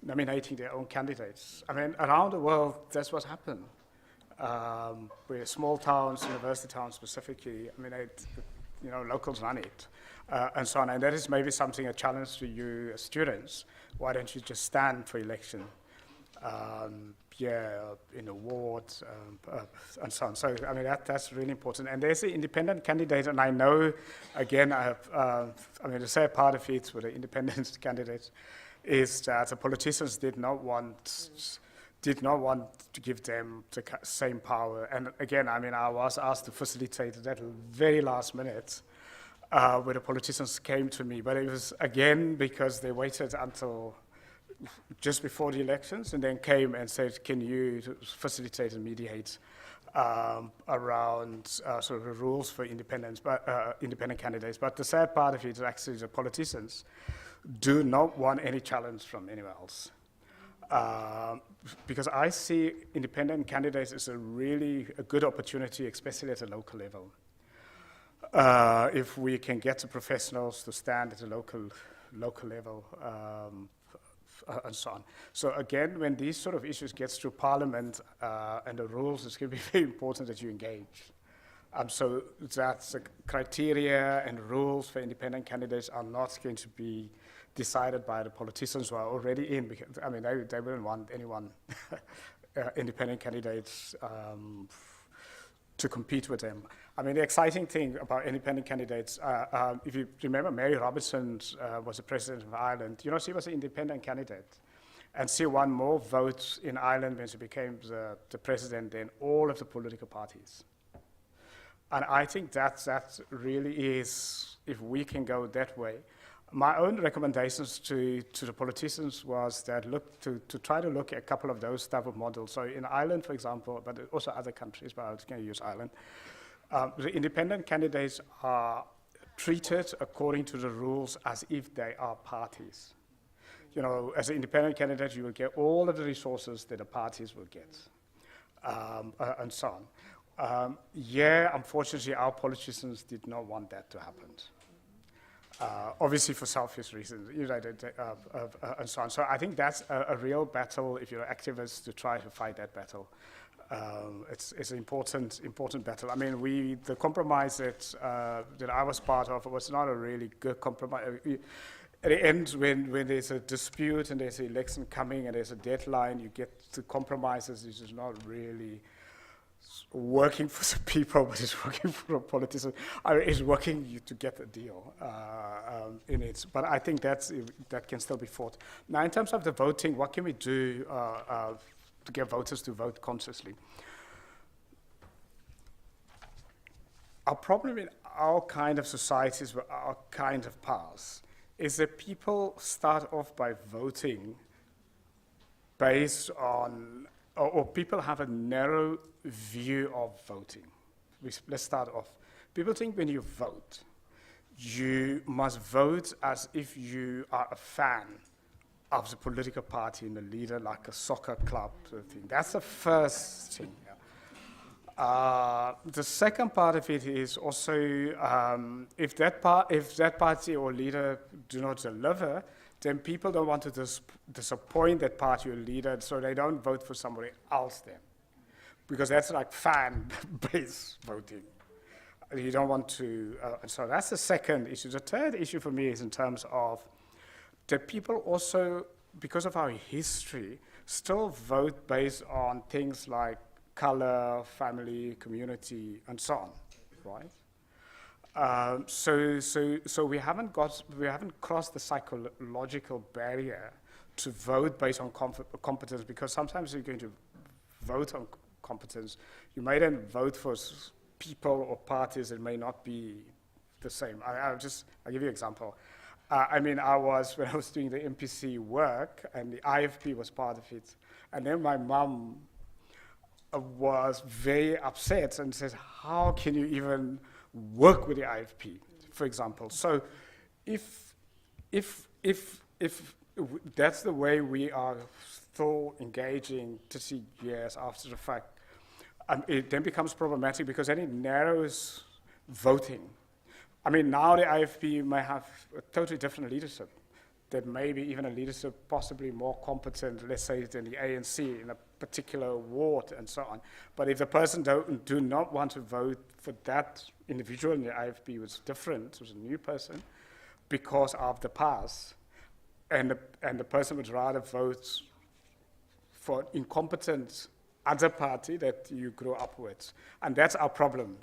nominating their own candidates? Around the world, that's what's happened. Where small towns, university towns specifically, locals run it, and so on. And that is maybe a challenge to you as students. Why don't you just stand for election? In awards, and so on. So, that's really important. And there's the independent candidate, and I know, again, the sad part of it with the independent candidates is that the politicians did not want to give them the same power. And again, I was asked to facilitate that very last minute where the politicians came to me, but it was, again, because they waited until just before the elections and then came and said, can you facilitate and mediate around sort of the rules for independent candidates. But the sad part of it is actually the politicians do not want any challenge from anyone else. Because I see independent candidates as a really good opportunity, especially at a local level. If we can get the professionals to stand at a local level, and so on. So again, when these sort of issues get through Parliament and the rules, it's going to be very important that you engage. So that's the criteria and rules for independent candidates are not going to be decided by the politicians who are already in, because they wouldn't want anyone, independent candidates, to compete with them. The exciting thing about independent candidates, if you remember, Mary Robertson was the president of Ireland. She was an independent candidate, and she won more votes in Ireland when she became the president than all of the political parties. And I think that really is, if we can go that way. My own recommendations to the politicians was that to try to look at a couple of those type of models. So in Ireland, for example, but also other countries, but I was going to use Ireland, the independent candidates are treated according to the rules as if they are parties. As an independent candidate, you will get all of the resources that the parties will get, and so on. Unfortunately, our politicians did not want that to happen. Obviously for selfish reasons, and so on. So I think that's a real battle if you're activists to try to fight that battle. It's an important battle. The compromise that I was part of was not a really good compromise. At the end, when there's a dispute and there's an election coming and there's a deadline, you get to compromises. This is not really working for the people, but it's working for the politicians. It's working to get a deal in it. But I think that can still be fought. Now, in terms of the voting, what can we do to get voters to vote consciously? Our problem in our kind of societies, with our kind of powers, is that people start off by voting based on, or people have a narrow view of voting. Let's start off. People think when you vote, you must vote as if you are a fan of the political party and the leader, like a soccer club sort of thing. That's the first thing. The second part of it is also if that party or leader do not deliver, then people don't want to disappoint that party or leader, so they don't vote for somebody else then, because that's like fan-based voting. You don't want to. So that's the second issue. The third issue for me is in terms of that people also, because of our history, still vote based on things like color, family, community, and so on, right? So we haven't crossed the psychological barrier to vote based on competence, because sometimes you're going to vote on competence, you may then vote for people or parties that may not be the same. I'll give you an example. when I was doing the MPC work, and the IFP was part of it, and then my mom was very upset and says, how can you even work with the IFP, for example? So if that's the way we are still engaging 30 years after the fact, it then becomes problematic because then it narrows voting. Now the IFP may have a totally different leadership, that maybe even a leadership possibly more competent, let's say, than the ANC in a particular ward and so on. But if the person do not want to vote for that individual in the IFP who's different, who's a new person, because of the past, and the person would rather vote for incompetent other party that you grew up with. And that's our problem,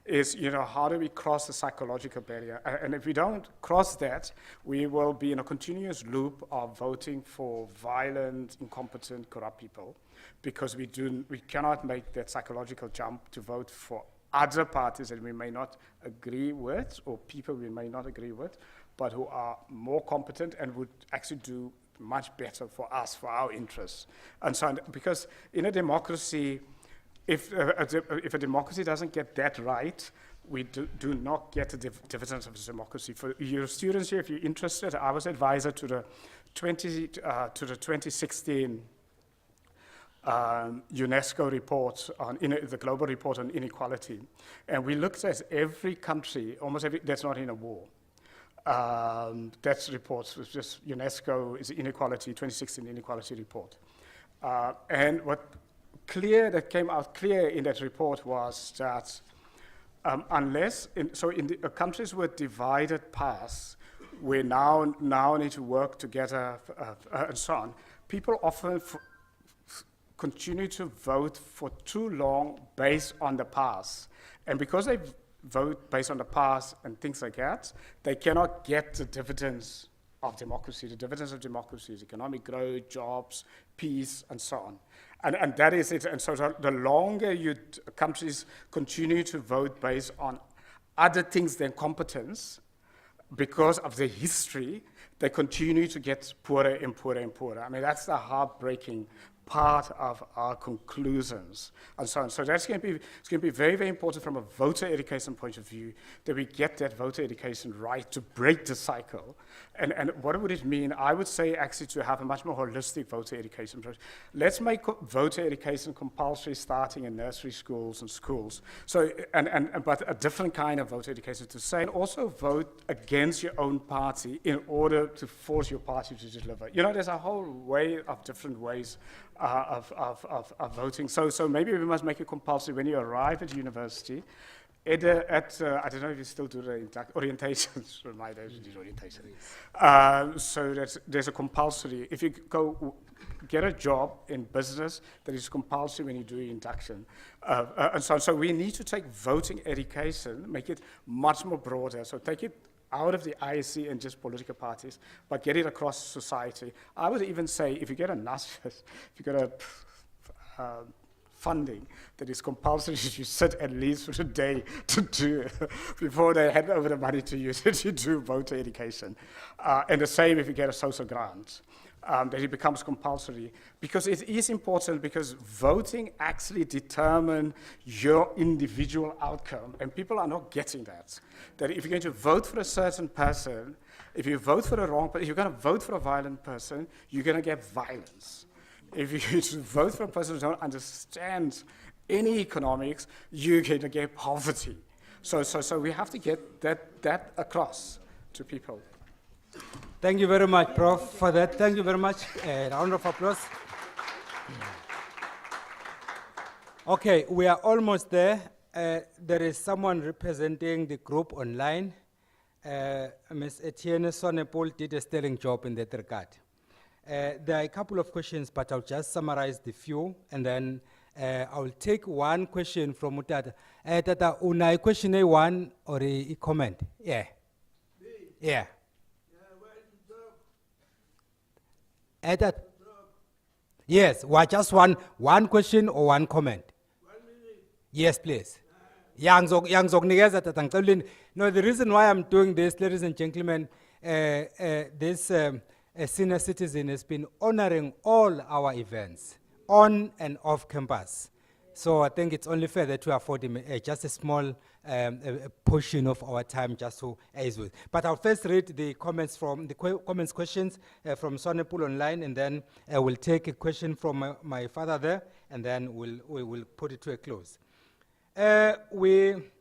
is, how do we cross the psychological barrier? And if we don't cross that, we will be in a continuous loop of voting for violent, incompetent, corrupt people, because we cannot make that psychological jump to vote for other parties that we may not agree with, or people we may not agree with, but who are more competent and would actually do much better for us, for our interests. And so, because in a democracy, if a democracy doesn't get that right, we do not get the dividends of the democracy. For your students here, if you're interested, I was advisor to the 2016 UNESCO report on the global report on inequality, and we looked at every country, almost every that's not in a war. That's reports, was just UNESCO is the inequality, 2016 inequality report. And what came out clear in that report was that unless, in the countries with divided paths, we now need to work together and so on, people often continue to vote for too long based on the past. And because they vote based on the past and things like that, they cannot get the dividends of democracy. The dividends of democracy is economic growth, jobs, peace, and so on. And that is it. And so the longer countries continue to vote based on other things than competence, because of the history, they continue to get poorer and poorer and poorer. That's the heartbreaking part of our conclusions, and so on. So it's going to be very, very important from a voter education point of view that we get that voter education right to break the cycle. And what would it mean? I would say actually to have a much more holistic voter education approach. Let's make voter education compulsory starting in nursery schools and schools. So, but a different kind of voter education to say, and also vote against your own party in order to force your party to deliver. There's a whole way of different ways of voting. So maybe we must make it compulsory when you arrive at university. I don't know if you still do the orientations. For my days, we did orientation. So there's a compulsory. If you go get a job in business, that is compulsory when you do your induction. And so we need to take voting education, make it much more broader. So take it out of the IEC and just political parties, but get it across society. I would even say if you get a NAS, if you get a funding that is compulsory, you sit at least for a day to do it before they hand over the money to you to do voter education. And the same if you get a social grant. That it becomes compulsory, because it is important, because voting actually determines your individual outcome, and people are not getting that. That if you're going to vote for a certain person, if you vote for the wrong person, if you're going to vote for a violent person, you're going to get violence. If you vote for a person who don't understand in economics, you're going to get poverty. So we have to get that across to people. Thank you very much, Prof, for that. Thank you very much. Round of applause. Okay, we are almost there. There is someone representing the group online. Ms. Etienne Sonepol did a sterling job in that regard. There are a couple of questions, but I'll just summarize the few, and then I'll take one question from Utata. Tata, una question A1 or a comment? Yeah. Yeah. That, yes, just one question or one comment? 1 minute. Yes, please. No, the reason why I'm doing this, ladies and gentlemen, this senior citizen has been honoring all our events on and off campus. So I think it's only fair that we afford him just a small portion of our time just to ace with. But I'll first read the comments from questions from Sonepul online, and then we'll take a question from my father there, and then we'll put it to a close.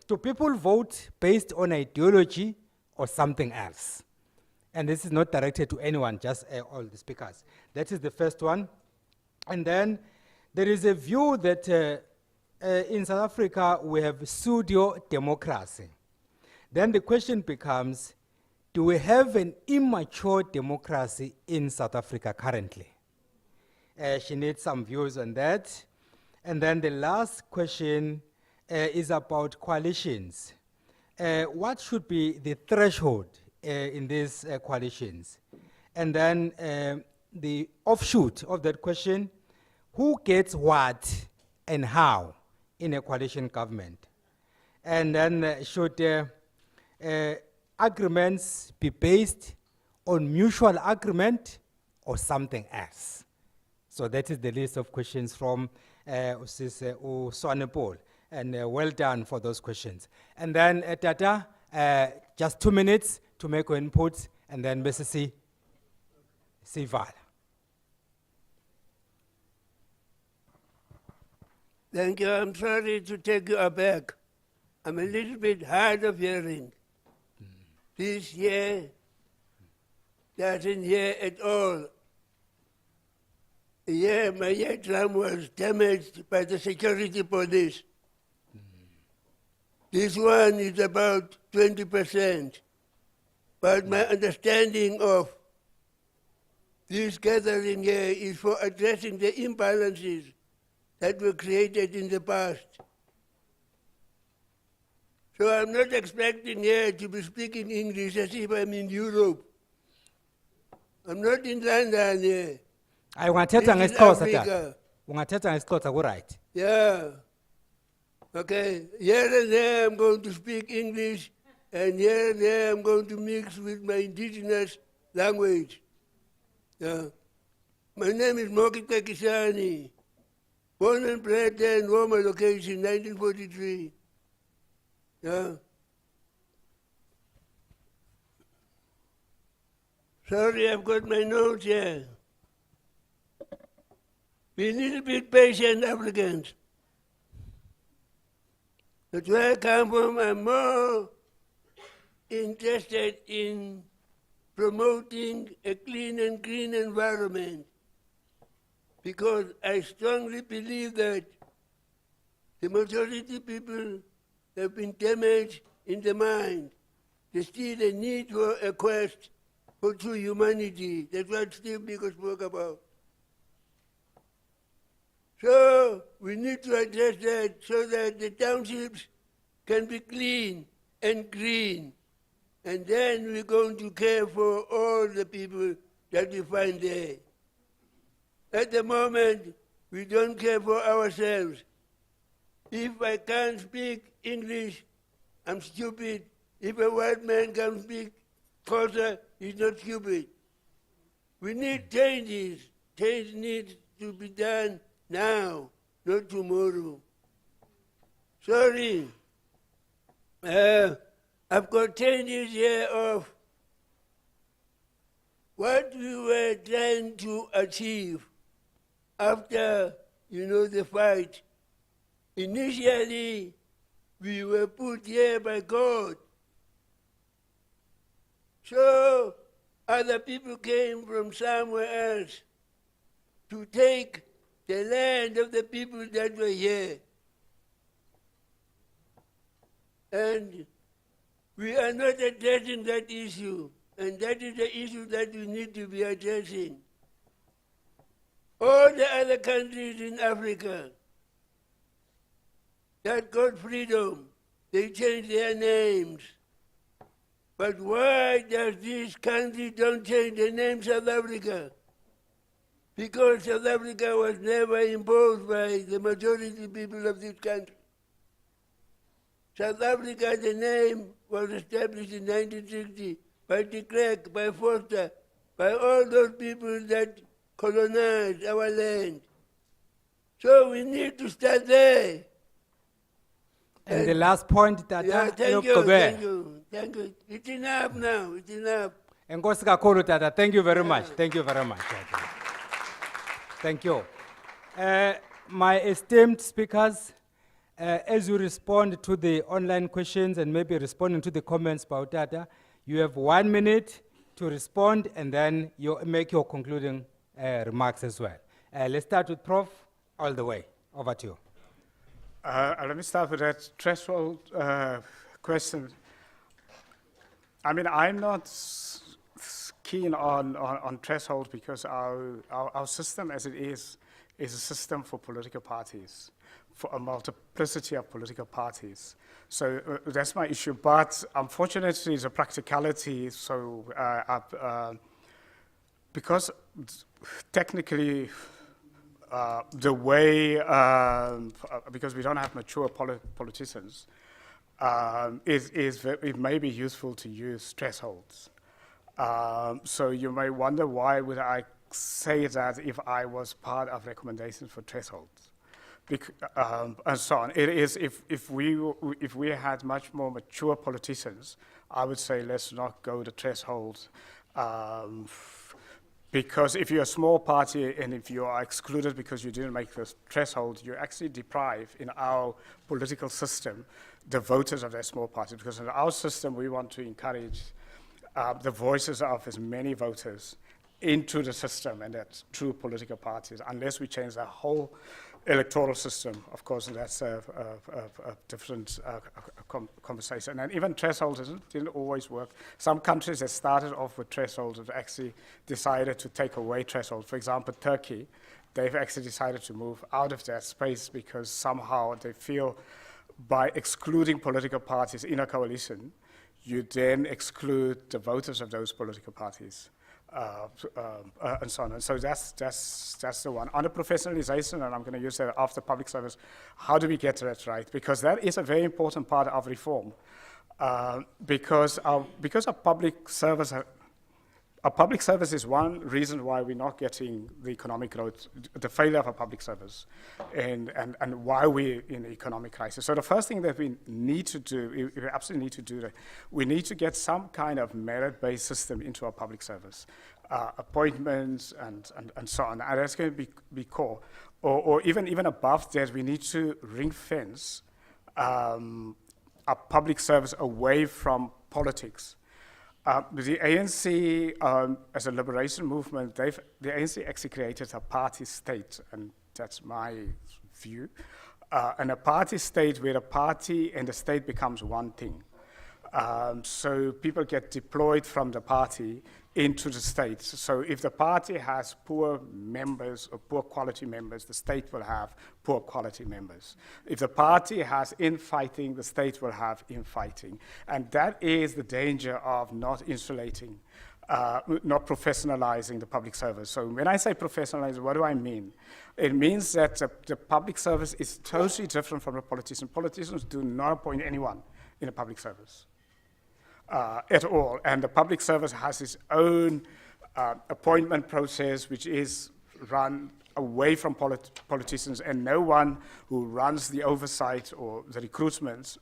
Do people vote based on ideology or something else? And this is not directed to anyone, just all the speakers. That is the first one. And then there is a view that in South Africa we have pseudo-democracy. Then the question becomes, do we have an immature democracy in South Africa currently? She needs some views on that. And then the last question is about coalitions. What should be the threshold in these coalitions? And then the offshoot of that question, who gets what and how in a coalition government? And then should agreements be based on mutual agreement or something else? So that is the list of questions from Sonepol. And well done for those questions. And then Tata, just 2 minutes to make your input, and then Mrs. Sival. Thank you. I'm sorry to take you aback. I'm a little bit hard of hearing. This year doesn't hear at all. Yeah, my eardrum was damaged by the security police. This one is about 20%. But my understanding of this gathering here is for addressing the imbalances that were created in the past. So I'm not expecting here to be speaking English as if I'm in Europe. I'm not in London here. I want to tell you, right? Yeah. Okay, here and there I'm going to speak English, and here and there I'm going to mix with my indigenous language. Yeah. My name is Moki Tekisani, born and bred there in Roma location, 1943. Yeah. Sorry, I've got my notes here. Be a little bit patient, applicants. That's where I come from. I'm more interested in promoting a clean and green environment, because I strongly believe that the majority people have been damaged in the mind. There's still a need for a quest for true humanity. That's what Steve Biko spoke about. So we need to address that so that the townships can be clean and green. And then we're going to care for all the people that we find there. At the moment, we don't care for ourselves. If I can't speak English, I'm stupid. If a white man can speak Xhosa, he's not stupid. We need changes. Change needs to be done now, not tomorrow. Sorry. I've got 10 years here of what we were trying to achieve after, the fight Initially, we were put here by God. So other people came from somewhere else to take the land of the people that were here. And we are not addressing that issue, and that is the issue that we need to be addressing. All the other countries in Africa that got freedom, they changed their names. But why does this country don't change the name South Africa? Because South Africa was never imposed by the majority people of this country. South Africa, the name was established in 1960 by de Klerk, by Foster, by all those people that colonized our land. So we need to start there. And the last point, Tata, Yeah, thank you. It's enough now, it's enough. Enkosi kakhulu, Tata. Thank you very much. Thank you very much. Thank you. My esteemed speakers, as you respond to the online questions and maybe responding to the comments about Tata, you have 1 minute to respond and then you make your concluding remarks as well. Let's start with Prof. All the way. Over to you. Let me start with that threshold question. I mean, I'm not keen on threshold because our system as it is a system for political parties, for a multiplicity of political parties. So that's my issue. But unfortunately, it's a practicality. So because technically, the way, because we don't have mature politicians, it may be useful to use thresholds. So you may wonder why would I say that if I was part of recommendations for thresholds, and so on. It is if we had much more mature politicians, I would say let's not go the thresholds. Because if you're a small party and if you are excluded because you didn't make the threshold, you actually deprive in our political system the voters of that small party. Because in our system, we want to encourage the voices of as many voters into the system, and that's through political parties. Unless we change the whole electoral system, of course, that's a different conversation. And even thresholds didn't always work. Some countries that started off with thresholds have actually decided to take away thresholds. For example, Turkey, they've actually decided to move out of that space because somehow they feel by excluding political parties in a coalition, you then exclude the voters of those political parties. And so on. And so that's the one. On the professionalization, and I'm going to use that after public service, how do we get that right? Because that is a very important part of reform. Because of public service, a public service is one reason why we're not getting the economic growth, the failure of a public service, and why we're in an economic crisis. So the first thing that we need to do, we absolutely need to do that, we need to get some kind of merit-based system into our public service, appointments and so on. And that's going to be core. Or even above that, we need to ring fence a public service away from politics. The ANC, as a liberation movement, the ANC actually created a party state, and that's my view. And a party state where the party and the state becomes one thing. So people get deployed from the party into the state. So if the party has poor members or poor quality members, the state will have poor quality members. If the party has infighting, the state will have infighting. And that is the danger of not insulating, not professionalizing the public service. So when I say professionalize, what do I mean? It means that the public service is totally different from the politician. Politicians do not appoint anyone in a public service. At all, and the public service has its own appointment process, which is run away from politicians, and no one who runs the oversight or the recruitments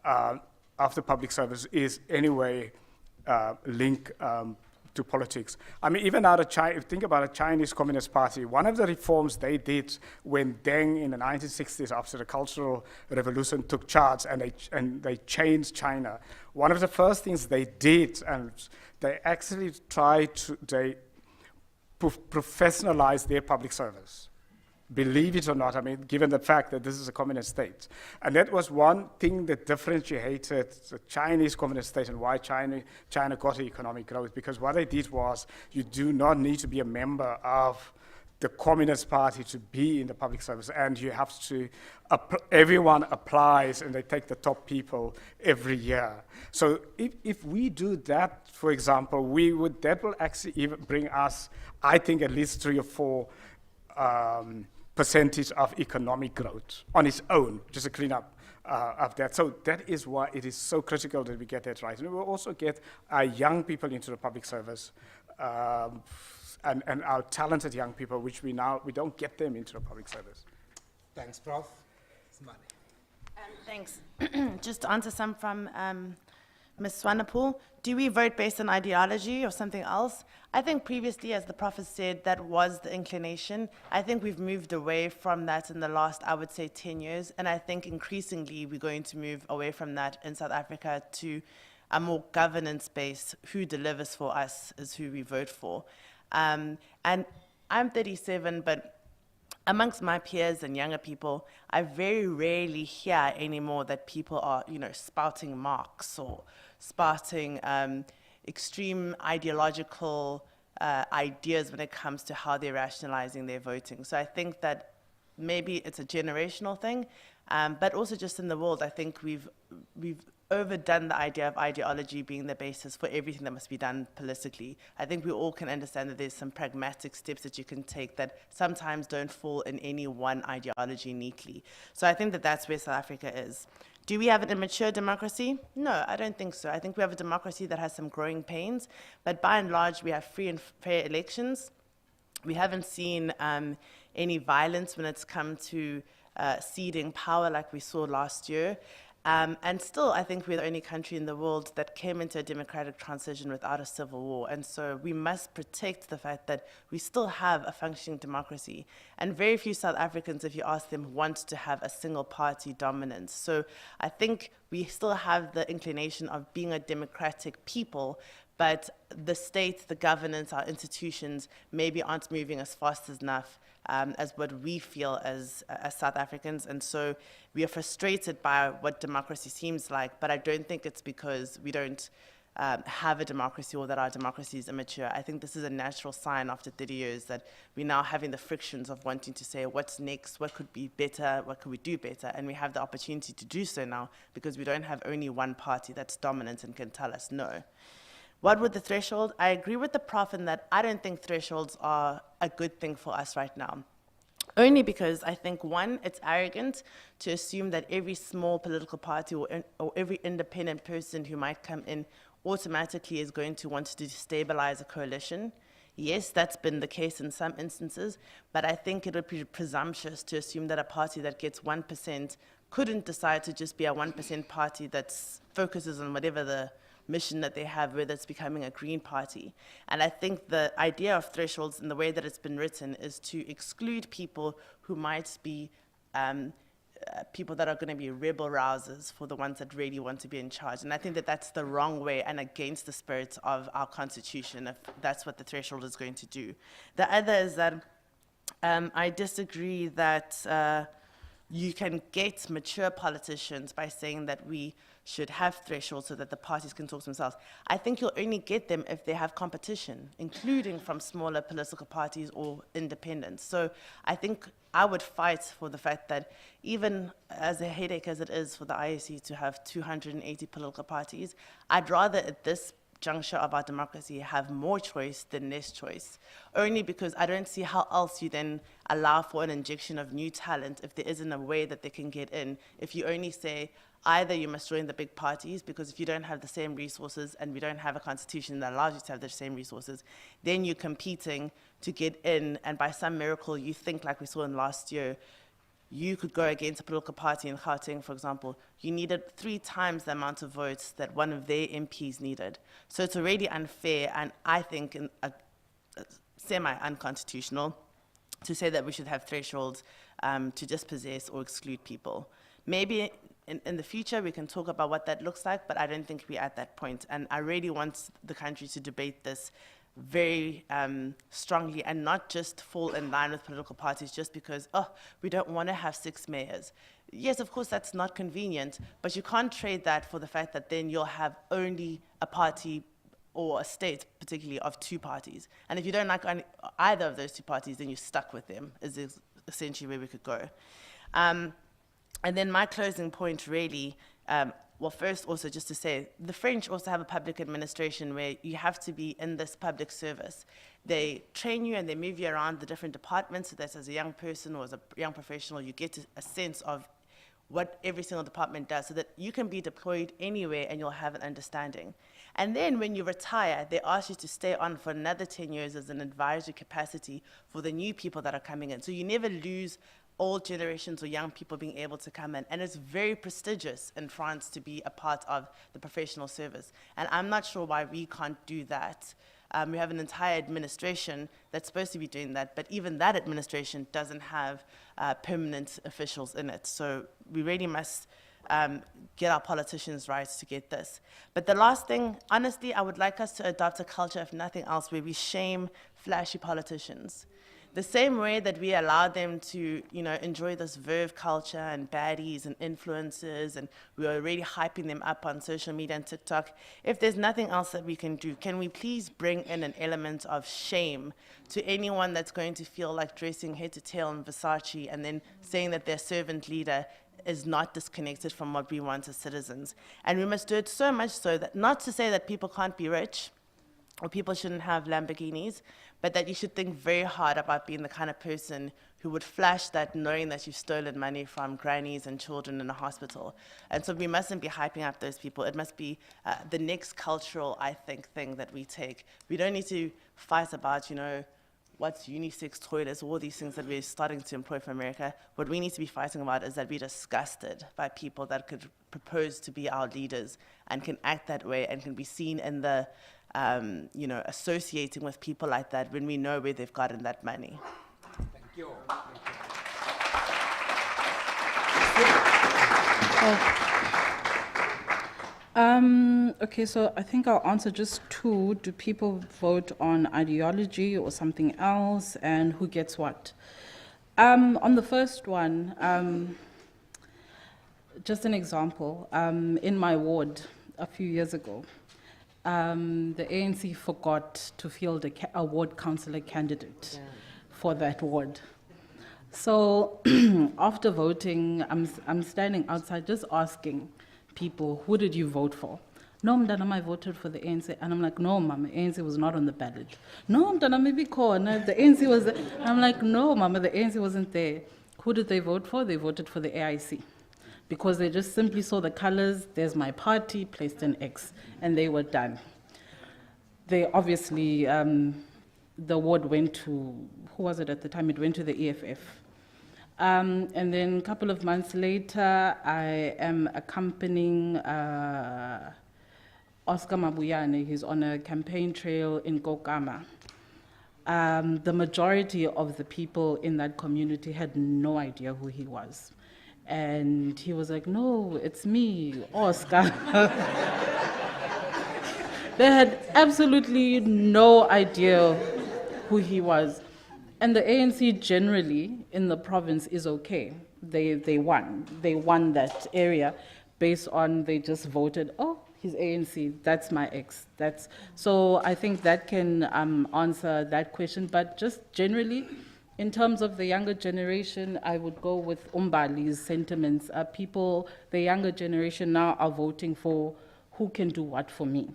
of the public service is anyway linked to politics. I mean, even out of China, think about the Chinese Communist Party. One of the reforms they did when Deng in the 1960s, after the Cultural Revolution, took charge and they changed China. One of the first things they did, and they actually tried to, they professionalize their public service. Believe it or not, I mean, given the fact that this is a communist state. And that was one thing that differentiated the Chinese communist state and why China got economic growth, because what they did was you do not need to be a member of the Communist Party to be in the public service, and you have to, everyone applies and they take the top people every year. So if we do that, for example, that will actually even bring us, I think, at least 3 or 4 percentage of economic growth on its own, just a cleanup of that. So that is why it is so critical that we get that right. And we will also get our young people into the public service, and our talented young people, which we don't get them into the public service. Thanks, Prof. Smiley. Thanks. Just to answer some from Ms. Swanepoel, do we vote based on ideology or something else? I think previously, as the Prof has said, that was the inclination. I think we've moved away from that in the last, I would say, 10 years. And I think increasingly we're going to move away from that in South Africa to a more governance-based, who delivers for us is who we vote for. And I'm 37, but amongst my peers and younger people, I very rarely hear anymore that people are, spouting Marx or spouting extreme ideological ideas when it comes to how they're rationalizing their voting. So I think that maybe it's a generational thing, but also just in the world, I think we've overdone the idea of ideology being the basis for everything that must be done politically. I think we all can understand that there's some pragmatic steps that you can take that sometimes don't fall in any one ideology neatly. So I think that that's where South Africa is. Do we have an immature democracy? No, I don't think so. I think we have a democracy that has some growing pains, but by and large, we have free and fair elections. We haven't seen any violence when it's come to ceding power like we saw last year. And still, I think we're the only country in the world that came into a democratic transition without a civil war. And so we must protect the fact that we still have a functioning democracy. And very few South Africans, if you ask them, want to have a single party dominance. So I think we still have the inclination of being a democratic people, but the state, the governance, our institutions maybe aren't moving as fast enough as what we feel as South Africans. And so we are frustrated by what democracy seems like, but I don't think it's because we don't have a democracy or that our democracy is immature. I think this is a natural sign after 30 years that we're now having the frictions of wanting to say what's next, what could be better, what could we do better, and we have the opportunity to do so now because we don't have only one party that's dominant and can tell us no. What would the threshold? I agree with the Prof in that I don't think thresholds are a good thing for us right now. Only because I think, one, it's arrogant to assume that every small political party or every independent person who might come in automatically is going to want to destabilize a coalition. Yes, that's been the case in some instances, but I think it would be presumptuous to assume that a party that gets 1% couldn't decide to just be a 1% party that focuses on whatever the mission that they have, whether it's becoming a green party. And I think the idea of thresholds and the way that it's been written is to exclude people who might be people that are going to be rebel rousers for the ones that really want to be in charge. And I think that that's the wrong way and against the spirit of our constitution, if that's what the threshold is going to do. The other is that I disagree that you can get mature politicians by saying that we should have thresholds so that the parties can talk to themselves. I think you'll only get them if they have competition, including from smaller political parties or independents. So I think I would fight for the fact that even as a headache as it is for the IEC to have 280 political parties, I'd rather at this juncture of our democracy have more choice than less choice, only because I don't see how else you then allow for an injection of new talent if there isn't a way that they can get in. If you only say, either you must join the big parties, because if you don't have the same resources and we don't have a constitution that allows you to have the same resources, then you're competing to get in, and by some miracle you think, like we saw in last year, you could go against a political party in Gauteng, for example, you needed 3 times the amount of votes that one of their MPs needed. So it's already unfair, and I think semi-unconstitutional to say that we should have thresholds to dispossess or exclude people. Maybe in the future we can talk about what that looks like, but I don't think we're at that point. And I really want the country to debate this very strongly and not just fall in line with political parties just because, oh, we don't want to have 6 mayors. Yes, of course, that's not convenient, but you can't trade that for the fact that then you'll have only a party or a state, particularly, of 2 parties. And if you don't like either of those 2 parties, then you're stuck with them, is essentially where we could go. And then my closing point really, well, first also just to say, the French also have a public administration where you have to be in this public service. They train you and they move you around the different departments so that as a young person or as a young professional, you get a sense of what every single department does so that you can be deployed anywhere and you'll have an understanding. And then when you retire, they ask you to stay on for another 10 years as an advisory capacity for the new people that are coming in. So you never lose old generations or young people being able to come in. And it's very prestigious in France to be a part of the professional service. And I'm not sure why we can't do that. We have an entire administration that's supposed to be doing that, but even that administration doesn't have permanent officials in it. So we really must get our politicians right to get this. But the last thing, honestly, I would like us to adopt a culture, if nothing else, where we shame flashy politicians. The same way that we allow them to, enjoy this verve culture and baddies and influencers, and we're already hyping them up on social media and TikTok. If there's nothing else that we can do, can we please bring in an element of shame to anyone that's going to feel like dressing head to tail in Versace and then saying that their servant leader is not disconnected from what we want as citizens. And we must do it so much so that, not to say that people can't be rich or people shouldn't have Lamborghinis, but that you should think very hard about being the kind of person who would flash that knowing that you've stolen money from grannies and children in a hospital. And so we mustn't be hyping up those people. It must be the next cultural, I think, thing that we take. We don't need to fight about, what's unisex toilets, all these things that we're starting to employ for America. What we need to be fighting about is that we're disgusted by people that could propose to be our leaders and can act that way and can be seen in the, associating with people like that when we know where they've gotten that money. Thank you. Okay, so I think I'll answer just 2. Do people vote on ideology or something else, and who gets what? On the first one, just an example. In my ward a few years ago, the ANC forgot to field a ward councillor candidate for that ward. So after voting, I'm standing outside just asking people, who did you vote for? No, Mdanam, I voted for the ANC. And I'm like, no, Mama, ANC was not on the ballot. No, Mdanam, maybe the ANC was there. And I'm like, no, Mama, the ANC wasn't there. Who did they vote for? They voted for the AIC. Because they just simply saw the colors, there's my party, placed an X, and they were done. They obviously, the ward went to, who was it at the time? It went to the EFF. And then a couple of months later, I am accompanying Oscar Mabuyane. He's on a campaign trail in Kokama. The majority of the people in that community had no idea who he was. And he was like, no, it's me, Oscar. They had absolutely no idea who he was. And the ANC generally in the province is okay. They won. They won that area based on they just voted, oh, he's ANC, that's my ex. So I think that can answer that question. But just generally, in terms of the younger generation, I would go with Umbali's sentiments. The younger generation now are voting for who can do what for me.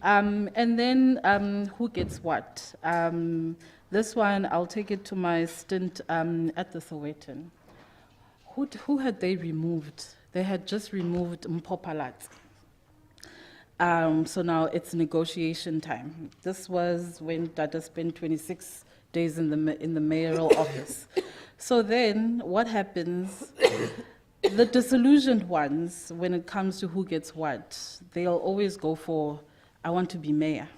And then who gets what? This one, I'll take it to my stint at the Sowetan. Who had they removed? They had just removed Mpopalat. So now it's negotiation time. This was when Dada spent 26 days in the mayoral office. So then what happens? The disillusioned ones, when it comes to who gets what, they'll always go for, I want to be mayor.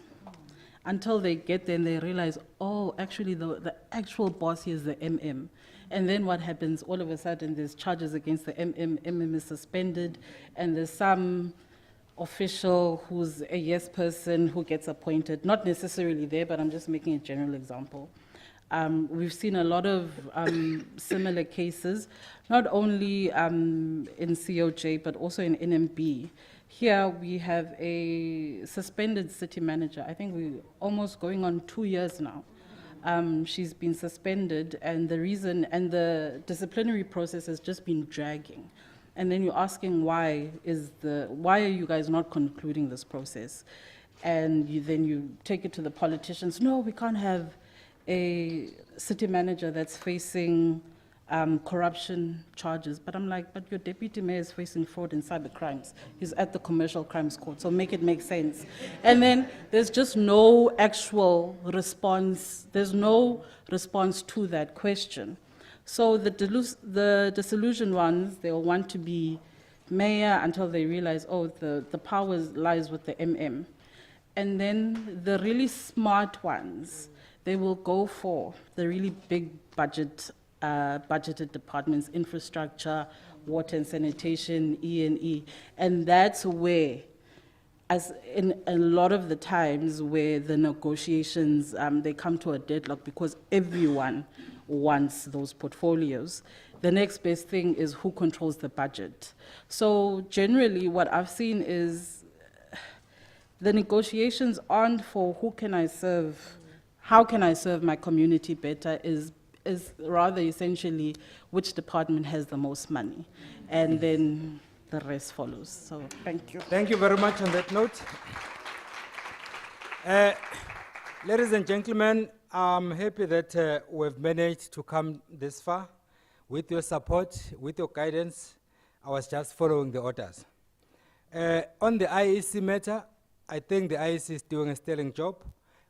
Until they get there and they realize, oh, actually the actual boss here is the MM. And then what happens? All of a sudden there's charges against the MM is suspended, and there's some official who's a yes person who gets appointed, not necessarily there, but I'm just making a general example. We've seen a lot of similar cases, not only in COJ, but also in NMB. Here we have a suspended city manager. I think we're almost going on 2 years now. She's been suspended, and the reason, and the disciplinary process has just been dragging. And then you're asking why are you guys not concluding this process? And then you take it to the politicians. No, we can't have a city manager that's facing corruption charges. But I'm like, but your deputy mayor is facing fraud and cyber crimes. He's at the commercial crimes court, so make it make sense. And then there's just no actual response. There's no response to that question. So the disillusioned ones, they'll want to be mayor until they realize, oh, the power lies with the MM. And then the really smart ones, they will go for the really big budgeted departments, infrastructure, water and sanitation, E&E. And that's where, as in a lot of the times where the negotiations, they come to a deadlock because everyone wants those portfolios. The next best thing is who controls the budget. So generally what I've seen is the negotiations aren't for who can I serve, how can I serve my community better, is rather essentially which department has the most money. And then the rest follows. So thank you. Thank you very much on that note. Ladies and gentlemen, I'm happy that we've managed to come this far. With your support, with your guidance, I was just following the orders. On the IEC matter, I think the IEC is doing a sterling job.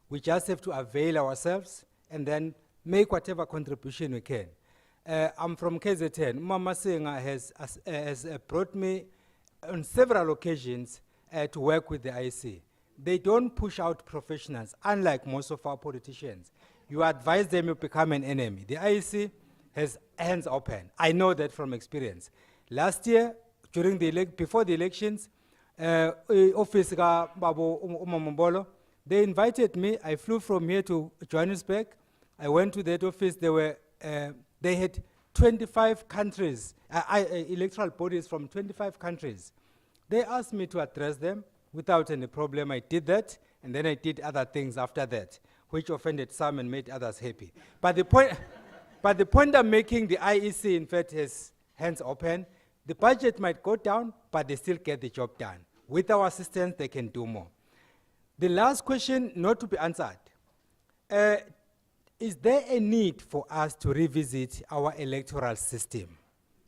We just have to avail ourselves and then make whatever contribution we can. I'm from KZN. Mama Singa has brought me on several occasions to work with the IEC. They don't push out professionals, unlike most of our politicians. You advise them, you become an enemy. The IEC has hands open. I know that from experience. Last year, before the elections, office ka Babo Umamambolo, they invited me. I flew from here to Johannesburg. I went to that office. They had 25 countries, electoral bodies from 25 countries. They asked me to address them without any problem. I did that, and then I did other things after that, which offended some and made others happy. But the point I'm making, the IEC, in fact, has hands open. The budget might go down, but they still get the job done. With our assistance, they can do more. The last question, not to be answered. Is there a need for us to revisit our electoral system?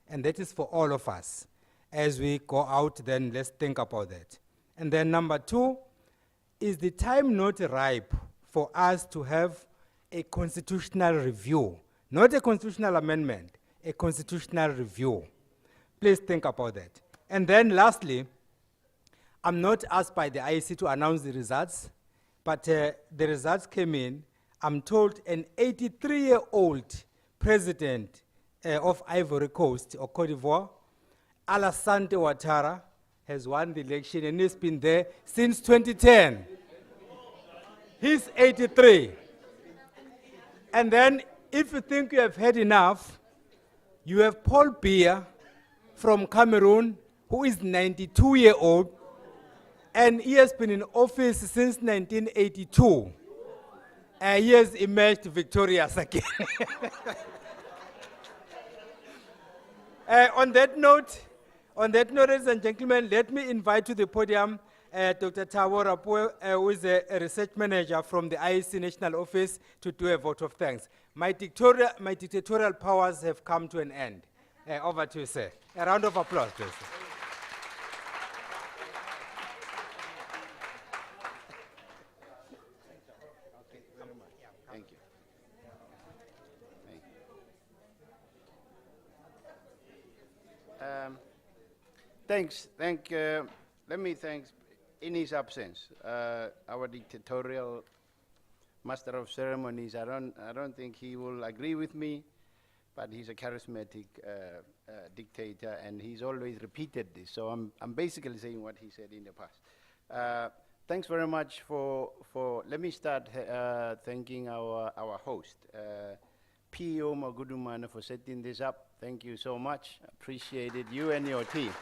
And that is for all of us. As we go out, then let's think about that. And then number two, is the time not ripe for us to have a constitutional review? Not a constitutional amendment, a constitutional review. Please think about that. And then lastly, I'm not asked by the IEC to announce the results, but the results came in. I'm told an 83-year-old president of Ivory Coast or Cote d'Ivoire, Alassane Ouattara, has won the election and he's been there since 2010. He's 83. And then if you think you have had enough, you have Paul Biya from Cameroon, who is 92-year-old, and he has been in office since 1982. He has emerged victorious again. On that note, ladies and gentlemen, let me invite to the podium Dr. Thabo Rapoe, who is a research manager from the IEC National Office, to do a vote of thanks. My dictatorial powers have come to an end. Over to you, sir. A round of applause, please. Thank you. Let me thank, in his absence, our dictatorial master of ceremonies. I don't think he will agree with me, but he's a charismatic dictator, and he's always repeated this. So I'm basically saying what he said in the past. Thanks very much let me start thanking our host, PEO Magudumana, for setting this up. Thank you so much. Appreciate it, you and your team.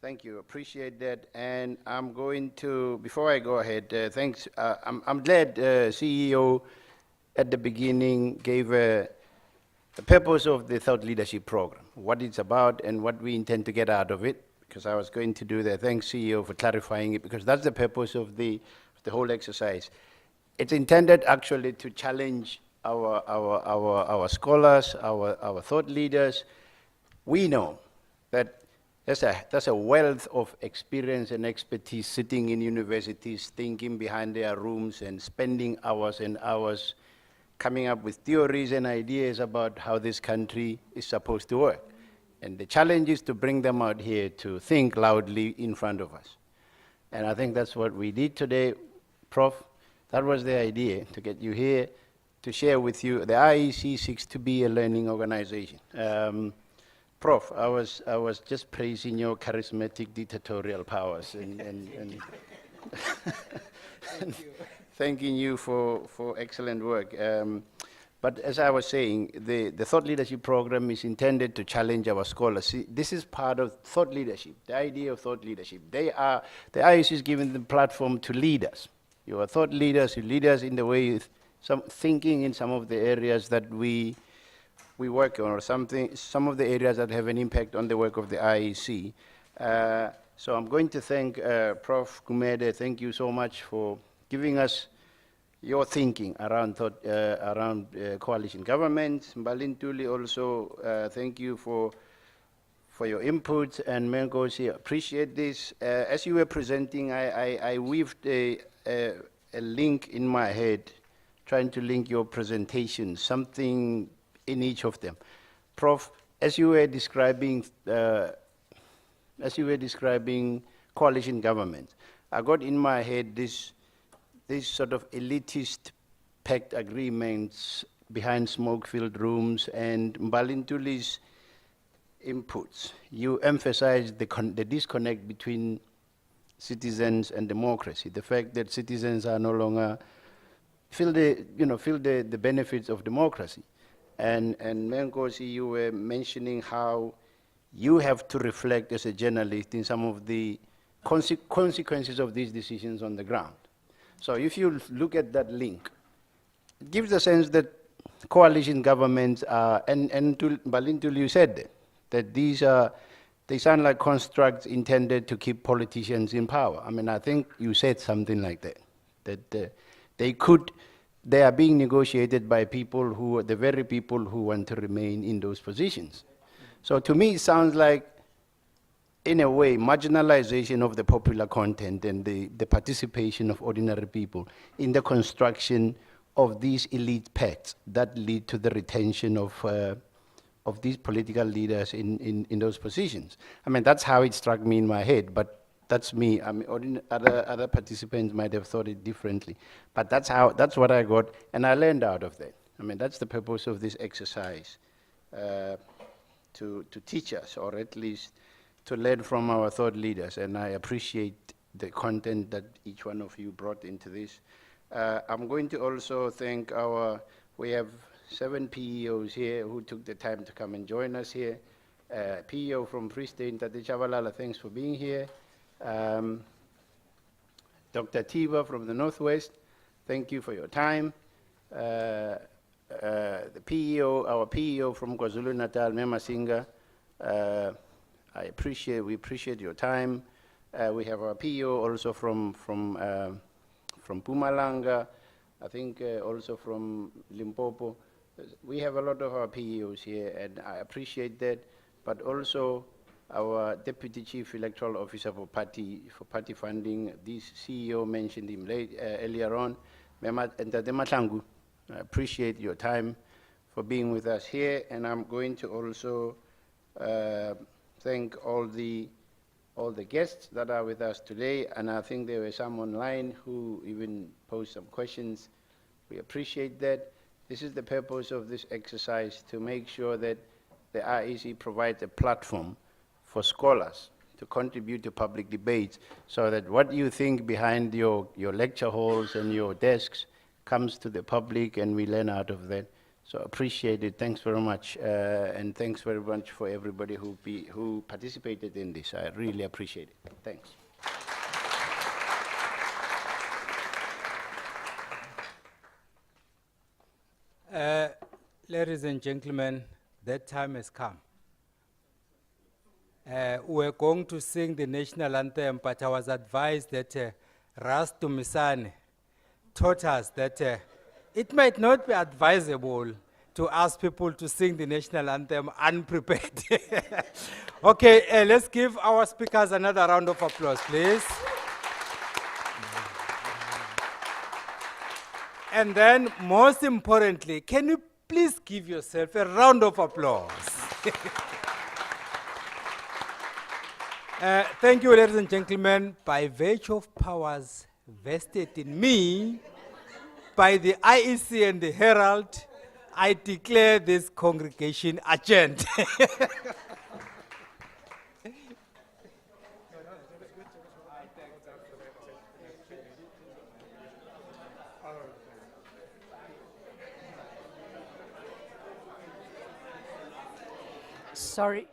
Thank you, appreciate that. And I'm going to, before I go ahead, thanks. I'm glad CEO at the beginning gave the purpose of the Thought Leadership Program, what it's about and what we intend to get out of it, because I was going to do that. Thanks, CEO, for clarifying it, because that's the purpose of the whole exercise. It's intended actually to challenge our scholars, our thought leaders. We know that there's a wealth of experience and expertise sitting in universities, thinking behind their rooms and spending hours and hours coming up with theories and ideas about how this country is supposed to work. And the challenge is to bring them out here to think loudly in front of us. And I think that's what we did today, Prof. That was the idea, to get you here, to share with you. The IEC seeks to be a learning organization. Prof, I was just praising your charismatic dictatorial powers and thanking you for excellent work. But as I was saying, the Thought Leadership Program is intended to challenge our scholars. See, this is part of thought leadership, the idea of thought leadership. The IEC is giving the platform to leaders. You are thought leaders, you lead us in the way, thinking in some of the areas that we work on, or some of the areas that have an impact on the work of the IEC. So I'm going to thank Prof. Gumede. Thank you so much for giving us your thinking around coalition government. Mbalintuli also, thank you for your input, and Mengosi, appreciate this. As you were presenting, I weaved a link in my head, trying to link your presentation, something in each of them. Prof, as you were describing coalition government, I got in my head this sort of elitist pact agreements behind smoke-filled rooms, and Mbalintuli's inputs. You emphasized the disconnect between citizens and democracy, the fact that citizens are no longer feel the benefits of democracy. And Mengosi, you were mentioning how you have to reflect as a journalist in some of the consequences of these decisions on the ground. So if you look at that link, it gives the sense that coalition governments are, and Balintuli, you said that they sound like constructs intended to keep politicians in power. I mean, I think you said something like that they are being negotiated by people who are the very people who want to remain in those positions. So to me, it sounds like, in a way, marginalization of the popular content and the participation of ordinary people in the construction of these elite pacts that lead to the retention of these political leaders in those positions. I mean, that's how it struck me in my head, but that's me. I mean, other participants might have thought it differently, but that's what I got, and I learned out of that. I mean, that's the purpose of this exercise, to teach us, or at least to learn from our thought leaders, and I appreciate the content that each one of you brought into this. I'm going to also thank we have 7 PEOs here who took the time to come and join us here. PEO from Free State, Tate Chabalala, thanks for being here. Dr. Tiva from the Northwest, thank you for your time. The PEO, our PEO from KwaZulu-Natal, Mema Singa, we appreciate your time. We have our PEO also from Mpumalanga, I think also from Limpopo. We have a lot of our PEOs here, and I appreciate that, but also our Deputy Chief Electoral Officer for party funding. This CEO mentioned him earlier on, Mema Matlangu. I appreciate your time for being with us here, and I'm going to also thank all the guests that are with us today, and I think there were some online who even posed some questions. We appreciate that. This is the purpose of this exercise, to make sure that the IEC provides a platform for scholars to contribute to public debates, so that what you think behind your lecture halls and your desks comes to the public, and we learn out of that. So appreciate it. Thanks very much. And thanks very much for everybody who participated in this. I really appreciate it. Thanks. Ladies and gentlemen, that time has come. We're going to sing the national anthem, but I was advised that Ras Tumisane taught us that it might not be advisable to ask people to sing the national anthem unprepared. Okay, let's give our speakers another round of applause, please. And then, most importantly, can you please give yourself a round of applause? Thank you, ladies and gentlemen. By virtue of powers vested in me by the IEC and the Herald, I declare this congregation adjourned. Sorry.